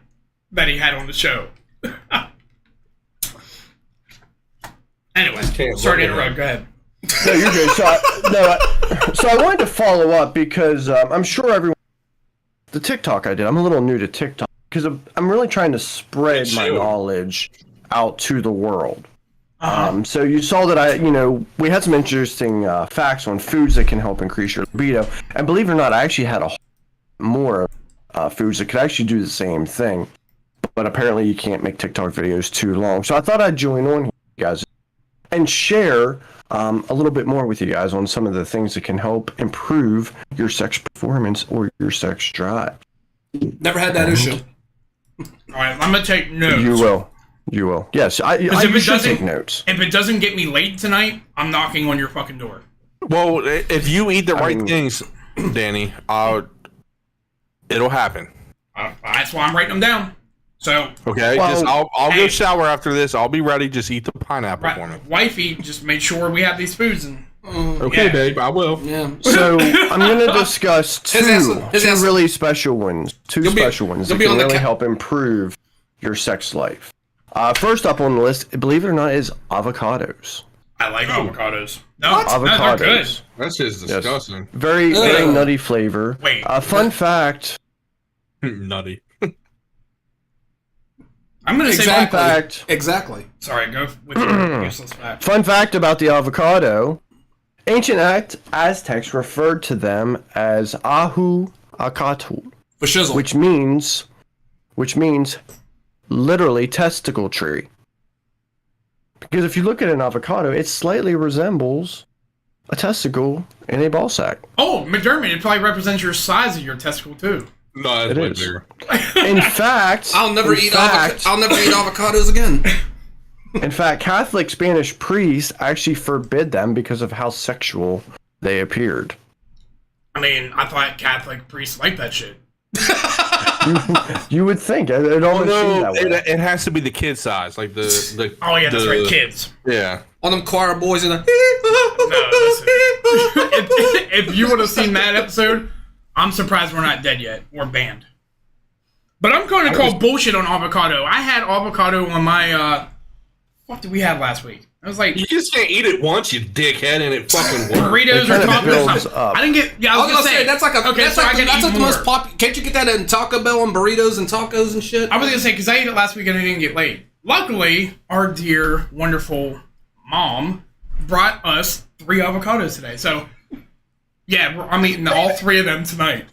that he had on the show. Anyway, Can't sorry to look at interrupt. Go ahead. No, you're good. So I wanted to follow up because I'm sure everyone. The TikTok I did. I'm a little new to TikTok because I'm really trying to spread Me my too. knowledge out to the world. So you saw that we had some interesting facts on foods that can help increase your libido, and believe it or not, I actually had more foods that could actually do the same thing. But apparently, you can't make TikTok videos too long. So I thought I'd join on here, guys, and share a little bit more with you guys on some of the things that can help improve your sex performance or your sex drive. Never had that issue. All right, I'm gonna take notes. You will. Yes, if you it should doesn't- take notes. If it doesn't get me laid tonight, I'm knocking on your fucking door. Well, if you eat the right mean- things, Danny, it'll happen. That's why I'm writing them down. So, Okay, Well, just I'll go hey. shower after this. I'll be ready. Just eat the pineapple for me. wifey just made sure we have these foods and. Okay, Yeah. babe, I will. Yeah. So I'm going to discuss two His ass- really special ones. Two You'll be- special ones you'll that be can on the really ca- help improve your sex life. First up on the list, believe it or not, is avocados. I like avocados. No, Avocados. no, they're good. That's just disgusting. Very Ugh. nutty flavor. Wait, Fun fact. Nutty. I'm gonna say Fun Exactly. fact. Exactly. Sorry, go with your useless fact. Fun fact about the avocado. Ancient Aztecs referred to them as Ahu Akatu, For shizzle. which means literally testicle tree. Because if you look at an avocado, it slightly resembles a testicle in a ball sack. Oh, McDermott, it probably represents your size of your testicle too. No, that's It way is. bigger. In fact, I'll never in eat fact, avocados again. In fact, Catholic Spanish priests actually forbid them because of how sexual they appeared. I mean, I thought Catholic priests like that shit. You would think it Oh almost seemed no, that way. it has to be the kid size, like the. Oh yeah, that's the- right, kids. Yeah. All them choir boys in the. No, listen. if you would have seen that episode, I'm surprised we're not dead yet or banned. But I'm going to call bullshit on avocado. I had avocado on my. What did we have last week? I was like You just can't eat it once, you dickhead, and it fucking works. burritos It or kinda tacos. builds Or something. up. I didn't get. Yeah, I I was, was gonna say that's like a okay. that's So like I that's can like eat the most more. popular. Can't you get that in Taco Bell and burritos and tacos and shit? I was gonna say because I ate it last week and I didn't get laid. Luckily, our dear, wonderful Mom brought us 3 avocados today. So, yeah, I'm eating all 3 of them tonight.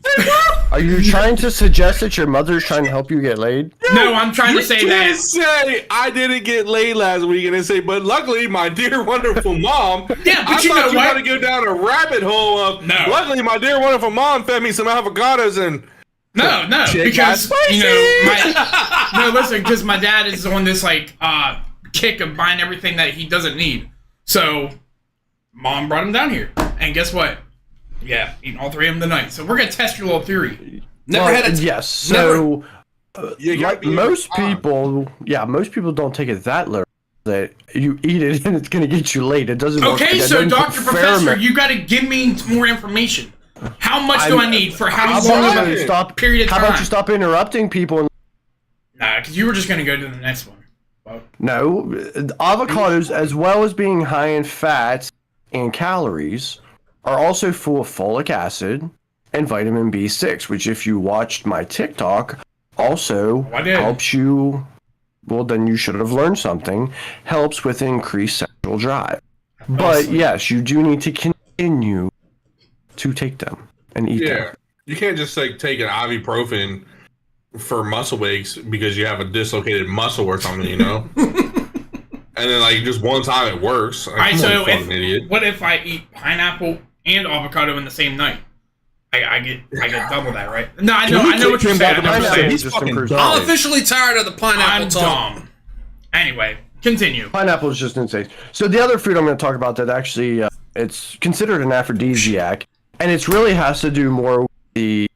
Are you trying to suggest that your mother's trying to help you get laid? No, I'm trying to say You that. can't say I didn't get laid last week and then say, but luckily my dear wonderful mom. Yeah, but I you thought know you what? were to go down a rabbit hole of. No. Luckily my dear wonderful mom fed me some avocados and. No, because listen, because my dad is on this kick of buying everything that he doesn't need. So, Mom brought him down here, and guess what? Yeah, eating all 3 of them tonight. So we're gonna test your little theory. Never had it. Yes. So, Like most people don't take it that literal. That you eat it and it's gonna get you laid. It doesn't. work Okay, like that. so It doesn't Dr. Professor, experiment. you got to give me more information. How much do I need for how How long about of you a stop? period of How time? about you stop interrupting people? Nah, because you were just gonna go to the next one. Well, No, avocados, as well as being high in fats and calories, are also full of folic acid and vitamin B6, which, if you watched my TikTok, also I did. helps you. Well, then you should have learned something. Helps with increased sexual drive. But yes, you do need to continue to take them and eat them. Yeah, you can't just take an ibuprofen for muscle aches because you have a dislocated muscle or something, you know. And then just one time it works. all right, Come on, so you fucking idiot. what if I eat pineapple and avocado in the same night? I get double that, right? No, I know what you're saying. I'm just saying. He's Just fucking improves dumb. I'm officially tired of the pineapple I'm talk. dumb. Anyway, continue. Pineapple is just insane. So the other food I'm going to talk about that actually it's considered an aphrodisiac, and it really has to do more with the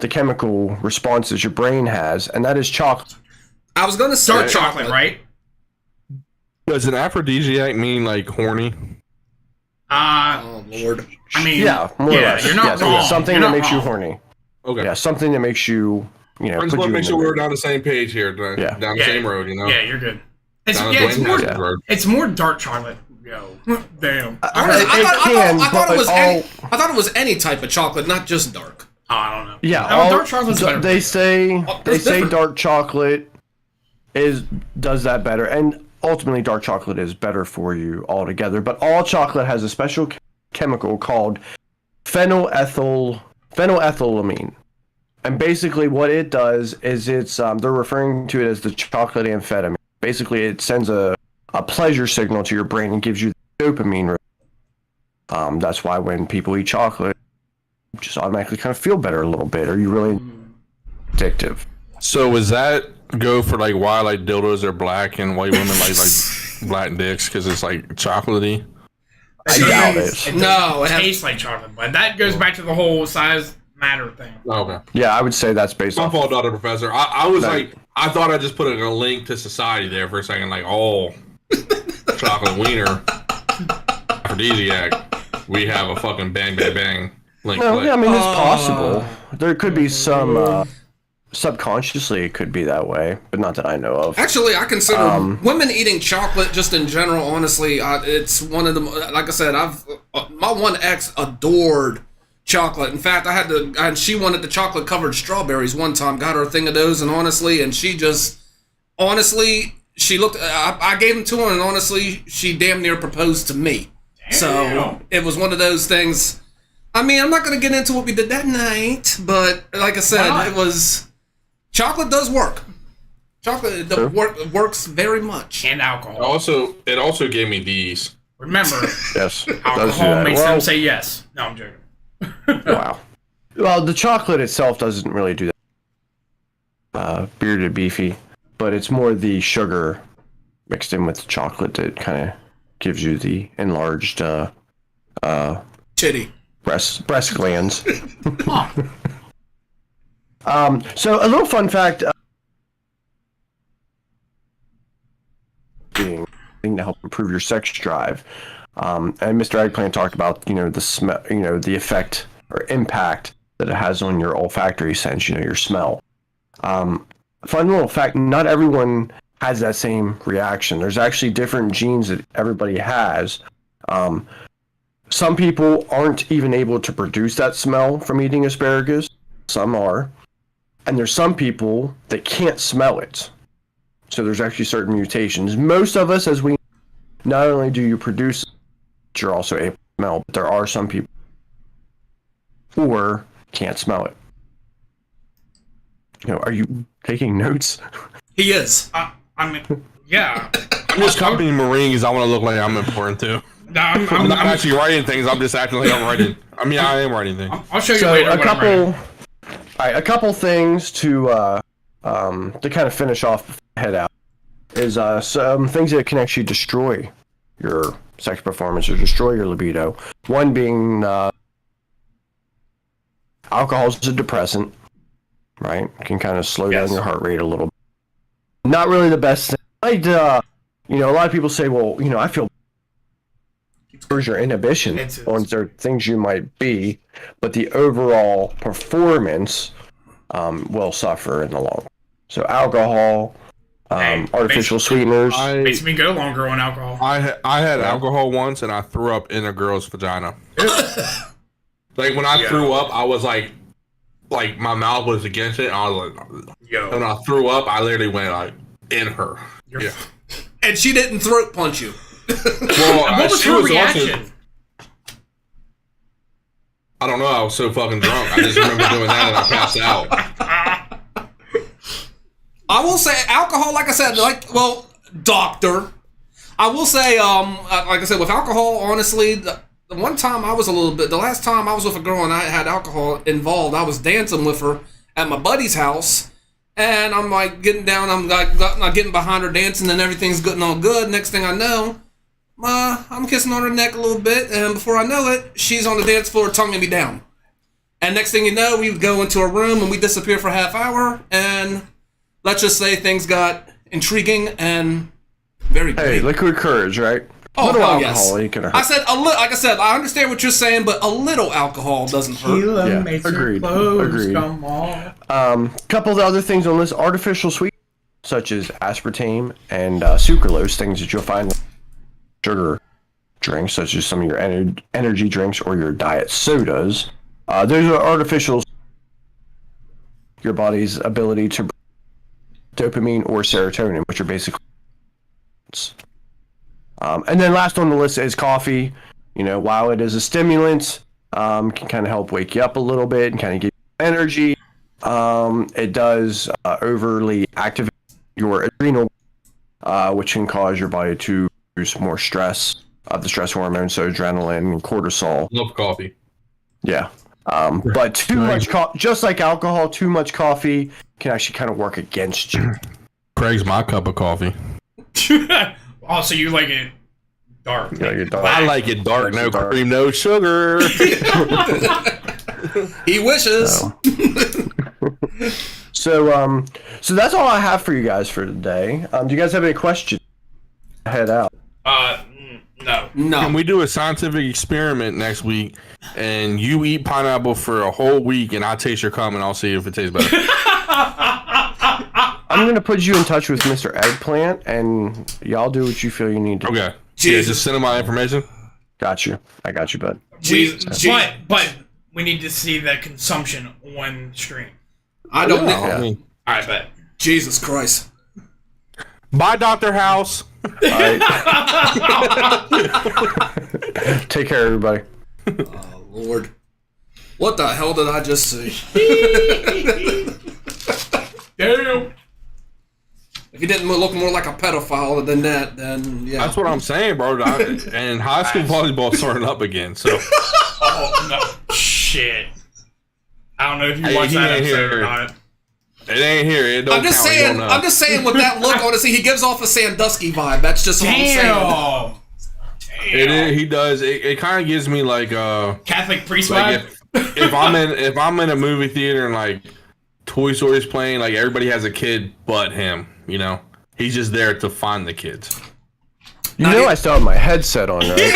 chemical responses your brain has, and that is chocolate. I was gonna say Dark chocolate, right? Does an aphrodisiac mean horny? Oh Lord. I mean, Yeah, more or less. You're not Yes, wrong. something You're that not makes you wrong. horny. Okay. Yeah, something that makes you, I just put want to you make in sure the we're mood. down the same page here, Yeah. down the same road, you know. Yeah, you're good. It's Down it's Dwayne more Haskins road. it's more dark chocolate. Yo, damn. I thought it was any type of chocolate, not just dark. Oh, I don't know. Yeah, No, dark chocolate's better. they say there's different. dark chocolate does that better, and ultimately dark chocolate is better for you altogether. But all chocolate has a special chemical called phenylethylamine, and basically what it does is it's they're referring to it as the chocolate amphetamine. Basically, it sends a pleasure signal to your brain and gives you dopamine. That's why when people eat chocolate, you just automatically kind of feel better a little bit. Are you really addictive? So does that go for why dildos are black and white women like black dicks because it's chocolatey? I doubt it. No, it has- tastes like chocolate, but that goes back to the whole size matter thing. Okay. Yeah, I would say that's based My off. fault, Dr. Professor. I was Right. I thought I just put a link to society there for a second, chocolate wiener, aphrodisiac. We have a fucking bang, bang, bang link. No, click. yeah, I mean it's possible. There could be some subconsciously it could be that way, but not that I know of. Actually, I consider women eating chocolate just in general. Honestly, it's one of the. Like I said, my one ex adored chocolate. In fact, and she wanted the chocolate covered strawberries one time. Got her a thing of those, and she looked. I gave them to her, and honestly, she damn near proposed to me. Damn. So it was one of those things. I mean, I'm not gonna get into what we did that night, but like I said, it was. Chocolate does work. Chocolate works very much. And alcohol. It also gave me these. Remember, Yes, it does do alcohol that. makes Well, them say yes. No, I'm joking. wow. Well, the chocolate itself doesn't really do that. Bearded Beefy, but it's more the sugar mixed in with the chocolate that kind of gives you the enlarged Titty. breast glands. So a little fun fact. Being thing to help improve your sex drive. And Mr. Eggplant talked about, the smell, the effect or impact that it has on your olfactory sense, your smell. Fun little fact, not everyone has that same reaction. There's actually different genes that everybody has. Some people aren't even able to produce that smell from eating asparagus. Some are. And there's some people that can't smell it. So there's actually certain mutations. Most of us, as we not only do you produce, but you're also able to smell. But there are some people who can't smell it. Are you taking notes? He is. I mean, yeah. I'm just copying Marine because I want to look like I'm important too. No, I'm not actually writing things. I'm just acting like I'm writing. I mean, I am writing things. I'll show you So later. a couple things to kind of finish off, head out, is some things that can actually destroy your sex performance or destroy your libido. One being alcohol is a depressant, right? It can kind of slow down your heart rate a little bit. Not really the best thing. A lot of people say, well, I feel your inhibition on there things you might be, but the overall performance will suffer in the long run. So alcohol, artificial sweeteners. Makes me go longer on alcohol. I had alcohol once and I threw up in a girl's vagina. Like when I threw up, I was like my mouth was against it. And I was like, when I threw up, I literally went like in her. Yeah. And she didn't throat punch you. Well, what was her reaction? I don't know. I was so fucking drunk. I just remember doing that and I passed out. I will say alcohol, like I said, doctor. I will say, like I said, with alcohol, honestly, the one time I was the last time I was with a girl and I had alcohol involved, I was dancing with her at my buddy's house. And I'm like getting down, I'm getting behind her dancing and everything's getting all good. Next thing I know, I'm kissing on her neck a little bit, and before I know it, she's on the dance floor tonguing me down. And next thing you know, we would go into a room and we disappear for a half hour, and let's just say things got intriguing and very great. Hey, liquid courage, right? Oh, little hell alcohol, yes. can hurt. I said like I said, I understand what you're saying, but a little alcohol doesn't hurt. Yeah, makes agreed. your clothes Agreed. come off. Couple of other things on this: artificial sweet, such as aspartame and sucralose, things that you'll find in sugar drinks, such as some of your energy drinks or your diet sodas. Those are artificial. Your body's ability to dopamine or serotonin, which are basically. And then last on the list is coffee. While it is a stimulant, can kind of help wake you up a little bit and kind of give you energy. It does overly activate your adrenal, which can cause your body to produce more stress, the stress hormones, so adrenaline and cortisol. Love coffee. Yeah. But too much just like alcohol, too much coffee can actually kind of work against you. Craig's my cup of coffee. Oh, so you like it dark? You like it dark. I like it dark, no cream, no sugar. He wishes. So that's all I have for you guys for today. Do you guys have any questions? Head out. No. Can we do a scientific experiment next week and you eat pineapple for a whole week and I taste your cum and I'll see if it tastes better? I'm going to put you in touch with Mr. Eggplant, and y'all do what you feel you need to. Okay. Yeah, just send him my information. Got you. I got you, bud. But we need to see the consumption on stream. I don't know. Yeah. I mean, I bet. Jesus Christ. bye, Dr. House. All right. Take care, everybody. Oh, Lord. What the hell did I just see? Damn. If you didn't look more like a pedophile than that, then yeah. That's what I'm saying, bro. And high school volleyball starting up again, so. Oh, no. Shit. I don't know if you watched that episode or not. It ain't here. It don't I'm just count. saying. I'm just saying. With that look, honestly, he gives off a Sandusky vibe. That's just all I'm saying. Damn. He does. It kind of gives me like Catholic priest like vibe? if I'm in a movie theater and like Toy Story's playing, like everybody has a kid but him. He's just there to find the kids. I still have my headset on, right?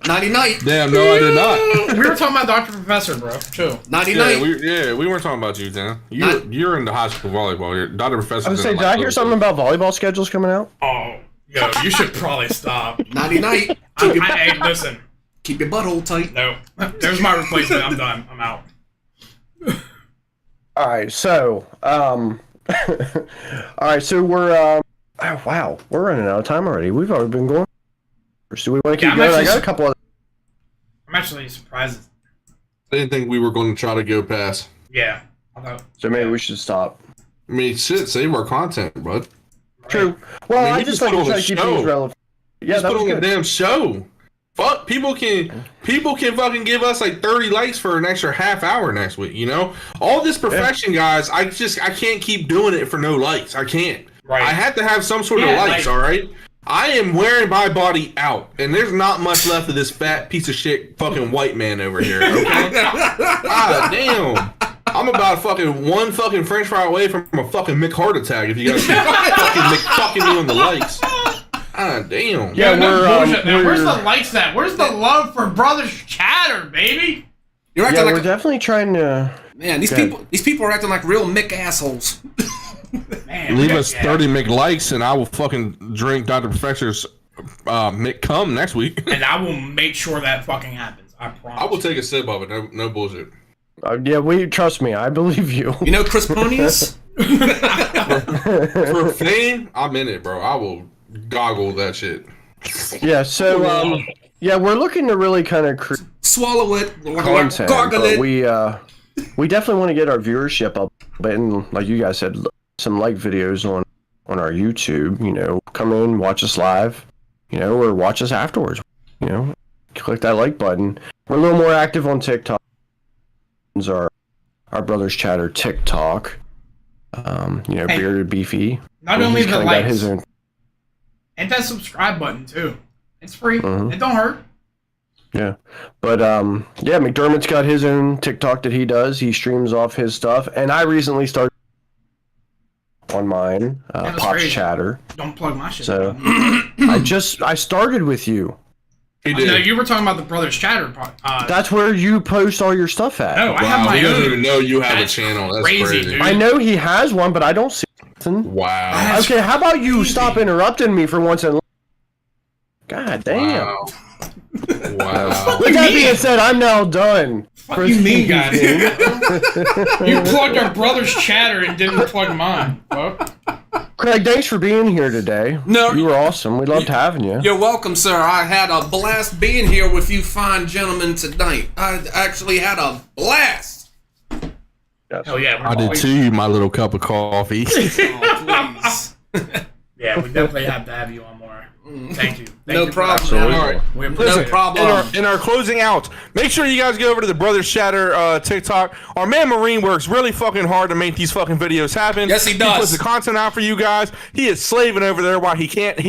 Nighty night. Damn, no, I did not. We were talking about Dr. Professor, bro. Chill. Nighty night. We weren't talking about you, Dan. You're into high school volleyball. Dr. Professor. I was saying, did I hear something about volleyball schedules coming out? Oh, yo, you should probably stop. Nighty night. Hey, listen. Keep your butthole tight. No. There's my replacement. I'm done. I'm out. All right, so we're Oh, wow, we're running out of time already. We've already been going. Do we want to keep I'm going? I actually got a couple of. I'm actually surprised. I didn't think we were going to try to go past. Yeah. I thought, So maybe we should stop. I mean, shit, save our content, bud. True. Well, I mean, I we just just like put to on try a to keep show. things relevant. Yeah, Just that put was on a good. damn show. Fuck, people can fucking give us like 30 likes for an extra half hour next week, you know? All this perfection, guys, I can't keep doing it for no likes. I can't. Right. I have to have some sort of likes, all right? I am wearing my body out, and there's not much left of this fat piece of shit fucking white man over here, okay? God damn. I'm about one fucking french fry away from a fucking Mick heart attack if you guys keep fucking me on the likes. God damn. Yeah, Where's the likes at? Where's the love for Brothers Chatter, baby? You're acting Yeah, like we're definitely trying to. man. These people are acting like real Mick assholes. Man, Leave us 30 McLikes and I will fucking drink Dr. Professor's Mick cum next week. And I will make sure that fucking happens. I promise. I will take a sip of it. No bullshit. Yeah, trust me. I believe you. You know Chris Ponius? For fame, I'm in it, bro. I will goggle that shit. Yeah. So yeah, we're looking to really kind of Swallow it, content, gargle but it. we definitely want to get our viewership up. But like you guys said, some like videos on our YouTube. You know, come in, watch us live. You know, or watch us afterwards. You know, click that like button. We're a little more active on TikTok. Our Brothers Chatter TikTok. You know, Hey, Bearded Beefy. Not only He's the kinda got likes, his own. and that subscribe button too. It's free. Mhm. It don't hurt. Yeah, but yeah, McDermott's got his own TikTok that he does. He streams off his stuff, and I recently started on mine, that's Pop's crazy. Chatter. Don't plug my shit. So I started with you. He No, did. you were talking about the Brothers Chatter part. That's where you post all your stuff at. No, I have Wow, my he doesn't own. even know you have That's a channel. That's crazy, crazy. dude. I know he has one, but I don't see nothing. Wow. That's Okay, how about you crazy. stop interrupting me for once and. God damn. Wow. Wow. With that being said, I'm now done. What you mean, guys? You plugged our Brothers Chatter and didn't plug mine. Fuck. Craig, thanks for being here today. No. You were awesome. We loved having you. You're welcome, sir. I had a blast being here with you fine gentlemen tonight. I actually had a blast. Hell yeah. I did too, my little cup of coffee. Oh, please. Yeah, we definitely have to have you on more. Thank you. Thank No you for problem. that. All right. We appreciate No it. problem. In our closing out, make sure you guys go over to the Brothers Shatter TikTok. Our man Marine works really fucking hard to make these fucking videos happen. Yes, he does. He puts the content out for you guys. He is slaving over there while he can't.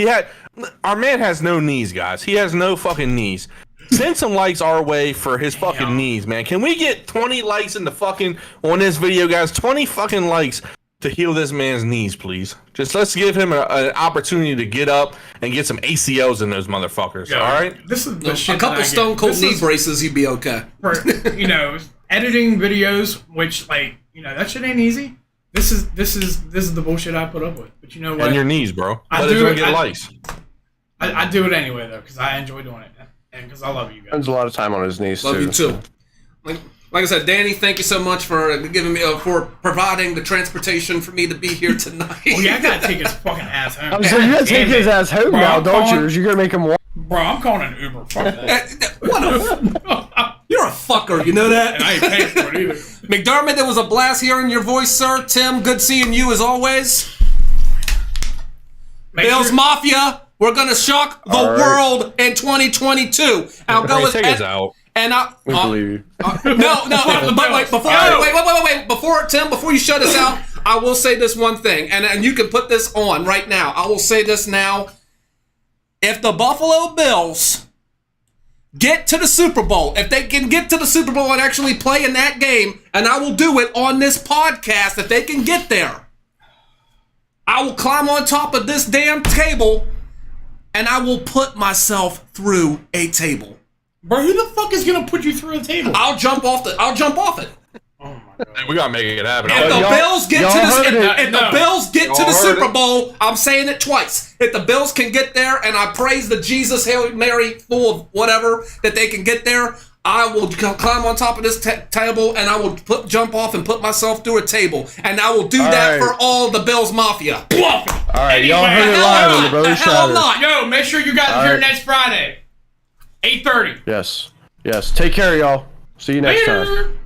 Our man has no knees, guys. He has no fucking knees. Send some likes our way for his fucking knees, man. Can we get 20 likes in the fucking on this video, guys? 20 fucking likes to heal this man's knees, please. Just let's give him an opportunity to get up and get some ACLs in those motherfuckers. Yeah, all right. This is the shit A couple that I get. Stone Cold This knee is braces, you'd be okay. for, editing videos, which that shit ain't easy. This is the bullshit I put up with. But you know what? And your knees, bro. I Let us do- go get I- likes. I do it anyway though, because I enjoy doing it, and because I love you guys. Spends a lot of time on his knees Love too. you too. Like I said, Danny, thank you so much for giving me for providing the transportation for me to be here tonight. Oh yeah, I gotta take his fucking ass home. I'm saying you gotta take Damn his it. ass home Bro, now, I'm don't you? calling- Or you're gonna make him walk. Bro, I'm calling an Uber. Fuck that. What a you're a fucker, you know that? And I ain't paying for it either. McDermott, it was a blast hearing your voice, sir. Tim, good seeing you as always. Make Bill's sure- Mafia, we're gonna shock the All right. world in 2022. I'll go with Take us out. And I We believe you. no, but wait, before you shut us out, I will say this one thing, and you can put this on right now. I will say this now. If the Buffalo Bills get to the Super Bowl, if they can get to the Super Bowl and actually play in that game, and I will do it on this podcast, if they can get there, I will climb on top of this damn table, and I will put myself through a table. Bro, who the fuck is gonna put you through a table? I'll jump off it. Oh my god. Hey, we gotta make it happen. If the y'all- Bills get y'all to heard the it. if the No. Bills get to Y'all the heard Super it. Bowl, I'm saying it twice. If the Bills can get there, and I praise the Jesus Hail Mary full of whatever that they can get there, I will climb on top of this table and I will jump off and put myself through a table. And I will do that for all the Bills Mafia. All right, y'all heard it live on the Brothers Hell Chatter. not. Yo, make sure you guys are here next Friday, 8:30. Yes. Yes. Take care, y'all. See you next time.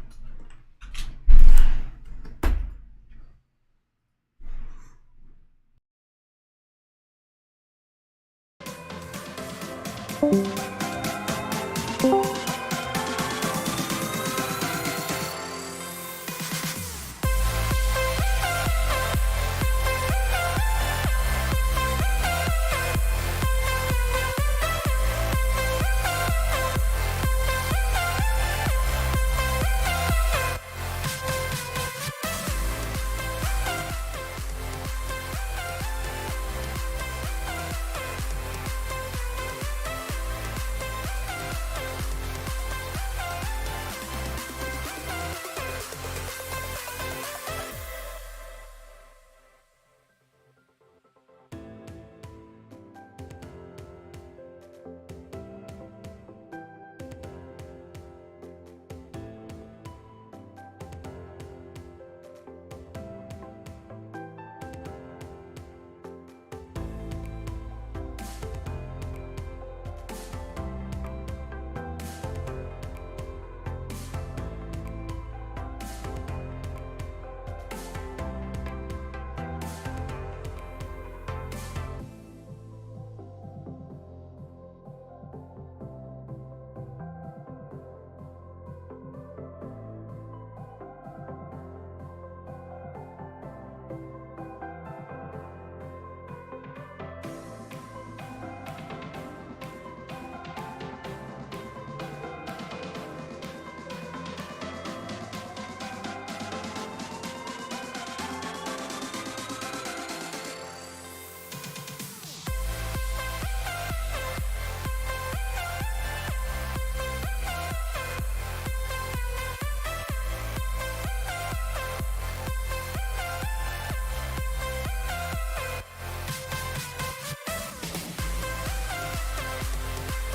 Later.